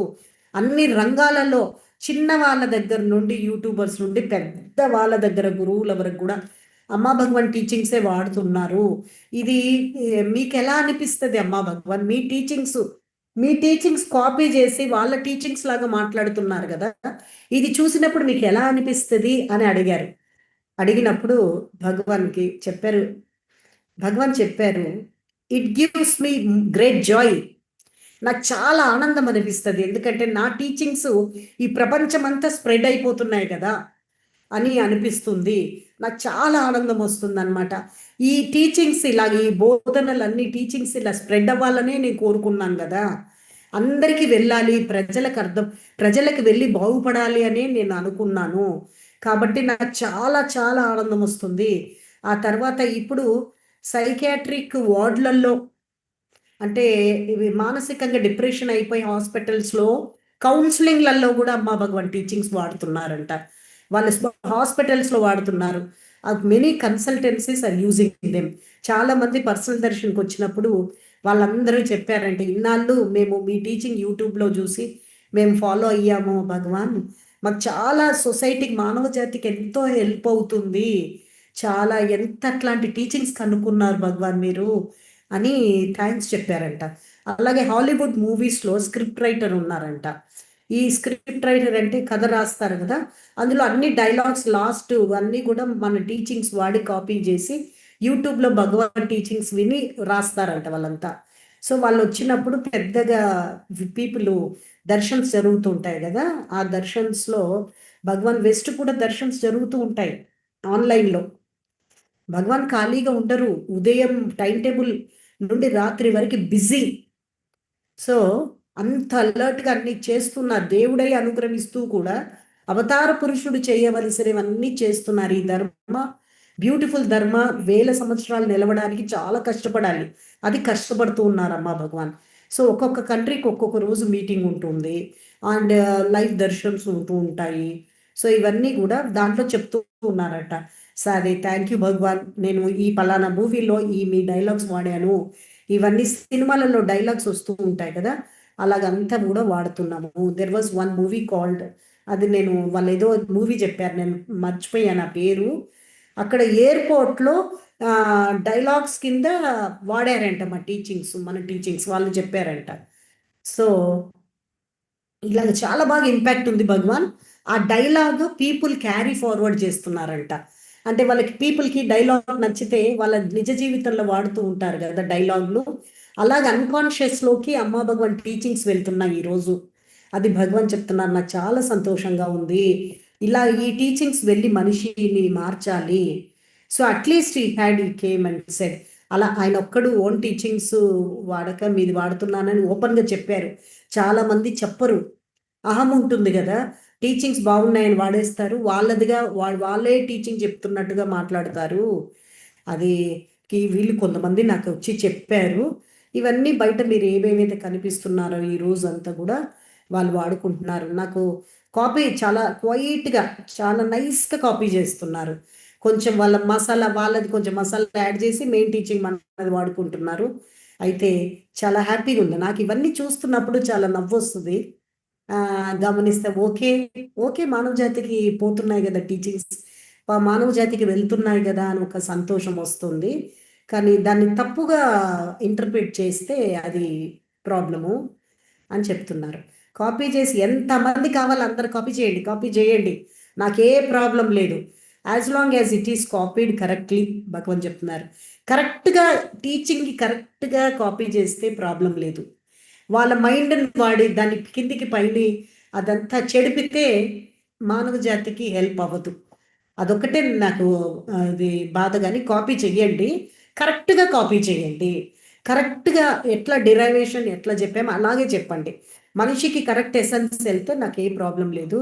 అన్ని రంగాలలో చిన్న వాళ్ళ దగ్గర నుండి యూట్యూబర్స్ నుండి పెద్ద వాళ్ళ దగ్గర గురువుల వరకు కూడా అమ్మా భగవాన్ టీచింగ్సే వాడుతున్నారు. ఇది మీకు ఎలా అనిపిస్తుంది అమ్మా భగవాన్? మీ టీచింగ్స్ కాపీ చేసి వాళ్ళ టీచింగ్స్ లాగా మాట్లాడుతున్నారు కదా, ఇది చూసినప్పుడు మీకు ఎలా అనిపిస్తుంది అని అడిగారు. అడిగినప్పుడు భగవాన్ చెప్పారు, it gives me great Joy. నాకు చాలా ఆనందం అనిపిస్తుంది, ఎందుకంటే నా టీచింగ్స్ ఈ ప్రపంచమంతా స్ప్రెడ్ అయిపోతున్నాయి కదా అని అనిపిస్తుంది. నాకు చాలా ఆనందం వస్తుంది అనమాట. ఈ టీచింగ్స్ ఇలా, ఈ బోధనలన్నీ టీచింగ్స్ ఇలా స్ప్రెడ్ అవ్వాలనే నేను కోరుకున్నాను కదా, అందరికీ వెళ్ళాలి, ప్రజలకు వెళ్ళి బాగుపడాలి అని నేను అనుకున్నాను. కాబట్టి నాకు చాలా చాలా ఆనందం వస్తుంది. ఆ తర్వాత ఇప్పుడు సైకియాట్రిక్ వార్డులలో, అంటే ఇవి మానసికంగా డిప్రెషన్ అయిపోయి హాస్పిటల్స్లో కౌన్సిలింగ్లలో కూడా అమ్మా భగవాన్ టీచింగ్స్ వాడుతున్నారంట. వాళ్ళు హాస్పిటల్స్లో వాడుతున్నారు. Many consultancies are using them. చాలా మంది పర్సనల్ దర్శన్కి వచ్చినప్పుడు వాళ్ళందరూ చెప్పారంటే, ఇన్నాళ్ళు మేము మీ టీచింగ్ యూట్యూబ్లో చూసి మేము ఫాలో అయ్యాము భగవాన్, మాకు చాలా సొసైటీకి మానవ జాతికి ఎంతో హెల్ప్ అవుతుంది, చాలా ఎంత అట్లాంటి టీచింగ్స్ కనుక్కున్నారు భగవాన్ మీరు అని థ్యాంక్స్ చెప్పారంట. అలాగే హాలీవుడ్ మూవీస్లో స్క్రిప్ట్ రైటర్ ఉన్నారంట. ఈ స్క్రిప్ట్ రైటర్ అంటే కథ రాస్తారు కదా, అందులో అన్ని డైలాగ్స్ లాస్ట్ అన్నీ కూడా మన టీచింగ్స్ వాడి కాపీ చేసి యూట్యూబ్లో భగవాన్ టీచింగ్స్ విని రాస్తారంట వాళ్ళంతా. సో వాళ్ళు వచ్చినప్పుడు పెద్దగా పీపుల్ దర్శన్స్ జరుగుతూ ఉంటాయి కదా, ఆ దర్శన్స్లో భగవాన్ వెస్ట్ కూడా దర్శన్స్ జరుగుతూ ఉంటాయి ఆన్లైన్లో. భగవాన్ ఖాళీగా ఉండరు, ఉదయం టైం టేబుల్ నుండి రాత్రి వరకు బిజీ. సో అంత అలర్ట్గా అన్ని చేస్తున్నారు, దేవుడై అనుగ్రహిస్తూ కూడా అవతార పురుషుడు చేయవలసినవన్నీ చేస్తున్నారు. ఈ ధర్మ బ్యూటిఫుల్ ధర్మ 1000 సంవత్సరాలు నిలవడానికి చాలా కష్టపడాలి, అది కష్టపడుతూ ఉన్నారమ్మా భగవాన్. సో ఒక్కొక్క కంట్రీకి ఒక్కొక్క రోజు మీటింగ్ ఉంటుంది అండ్ లైవ్ దర్శన్స్ ఉంటూ ఉంటాయి. సో ఇవన్నీ కూడా దాంట్లో చెప్తూ ఉన్నారట. సరే థ్యాంక్ యూ భగవాన్, నేను ఈ పలానా మూవీలో ఈ మీ డైలాగ్స్ వాడాను, ఇవన్నీ సినిమాలలో డైలాగ్స్ వస్తూ ఉంటాయి కదా, అలాగంతా కూడా వాడుతున్నాము. There was one movie called, అది నేను వాళ్ళు ఏదో మూవీ చెప్పారు, నేను మర్చిపోయాను ఆ పేరు. అక్కడ ఎయిర్పోర్ట్లో డైలాగ్స్ కింద వాడారంట మా టీచింగ్స్, మన టీచింగ్స్ వాళ్ళు చెప్పారంట. సో ఇలాగ చాలా బాగా ఇంపాక్ట్ ఉంది భగవాన్. ఆ డైలాగ్ పీపుల్ క్యారీ ఫార్వర్డ్ చేస్తున్నారంట. అంటే వాళ్ళకి పీపుల్కి డైలాగ్ నచ్చితే వాళ్ళ నిజ జీవితంలో వాడుతూ ఉంటారు కదా డైలాగ్లు, అలాగే అన్కాన్షియస్లోకి అమ్మా భగవాన్ టీచింగ్స్ వెళ్తున్నాయి ఈరోజు. అది భగవాన్ చెప్తున్నారు, నాకు చాలా సంతోషంగా ఉంది, ఇలా ఈ టీచింగ్స్ వెళ్ళి మనిషిని మార్చాలి. సో అట్లీస్ట్ ఈ కేమ్ అండ్ సెడ్, అలా ఆయన ఒక్కడు ఓన్ టీచింగ్స్ వాడక మీది వాడుతున్నానని ఓపెన్గా చెప్పారు. చాలామంది చెప్పరు, అహం ఉంటుంది కదా, టీచింగ్స్ బాగున్నాయని వాడేస్తారు, వాళ్ళదిగా వాళ్ళే టీచింగ్ చెప్తున్నట్టుగా మాట్లాడతారు. అది వీళ్ళు కొంతమంది నాకు వచ్చి చెప్పారు. ఇవన్నీ బయట మీరు ఏమేమైతే కనిపిస్తున్నారో ఈ రోజు అంతా కూడా వాళ్ళు వాడుకుంటున్నారు. నాకు కాపీ చాలా క్వైట్గా చాలా నైస్గా కాపీ చేస్తున్నారు. కొంచెం వాళ్ళ మసాలా, వాళ్ళది కొంచెం మసాలా యాడ్ చేసి మెయిన్ టీచింగ్ మనది వాడుకుంటున్నారు. అయితే చాలా హ్యాపీగా ఉంది నాకు, ఇవన్నీ చూస్తున్నప్పుడు చాలా నవ్వు వస్తుంది. గమనిస్తే ఓకే ఓకే మానవ జాతికి పోతున్నాయి కదా టీచింగ్స్, మానవ జాతికి వెళ్తున్నాయి కదా అని ఒక సంతోషం వస్తుంది. కానీ దాన్ని తప్పుగా ఇంటర్ప్రిట్ చేస్తే అది ప్రాబ్లము అని చెప్తున్నారు. కాపీ చేసి ఎంతమంది కావాలి అందరు కాపీ చేయండి, నాకే ప్రాబ్లం లేదు, as long as it is copied correctly. Bhagavan చెప్తున్నారు కరెక్ట్గా టీచింగ్కి కరెక్ట్గా కాపీ చేస్తే ప్రాబ్లం లేదు. వాళ్ళ మైండ్ని వాడి దాన్ని కిందికి పైని అదంతా చెడిపితే మానవ జాతికి హెల్ప్ అవ్వదు. అదొక్కటే నాకు అది బాధ. కానీ కాపీ చెయ్యండి, కరెక్ట్గా కాపీ చేయండి, కరెక్ట్గా ఎట్లా డిరైవేషన్ ఎట్లా చెప్పామో అలాగే చెప్పండి, మనిషికి కరెక్ట్ ఎసెన్స్ వెళ్తే నాకు ఏ ప్రాబ్లం లేదు,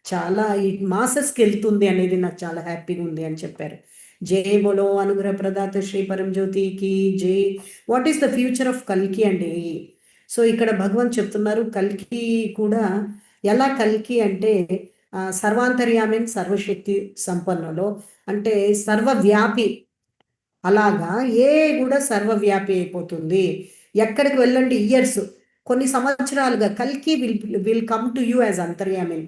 చాలా ఈ మాసెస్కి వెళ్తుంది అనేది నాకు చాలా హ్యాపీగా ఉంది అని చెప్పారు. జై బోలో అనుగ్రహ ప్రదాత శ్రీ పరంజ్యోతికి జై. What is the future of కల్కి అండి? సో ఇక్కడ భగవాన్ చెప్తున్నారు కల్కి కూడా ఎలా కల్కి అంటే సర్వాంతర్యామి సర్వశక్తి సంపన్నులో, అంటే సర్వవ్యాపి. అలాగా ఏ కూడా సర్వవ్యాపి అయిపోతుంది. ఎక్కడికి వెళ్ళండి ఇయర్స్, కొన్ని సంవత్సరాలుగా కల్కి will come to you as అంతర్యామి.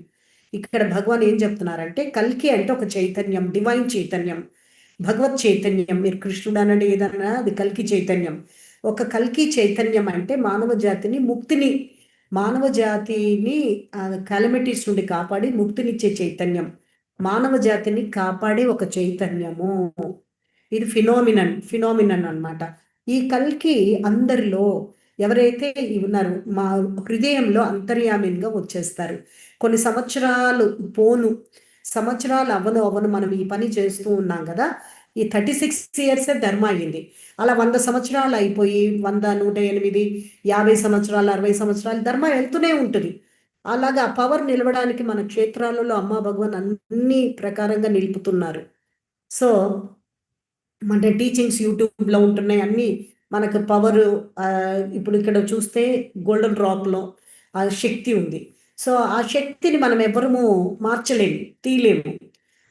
ఇక్కడ భగవాన్ ఏం చెప్తున్నారంటే కల్కి అంటే ఒక చైతన్యం, డివైన్ చైతన్యం, భగవత్ చైతన్యం. మీరు కృష్ణుడు అనండి ఏదన్నా అది కల్కి చైతన్యం. ఒక కల్కి చైతన్యం అంటే మానవ జాతిని ముక్తిని, మానవ జాతిని కాలమిటీస్ నుండి కాపాడి ముక్తినిచ్చే చైతన్యం, మానవ జాతిని కాపాడే ఒక చైతన్యము. ఇది ఫినామినన్ అన్నమాట. ఈ కల్కి అందరిలో ఎవరైతే ఉన్నారు మా హృదయంలో అంతర్యామిగా వచ్చేస్తారు. కొన్ని సంవత్సరాలు సంవత్సరాలు అవను మనం ఈ పని చేస్తూ ఉన్నాం కదా, ఈ 36 ఇయర్సే ధర్మ అయ్యింది. అలా 100 సంవత్సరాలు అయిపోయి 100, 108, 50 సంవత్సరాలు, 60 సంవత్సరాలు ధర్మ వెళ్తూనే ఉంటుంది. అలాగా ఆ పవర్ నిలవడానికి మన క్షేత్రాలలో అమ్మా భగవాన్ అన్ని ప్రకారంగా నిలుపుతున్నారు. సో మన టీచింగ్స్ యూట్యూబ్లో ఉంటున్నాయి అన్నీ, మనకు పవర్ ఇప్పుడు ఇక్కడ చూస్తే గోల్డెన్ రాక్లో ఆ శక్తి ఉంది. సో ఆ శక్తిని మనం ఎవరము మార్చలేము, తీయలేము.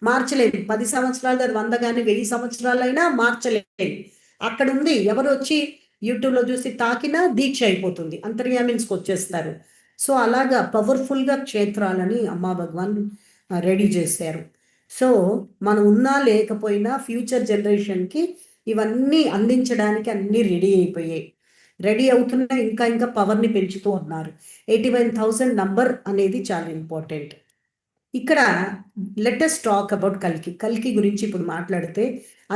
మార్చలేదు. 10 సంవత్సరాలు కాదు, 100 కానీ 1000 సంవత్సరాలైనా మార్చలేదు. అక్కడ ఉంది. ఎవరు వచ్చి యూట్యూబ్లో చూసి తాకినా దీక్ష అయిపోతుంది, అంతర్యామిన్స్కి వచ్చేస్తారు. సో అలాగా పవర్ఫుల్గా క్షేత్రాలని అమ్మా భగవాన్ రెడీ చేశారు. సో మనం ఉన్నా లేకపోయినా ఫ్యూచర్ జనరేషన్కి ఇవన్నీ అందించడానికి అన్నీ రెడీ అయిపోయాయి. రెడీ అవుతున్నా ఇంకా ఇంకా పవర్ని పెంచుతూ ఉన్నారు. 81,000 నంబర్ అనేది చాలా ఇంపార్టెంట్. ఇక్కడ లెటెస్ట్ టాక్ అబౌట్ కల్కి. కల్కి గురించి ఇప్పుడు మాట్లాడితే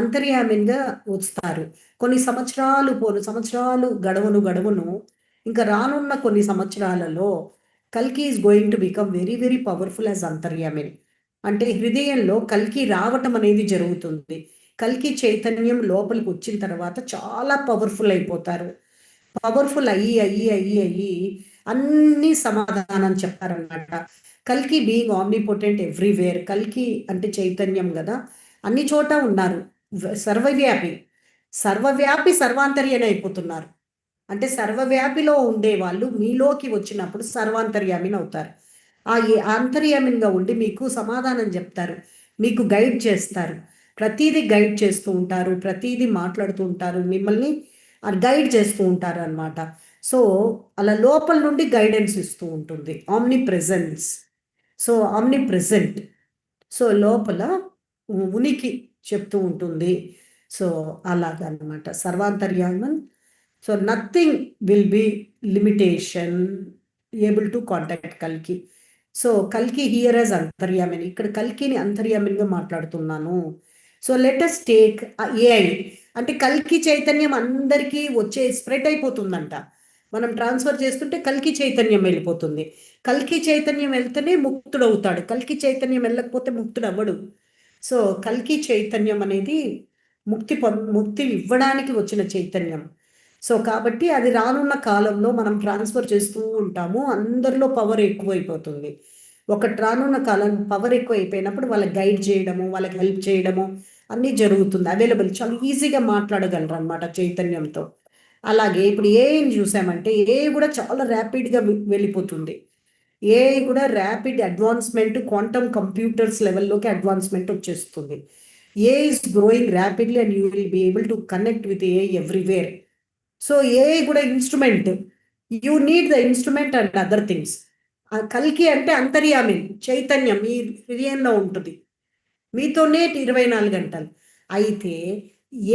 అంతర్యామిన్గా వస్తారు. కొన్ని సంవత్సరాలు గడవను ఇంకా రానున్న కొన్ని సంవత్సరాలలో కల్కి is going to become very very powerful as antaryamin. అంటే హృదయంలో కల్కి రావటం అనేది జరుగుతుంది. కల్కి చైతన్యం లోపలికి వచ్చిన తర్వాత చాలా పవర్ఫుల్ అయిపోతారు. పవర్ఫుల్ అయ్యి అన్ని సమాధానం చెప్తారన్నమాట. కల్కి బీయింగ్ ఆమ్నిపోటెంట్ ఎవ్రీవేర్. కల్కి అంటే చైతన్యం కదా, అన్ని చోట ఉన్నారు. సర్వవ్యాపి సర్వాంతర్యామి అయిపోతున్నారు. అంటే సర్వవ్యాపిలో ఉండే వాళ్ళు మీలోకి వచ్చినప్పుడు సర్వాంతర్యామిని అవుతారు. ఆ అంతర్యామినిగా ఉండి మీకు సమాధానం చెప్తారు, మీకు గైడ్ చేస్తారు. ప్రతిదీ గైడ్ చేస్తూ ఉంటారు, ప్రతిదీ మాట్లాడుతూ ఉంటారు, మిమ్మల్ని గైడ్ చేస్తూ ఉంటారు అన్నమాట. సో అలా లోపల నుండి గైడెన్స్ ఇస్తూ ఉంటుంది. Omni presence. So omni present. So లోపల ఉనికి చెప్తూ ఉంటుంది. సో అలాగనమాట సర్వాంతర్యామన్. So nothing will be limitation able to contact కల్కి. సో కల్కి హియర్ యాజ్ అంతర్యామిని. ఇక్కడ కల్కిని అంతర్యామినిగా మాట్లాడుతున్నాను. So let us take AI. అంటే కల్కి చైతన్యం అందరికీ వచ్చే స్ప్రెడ్ అయిపోతుందంట. మనం ట్రాన్స్ఫర్ చేస్తుంటే కల్కి చైతన్యం వెళ్ళిపోతుంది. కల్కి చైతన్యం వెళ్తేనే ముక్తుడు అవుతాడు. కల్కి చైతన్యం వెళ్ళకపోతే ముక్తుడు అవ్వడు. సో కల్కి చైతన్యం అనేది ముక్తి ఇవ్వడానికి వచ్చిన చైతన్యం. సో కాబట్టి అది రానున్న కాలంలో మనం ట్రాన్స్ఫర్ చేస్తూ ఉంటాము. అందరిలో పవర్ ఎక్కువైపోతుంది. రానున్న కాలం పవర్ ఎక్కువ అయిపోయినప్పుడు వాళ్ళకి గైడ్ చేయడము, వాళ్ళకి హెల్ప్ చేయడము అన్నీ జరుగుతుంది. అవైలబుల్, చాలా ఈజీగా మాట్లాడగలరు అనమాట చైతన్యంతో. అలాగే ఇప్పుడు ఏఐని చూసామంటే ఏఐ కూడా చాలా ర్యాపిడ్గా వెళ్ళిపోతుంది. ఏఐ కూడా ర్యాపిడ్ అడ్వాన్స్మెంట్, క్వాంటమ్ కంప్యూటర్స్ లెవెల్లోకి అడ్వాన్స్మెంట్ వచ్చేస్తుంది. AI is growing rapidly and you will be able to connect with AI everywhere. So AI కూడా instrument. You need the instrument and other things. కల్కి అంటే అంతర్యామి చైతన్యం మీ హృదయంలో ఉంటుంది, మీతోనే 24 గంటలు. అయితే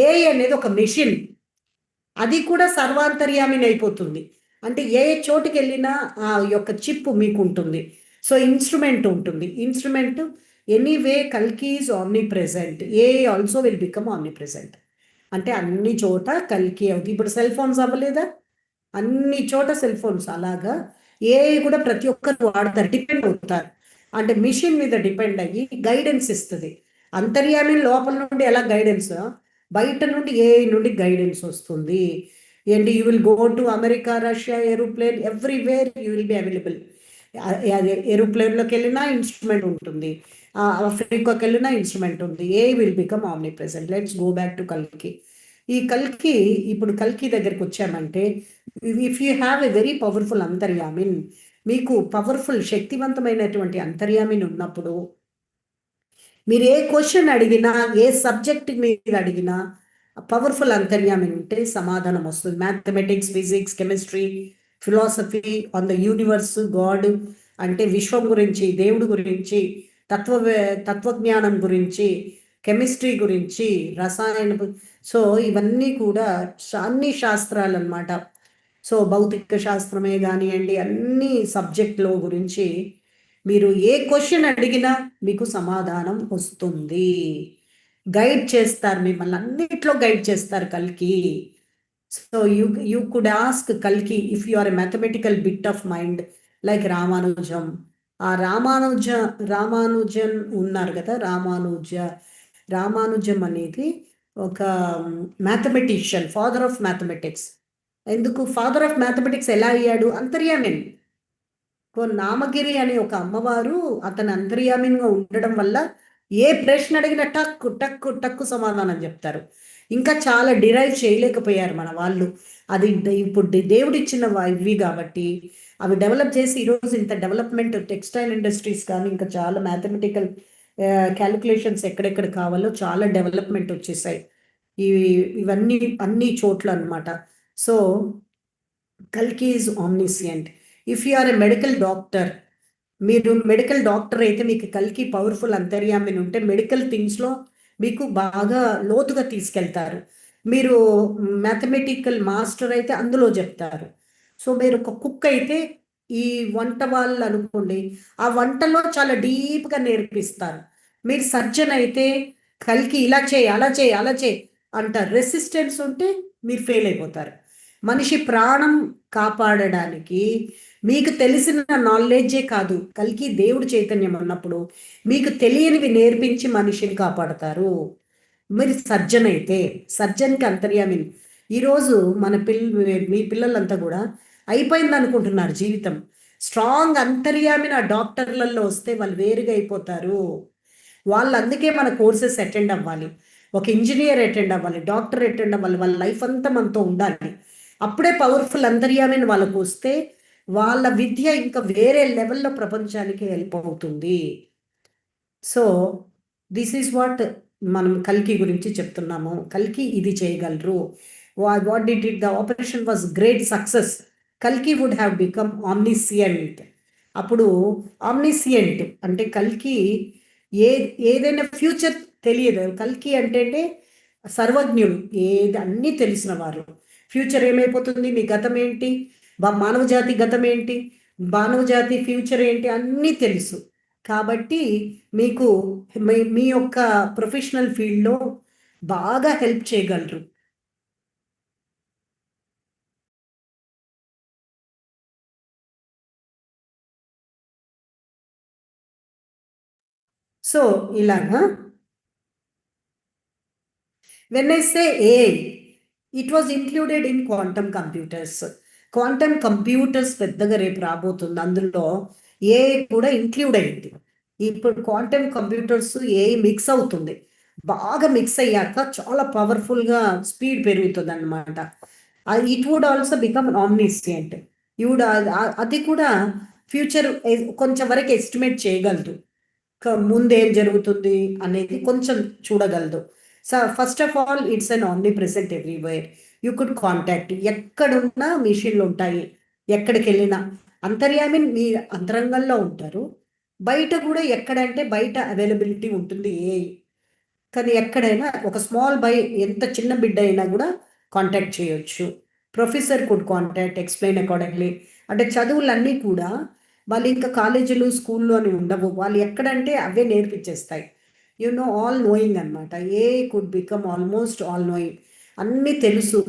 ఏఐ అనేది ఒక మెషిన్, అది కూడా సర్వాంతర్యామిని అయిపోతుంది. అంటే ఏ చోటుకి వెళ్ళినా ఆ యొక్క చిప్ మీకు ఉంటుంది. సో ఇన్స్ట్రుమెంట్ ఉంటుంది. ఇన్స్ట్రుమెంట్ ఎనీవే కల్కి is omni present. AI also will become omni present. అంటే అన్ని చోట కల్కి అవుతుంది. ఇప్పుడు సెల్ ఫోన్స్ అవ్వలేదా, అన్ని చోట సెల్ ఫోన్స్. అలాగా ఏఐ కూడా ప్రతి ఒక్కరు వాడతారు, డిపెండ్ అవుతారు. అంటే మిషన్ మీద డిపెండ్ అయ్యి గైడెన్స్ ఇస్తుంది. అంతర్యామి లోపల నుండి ఎలా గైడెన్స్, బయట నుండి ఏఐ నుండి గైడెన్స్ వస్తుంది. ఏంటి, you will go to America, Russia, aeroplane, everywhere you will be available. ఏరోప్లేన్లోకి వెళ్ళినా ఇన్స్ట్రుమెంట్ ఉంటుంది, ఆఫ్రికాకి వెళ్ళినా ఇన్స్ట్రుమెంట్ ఉంది. AI will become omni present. Let's go back to కల్కి. ఈ కల్కి, ఇప్పుడు కల్కి దగ్గరికి వచ్చామంటే if you have a very powerful antaryamin, మీకు పవర్ఫుల్ శక్తివంతమైనటువంటి అంతర్యామిన్ ఉన్నప్పుడు మీరు ఏ క్వశ్చన్ అడిగినా, ఏ సబ్జెక్ట్ మీద అడిగినా పవర్ఫుల్ అంతర్యామిన్ ఉంటే సమాధానం వస్తుంది. Mathematics, physics, chemistry, philosophy, on the universe, God అంటే విశ్వం గురించి, దేవుడి గురించి, తత్వజ్ఞానం గురించి, కెమిస్ట్రీ గురించి, రసాయన, సో ఇవన్నీ కూడా అన్ని శాస్త్రాలు అన్నమాట. సో భౌతిక శాస్త్రమే కానివ్వండి, అన్ని సబ్జెక్టుల గురించి మీరు ఏ క్వశ్చన్ అడిగినా మీకు సమాధానం వస్తుంది. గైడ్ చేస్తారు, మిమ్మల్ని అన్నిట్లో గైడ్ చేస్తారు కల్కి. సో యూ కుడ్ ఆస్క్ కల్కి if you are a mathematical bit of mind like Ramanujam. ఆ రామానుజన్ ఉన్నారు కదా, రామానుజం అనేది ఒక మ్యాథమెటిషియన్, ఫాదర్ ఆఫ్ మ్యాథమెటిక్స్. ఎందుకు ఫాదర్ ఆఫ్ మ్యాథమెటిక్స్ ఎలా అయ్యాడు? అంతర్యామిన్. నామగిరి అనే ఒక అమ్మవారు అతను అంతర్యామిన్గా ఉండడం వల్ల ఏ ప్రశ్న అడిగినా టక్కు టక్కు టక్కు సమాధానం చెప్తారు. ఇంకా చాలా డిరైవ్ చేయలేకపోయారు మన వాళ్ళు. అది ఇప్పుడు దేవుడు ఇచ్చిన ఇవి కాబట్టి అవి డెవలప్ చేసి ఈరోజు ఇంత డెవలప్మెంట్, టెక్స్టైల్ ఇండస్ట్రీస్ కానీ ఇంకా చాలా మ్యాథమెటికల్ క్యాలిక్యులేషన్స్ ఎక్కడెక్కడ కావాలో చాలా డెవలప్మెంట్ వచ్చేసాయి ఇవన్నీ అన్ని చోట్ల అన్నమాట. సో కల్కి is omniscient. If you are a medical doctor, మీరు మెడికల్ డాక్టర్ అయితే మీకు కల్కి పవర్ఫుల్ అంతర్యామిని ఉంటే మెడికల్ థింగ్స్లో మీకు బాగా లోతుగా తీసుకెళ్తారు. మీరు మ్యాథమెటికల్ మాస్టర్ అయితే అందులో చెప్తారు. సో మీరు ఒక కుక్ అయితే ఈ వంట వాళ్ళు అనుకోండి, ఆ వంటలో చాలా డీప్గా నేర్పిస్తారు. మీరు సర్జన్ అయితే కల్కి ఇలా చేయి అలా చేయి అలా చేయి అంటారు. రెసిస్టెన్స్ ఉంటే మీరు ఫెయిల్ అయిపోతారు. మనిషి ప్రాణం కాపాడడానికి మీకు తెలిసిన నాలెడ్జే కాదు, కల్కి దేవుడు చైతన్యం ఉన్నప్పుడు మీకు తెలియనివి నేర్పించి మనిషిని కాపాడతారు. మీరు సర్జన్ అయితే సర్జన్కి అంతర్యామిని. ఈరోజు మన మీ పిల్లలంతా కూడా అయిపోయింది అనుకుంటున్నారు జీవితం. స్ట్రాంగ్ అంతర్యామిని ఆ డాక్టర్లలో వస్తే వాళ్ళు వేరుగా అయిపోతారు. వాళ్ళు అందుకే మన కోర్సెస్ అటెండ్ అవ్వాలి. ఒక ఇంజనీర్ అటెండ్ అవ్వాలి, డాక్టర్ అటెండ్ అవ్వాలి. వాళ్ళ లైఫ్ అంతా మనతో ఉండాలి. అప్పుడే పవర్ఫుల్ అంతర్యామిని వాళ్ళకు వస్తే వాళ్ళ విద్య ఇంకా వేరే లెవెల్లో ప్రపంచానికి హెల్ప్ అవుతుంది. సో దిస్ ఈజ్ వాట్ మనం కల్కి గురించి చెప్తున్నాము. కల్కి ఇది చేయగలరు. What did it? The operation was great success. కల్కి వుడ్ హ్యావ్ బికమ్ ఆమ్నిసియంట్. అప్పుడు ఆమ్నిసియంట్ అంటే కల్కి ఏదైనా ఫ్యూచర్ తెలియదు. కల్కి అంటే సర్వజ్ఞుడు, అన్నీ తెలిసిన వారు. ఫ్యూచర్ ఏమైపోతుంది, మీ గతం ఏంటి, మానవ జాతి గతం ఏంటి, మానవ జాతి ఫ్యూచర్ ఏంటి అన్నీ తెలుసు. కాబట్టి మీకు మీ యొక్క ప్రొఫెషనల్ ఫీల్డ్లో బాగా హెల్ప్ చేయగలరు. సో ఇలాగా when I say AI, it was included in quantum computers. Quantum computers పెద్దగా రేపు రాబోతుంది, అందులో AI కూడా ఇంక్లూడ్ అయింది. ఇప్పుడు క్వాంటమ్ కంప్యూటర్స్ AI మిక్స్ అవుతుంది. బాగా మిక్స్ అయ్యాక చాలా పవర్ఫుల్గా స్పీడ్ పెరుగుతుంది అన్నమాట. It would also become omniscient. అది కూడా ఫ్యూచర్ కొంచెం వరకు ఎస్టిమేట్ చేయగలదు, ముందేం జరుగుతుంది అనేది కొంచెం చూడగలదు. So first of all it's an omni present everywhere. You could contact. ఎక్కడున్నా మిషన్లు ఉంటాయి, ఎక్కడికి వెళ్ళినా అంతర్యామి మీ అంతరంగంలో ఉంటారు. బయట కూడా ఎక్కడంటే బయట అవైలబిలిటీ ఉంటుంది ఏ, కానీ ఎక్కడైనా ఒక స్మాల్ బై ఎంత చిన్న బిడ్డ అయినా కూడా కాంటాక్ట్ చేయొచ్చు. Professor could contact, explain accordingly. అంటే చదువులన్నీ కూడా వాళ్ళు ఇంకా కాలేజీలు స్కూల్లో అని ఉండవు, వాళ్ళు ఎక్కడంటే అవే నేర్పించేస్తాయి. యు నో ఆల్ నోయింగ్ అనమాట. A could become almost all knowing. అన్నీ తెలుసు,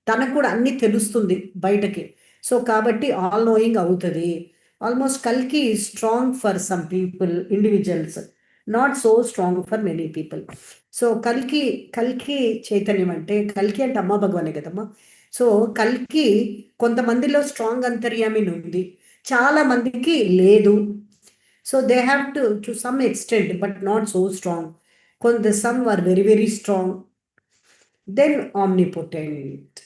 తనకు కూడా అన్నీ తెలుస్తుంది బయటకి. సో కాబట్టి ఆల్ నోయింగ్ అవుతుంది. ఆల్మోస్ట్ కల్కి strong for some people, individuals, not so strong for many people. So కల్కి చైతన్యం అంటే కల్కి అంటే అమ్మ భగవానే కదమ్మా. సో కల్కి కొంతమందిలో స్ట్రాంగ్ అంతర్యామిని ఉంది, చాలా మందికి లేదు. So they have to some extent but not so strong. Some are very very strong, then omnipotent.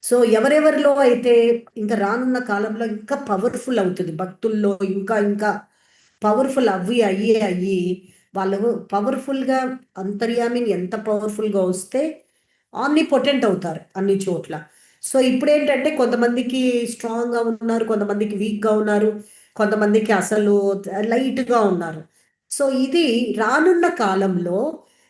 So ఎవరెవరిలో అయితే ఇంకా రానున్న కాలంలో ఇంకా పవర్ఫుల్ అవుతుంది, భక్తుల్లో ఇంకా ఇంకా పవర్ఫుల్ అయ్యి వాళ్ళు పవర్ఫుల్గా అంతర్యామిని ఎంత పవర్ఫుల్గా వస్తే ఆమ్నిపోటెంట్ అవుతారు అన్ని చోట్ల. సో ఇప్పుడు ఏంటంటే కొంతమందికి స్ట్రాంగ్గా ఉన్నారు, కొంతమందికి వీక్గా ఉన్నారు, కొంతమందికి అసలు లైట్గా ఉన్నారు. సో ఇది రానున్న కాలంలో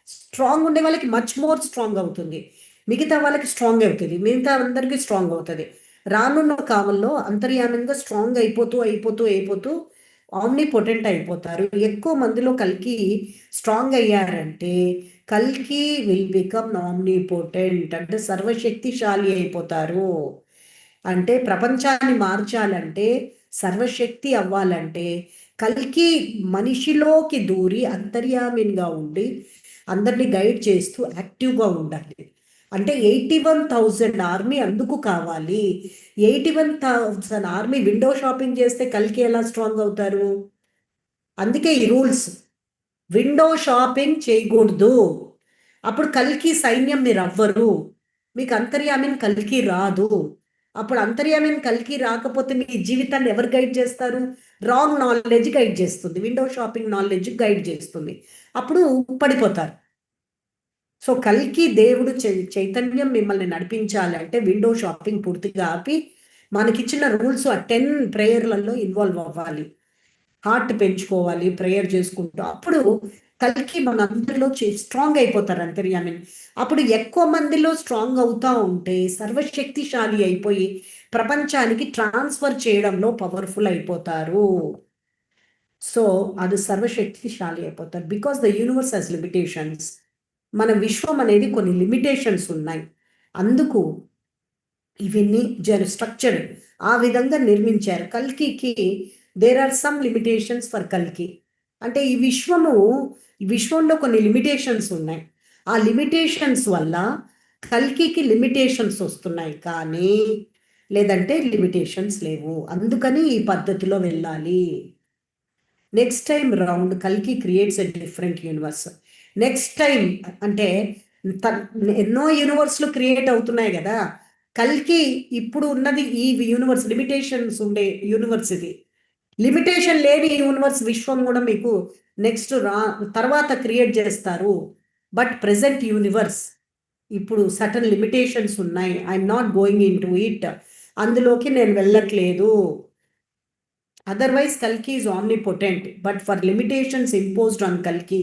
స్ట్రాంగ్ ఉండే వాళ్ళకి మచ్ మోర్ స్ట్రాంగ్ అవుతుంది, మిగతా వాళ్ళకి స్ట్రాంగ్ అవుతుంది, మిగతా అందరికీ స్ట్రాంగ్ అవుతుంది. రానున్న కాలంలో అంతర్యామంగా స్ట్రాంగ్ అయిపోతూ ఆమ్నిపోటెంట్ అయిపోతారు. ఎక్కువ మందిలో కల్కి స్ట్రాంగ్ అయ్యారంటే కల్కి విల్ బికమ్ ఆమ్నిపోటెంట్, అంటే సర్వశక్తిశాలి అయిపోతారు. అంటే ప్రపంచాన్ని మార్చాలంటే, సర్వశక్తి అవ్వాలంటే కల్కి మనిషిలోకి దూరి అంతర్యామినిగా ఉండి అందరినీ గైడ్ చేస్తూ యాక్టివ్గా ఉండాలి. అంటే 81,000 ఆర్మీ అందుకు కావాలి. 81,000 ఆర్మీ విండో షాపింగ్ చేస్తే కల్కి ఎలా స్ట్రాంగ్ అవుతారు? అందుకే ఈ రూల్స్. విండో షాపింగ్ చేయకూడదు, అప్పుడు కల్కి సైన్యం మీరు అవ్వరు, మీకు అంతర్యామిని కల్కి రాదు. అప్పుడు అంతర్యామిని కల్కి రాకపోతే మీ జీవితాన్ని ఎవరు గైడ్ చేస్తారు? రాంగ్ నాలెడ్జ్ గైడ్ చేస్తుంది, విండో షాపింగ్ నాలెడ్జ్ గైడ్ చేస్తుంది, అప్పుడు పడిపోతారు. సో కల్కి దేవుడు చైతన్యం మిమ్మల్ని నడిపించాలంటే విండో షాపింగ్ పూర్తిగా ఆపి మనకిచ్చిన రూల్స్ ఆ 10 ప్రేయర్లలో ఇన్వాల్వ్ అవ్వాలి, హార్ట్ పెంచుకోవాలి, ప్రేయర్ చేసుకుంటూ. అప్పుడు కల్కి మన అందరిలో స్ట్రాంగ్ అయిపోతారు అంతర్యామి. అప్పుడు ఎక్కువ మందిలో స్ట్రాంగ్ అవుతా ఉంటే సర్వశక్తిశాలి అయిపోయి ప్రపంచానికి ట్రాన్స్ఫర్ చేయడంలో పవర్ఫుల్ అయిపోతారు. సో అది సర్వశక్తిశాలి అయిపోతారు. Because the universe has limitations. మన విశ్వం అనేది కొన్ని లిమిటేషన్స్ ఉన్నాయి, అందుకు ఇవన్నీ స్ట్రక్చర్డ్ ఆ విధంగా నిర్మించారు. కల్కికి there are some limitations for కల్కి. అంటే ఈ విశ్వంలో కొన్ని లిమిటేషన్స్ ఉన్నాయి. ఆ లిమిటేషన్స్ వల్ల కల్కికి లిమిటేషన్స్ వస్తున్నాయి, కానీ లేదంటే లిమిటేషన్స్ లేవు. అందుకని ఈ పద్ధతిలో వెళ్ళాలి. నెక్స్ట్ టైం రౌండ్ కల్కి creates a different universe. Next time అంటే ఎన్నో యూనివర్స్లు క్రియేట్ అవుతున్నాయి కదా, కల్కి ఇప్పుడు ఉన్నది ఈ యూనివర్స్, లిమిటేషన్స్ ఉండే యూనివర్స్ ఇది. లిమిటేషన్ లేని యూనివర్స్ విశ్వం కూడా మీకు నెక్స్ట్ తర్వాత క్రియేట్ చేస్తారు. బట్ ప్రెసెంట్ యూనివర్స్ ఇప్పుడు సర్టన్ లిమిటేషన్స్ ఉన్నాయి. I'm not going in to it, అందులోకి నేను వెళ్ళట్లేదు. అదర్వైజ్ కల్కి is omnipotent, but for limitations imposed on కల్కి.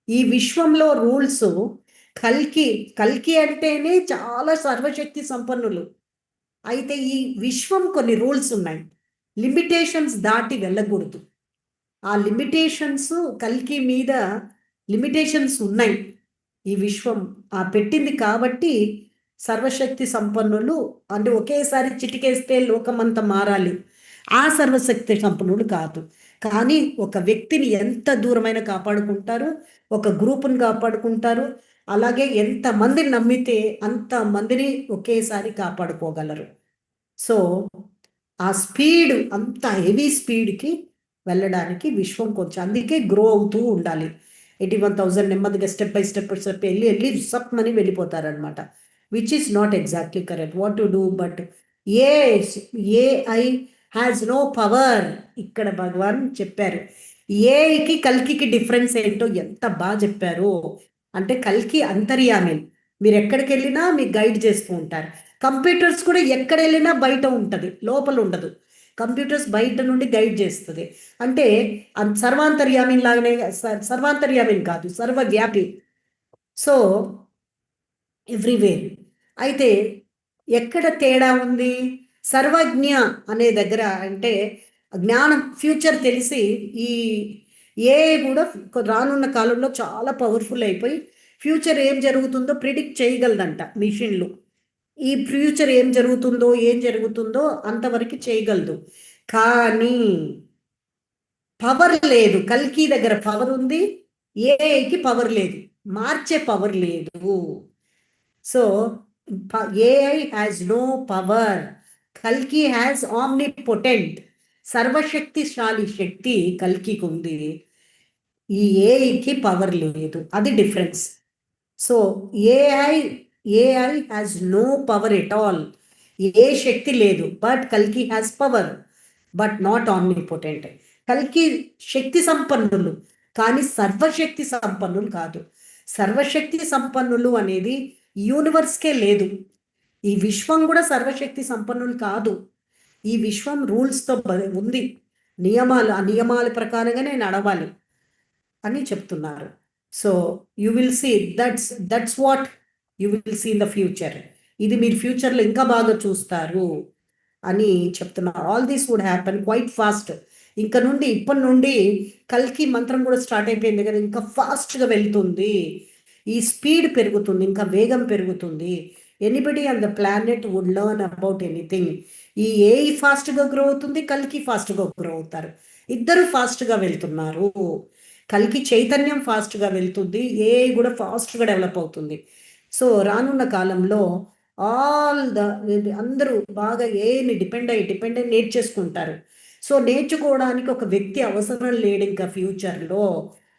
ఈ విశ్వంలో రూల్స్ కల్కి అంటేనే చాలా సర్వశక్తి సంపన్నులు. అయితే ఈ విశ్వం కొన్ని రూల్స్ ఉన్నాయి, లిమిటేషన్స్ దాటి వెళ్ళకూడదు. ఆ లిమిటేషన్స్ కల్కి మీద లిమిటేషన్స్ ఉన్నాయి. ఈ విశ్వం ఆ పెట్టింది కాబట్టి సర్వశక్తి సంపన్నులు అంటే ఒకేసారి చిటికేస్తే లోకమంతా మారాలి, ఆ సర్వశక్తి సంపన్నులు కాదు. కానీ ఒక వ్యక్తిని ఎంత దూరమైన కాపాడుకుంటారు, ఒక గ్రూపుని కాపాడుకుంటారు, అలాగే ఎంతమందిని నమ్మితే అంతమందిని ఒకేసారి కాపాడుకోగలరు. సో ఆ స్పీడ్, అంత హెవీ స్పీడ్కి వెళ్ళడానికి విశ్వం కొంచెం అందుకే గ్రో అవుతూ ఉండాలి. 81,000 నెమ్మదిగా స్టెప్ బై స్టెప్ వెళ్ళి సప్మని వెళ్ళిపోతారనమాట, which is not exactly correct. What to do? But AI has no power. ఇక్కడ భగవాన్ చెప్పారు ఏఐకి కల్కి డిఫరెన్స్ ఏంటో ఎంత బాగా చెప్పారు. అంటే కల్కి అంతర్యామి, మీరు ఎక్కడికి వెళ్ళినా మీకు గైడ్ చేస్తూ ఉంటారు. కంప్యూటర్స్ కూడా ఎక్కడ వెళ్ళినా బయట ఉంటుంది, లోపల ఉండదు. కంప్యూటర్స్ బయట నుండి గైడ్ చేస్తుంది. అంటే సర్వాంతర్యామి లాగానే, సర్వాంతర్యామి కాదు, సర్వవ్యాపి. So everywhere. అయితే ఎక్కడ తేడా ఉంది? సర్వజ్ఞ అనే దగ్గర అంటే జ్ఞానం, ఫ్యూచర్ తెలిసి ఈ ఏఐ కూడా రానున్న కాలంలో చాలా పవర్ఫుల్ అయిపోయి ఫ్యూచర్ ఏం జరుగుతుందో ప్రిడిక్ట్ చేయగలదంట మిషన్లు. ఈ ఫ్యూచర్ ఏం జరుగుతుందో అంతవరకు చేయగలదు, కానీ పవర్ లేదు. కల్కి దగ్గర పవర్ ఉంది, ఏఐకి పవర్ లేదు, మార్చే పవర్ లేదు. So AI has no power, కల్కి హ్యాస్ ఆమ్నిపోటెంట్, సర్వశక్తిశాలి శక్తి కల్కికి ఉంది, ఈ ఏఐకి పవర్ లేదు. అది difference. So AI has no power at all, ఏ శక్తి లేదు. బట్ కల్కి has power, but not omnipotent. కల్కి శక్తి సంపన్నులు కానీ సర్వశక్తి సంపన్నులు కాదు. సర్వశక్తి సంపన్నులు అనేది యూనివర్స్కే లేదు. ఈ విశ్వం కూడా సర్వశక్తి సంపన్నులు కాదు. ఈ విశ్వం రూల్స్తో ఉంది, నియమాలు, ఆ నియమాల ప్రకారంగానే నడవాలి అని చెప్తున్నారు. So you will see that's what you will see in the future. ఇది మీరు ఫ్యూచర్లో ఇంకా బాగా చూస్తారు అని చెప్తున్నారు. All these would happen quite fast. ఇప్పటి నుండి కల్కి మంత్రం కూడా స్టార్ట్ అయిపోయింది కదా, ఇంకా ఫాస్ట్గా వెళ్తుంది. ఈ స్పీడ్ పెరుగుతుంది, ఇంకా వేగం పెరుగుతుంది. Anybody on the planet would learn about anything. ఈ ఏఐ ఫాస్ట్గా గ్రో అవుతుంది, కల్కి ఫాస్ట్గా గ్రో అవుతారు, ఇద్దరు ఫాస్ట్గా వెళ్తున్నారు. కల్కి చైతన్యం ఫాస్ట్గా వెళ్తుంది, ఏఐ కూడా ఫాస్ట్గా డెవలప్ అవుతుంది. సో రానున్న కాలంలో అందరూ బాగా ఏఐని డిపెండ్ అయ్యి నేర్చేసుకుంటారు. సో నేర్చుకోవడానికి ఒక వ్యక్తి అవసరం లేడు ఇంకా ఫ్యూచర్లో.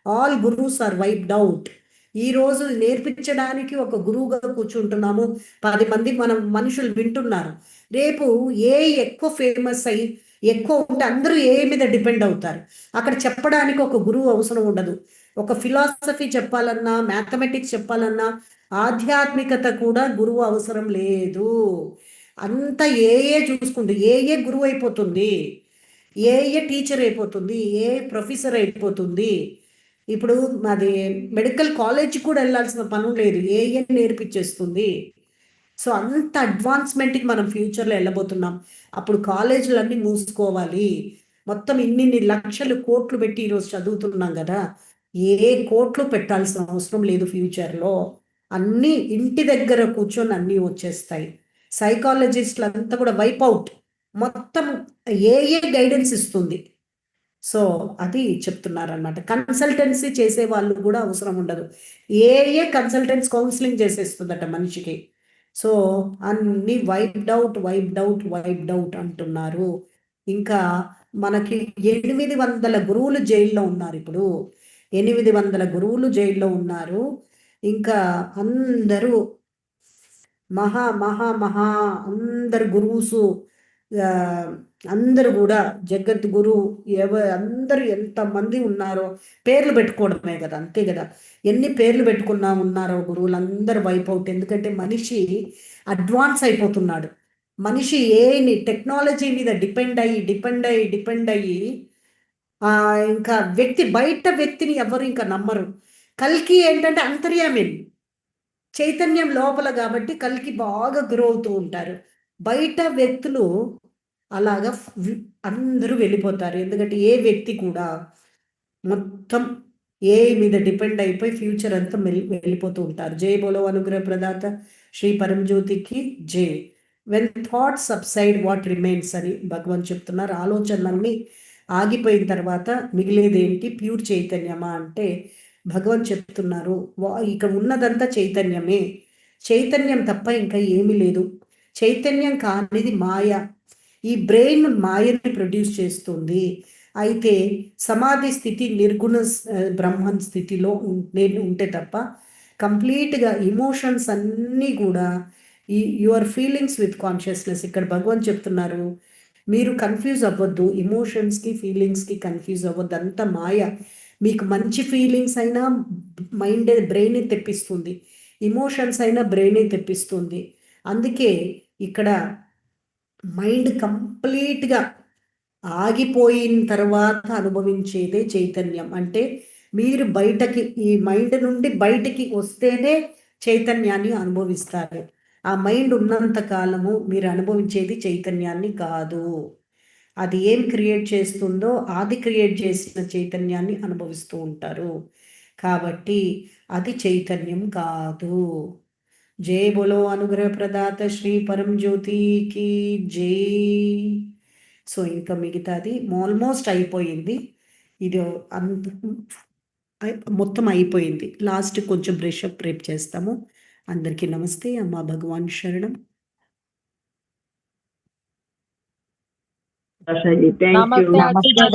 All gurus are wiped out. ఈ రోజు నేర్పించడానికి ఒక గురువుగా కూర్చుంటున్నాము, 10 మంది మనం మనుషులు వింటున్నారు. రేపు ఏ ఎక్కువ ఫేమస్ అయ్యి ఎక్కువ ఉంటే అందరూ ఏ మీద డిపెండ్ అవుతారు. అక్కడ చెప్పడానికి ఒక గురువు అవసరం ఉండదు. ఒక ఫిలాసఫీ చెప్పాలన్నా, మ్యాథమెటిక్స్ చెప్పాలన్నా, ఆధ్యాత్మికత కూడా గురువు అవసరం లేదు. అంత ఏ చూసుకుంటూ ఏ గురువు అయిపోతుంది, ఏ టీచర్ అయిపోతుంది, ఏ ప్రొఫెసర్ అయిపోతుంది. ఇప్పుడు మాది మెడికల్ కాలేజ్ కూడా వెళ్ళాల్సిన పని లేదు, ఏ నేర్పించేస్తుంది. సో అంత అడ్వాన్స్మెంట్కి మనం ఫ్యూచర్లో వెళ్ళబోతున్నాం. అప్పుడు కాలేజీలన్నీ మూసుకోవాలి. మొత్తం ఇన్ని లక్షలు కోట్లు పెట్టి ఈరోజు చదువుతున్నాం కదా, ఏ కోట్లు పెట్టాల్సిన అవసరం లేదు. ఫ్యూచర్లో అన్నీ ఇంటి దగ్గర కూర్చొని అన్నీ వచ్చేస్తాయి. సైకాలజిస్టులు అంతా కూడా వైప్ అవుట్, మొత్తం ఏ గైడెన్స్ ఇస్తుంది. సో అది చెప్తున్నారనమాట. కన్సల్టెన్సీ చేసే వాళ్ళు కూడా అవసరం ఉండదు. ఏ కన్సల్టెంట్స్ కౌన్సిలింగ్ చేసేస్తుందట మనిషికి. సో అన్ని వైప్డ్ అవుట్ అంటున్నారు. ఇంకా మనకి 800 గురువులు జైల్లో ఉన్నారు. ఇప్పుడు 800 గురువులు జైల్లో ఉన్నారు. ఇంకా అందరూ మహా అందరు గురువుసు, అందరూ కూడా జగద్గురు అందరూ ఎంతమంది ఉన్నారో పేర్లు పెట్టుకోవడమే కదా, అంతే కదా. ఎన్ని పేర్లు ఉన్నారో గురువులు అందరూ వైప్ అవుట్. ఎందుకంటే మనిషి అడ్వాన్స్ అయిపోతున్నాడు. మనిషి టెక్నాలజీ మీద డిపెండ్ అయ్యి ఇంకా బయట వ్యక్తిని ఎవరు ఇంకా నమ్మరు. కల్కి ఏంటంటే అంతర్యామి, చైతన్యం లోపల కాబట్టి కల్కి బాగా గ్రో అవుతూ ఉంటారు. బయట వ్యక్తులు అలాగా అందరూ వెళ్ళిపోతారు. ఎందుకంటే ఏ వ్యక్తి కూడా మొత్తం ఏ మీద డిపెండ్ అయిపోయి ఫ్యూచర్ అంతా వెళ్ళిపోతూ ఉంటారు. జై బోలో అనుగ్రహ ప్రదాత శ్రీ పరంజ్యోతికి జై. When thought subside what remains అని భగవాన్ చెప్తున్నారు. ఆలోచనలన్నీ ఆగిపోయిన తర్వాత మిగిలేదేంటి, ప్యూర్ చైతన్యమా అంటే భగవాన్ చెప్తున్నారు ఇక్కడ ఉన్నదంతా చైతన్యమే, చైతన్యం తప్ప ఇంకా ఏమీ లేదు. చైతన్యం కానిది మాయ. ఈ బ్రెయిన్ మాయని ప్రొడ్యూస్ చేస్తుంది. అయితే సమాధి స్థితి నిర్గుణ బ్రహ్మన్ స్థితిలో ఉంటే తప్ప కంప్లీట్గా ఎమోషన్స్ అన్నీ కూడా యువర్ ఫీలింగ్స్ విత్ కాన్షియస్నెస్. ఇక్కడ భగవాన్ చెప్తున్నారు మీరు కన్ఫ్యూజ్ అవ్వద్దు, ఎమోషన్స్కి ఫీలింగ్స్కి కన్ఫ్యూజ్ అవ్వద్దు, అంత మాయ. మీకు మంచి ఫీలింగ్స్ అయినా బ్రెయిన్ తెప్పిస్తుంది, ఎమోషన్స్ అయినా బ్రెయిన్ తెప్పిస్తుంది. అందుకే ఇక్కడ మైండ్ కంప్లీట్గా ఆగిపోయిన తర్వాత అనుభవించేదే చైతన్యం. అంటే మీరు బయటకి, ఈ మైండ్ నుండి బయటికి వస్తేనే చైతన్యాన్ని అనుభవిస్తారు. ఆ మైండ్ ఉన్నంత కాలము మీరు అనుభవించేది చైతన్యాన్ని కాదు. అది ఏం క్రియేట్ చేస్తుందో అది క్రియేట్ చేసిన చైతన్యాన్ని అనుభవిస్తూ ఉంటారు. కాబట్టి అది చైతన్యం కాదు. జై బోలో అనుగ్రహ ప్రదాత శ్రీ పరంజ్యోతికి జై. సో ఇంకా మిగతాది ఆల్మోస్ట్ అయిపోయింది. ఇది మొత్తం అయిపోయింది. లాస్ట్ కొంచెం బ్రషప్ రేపు చేస్తాము. అందరికీ నమస్తే. అమ్మా భగవాన్ శరణం. Thank you. నమస్తే.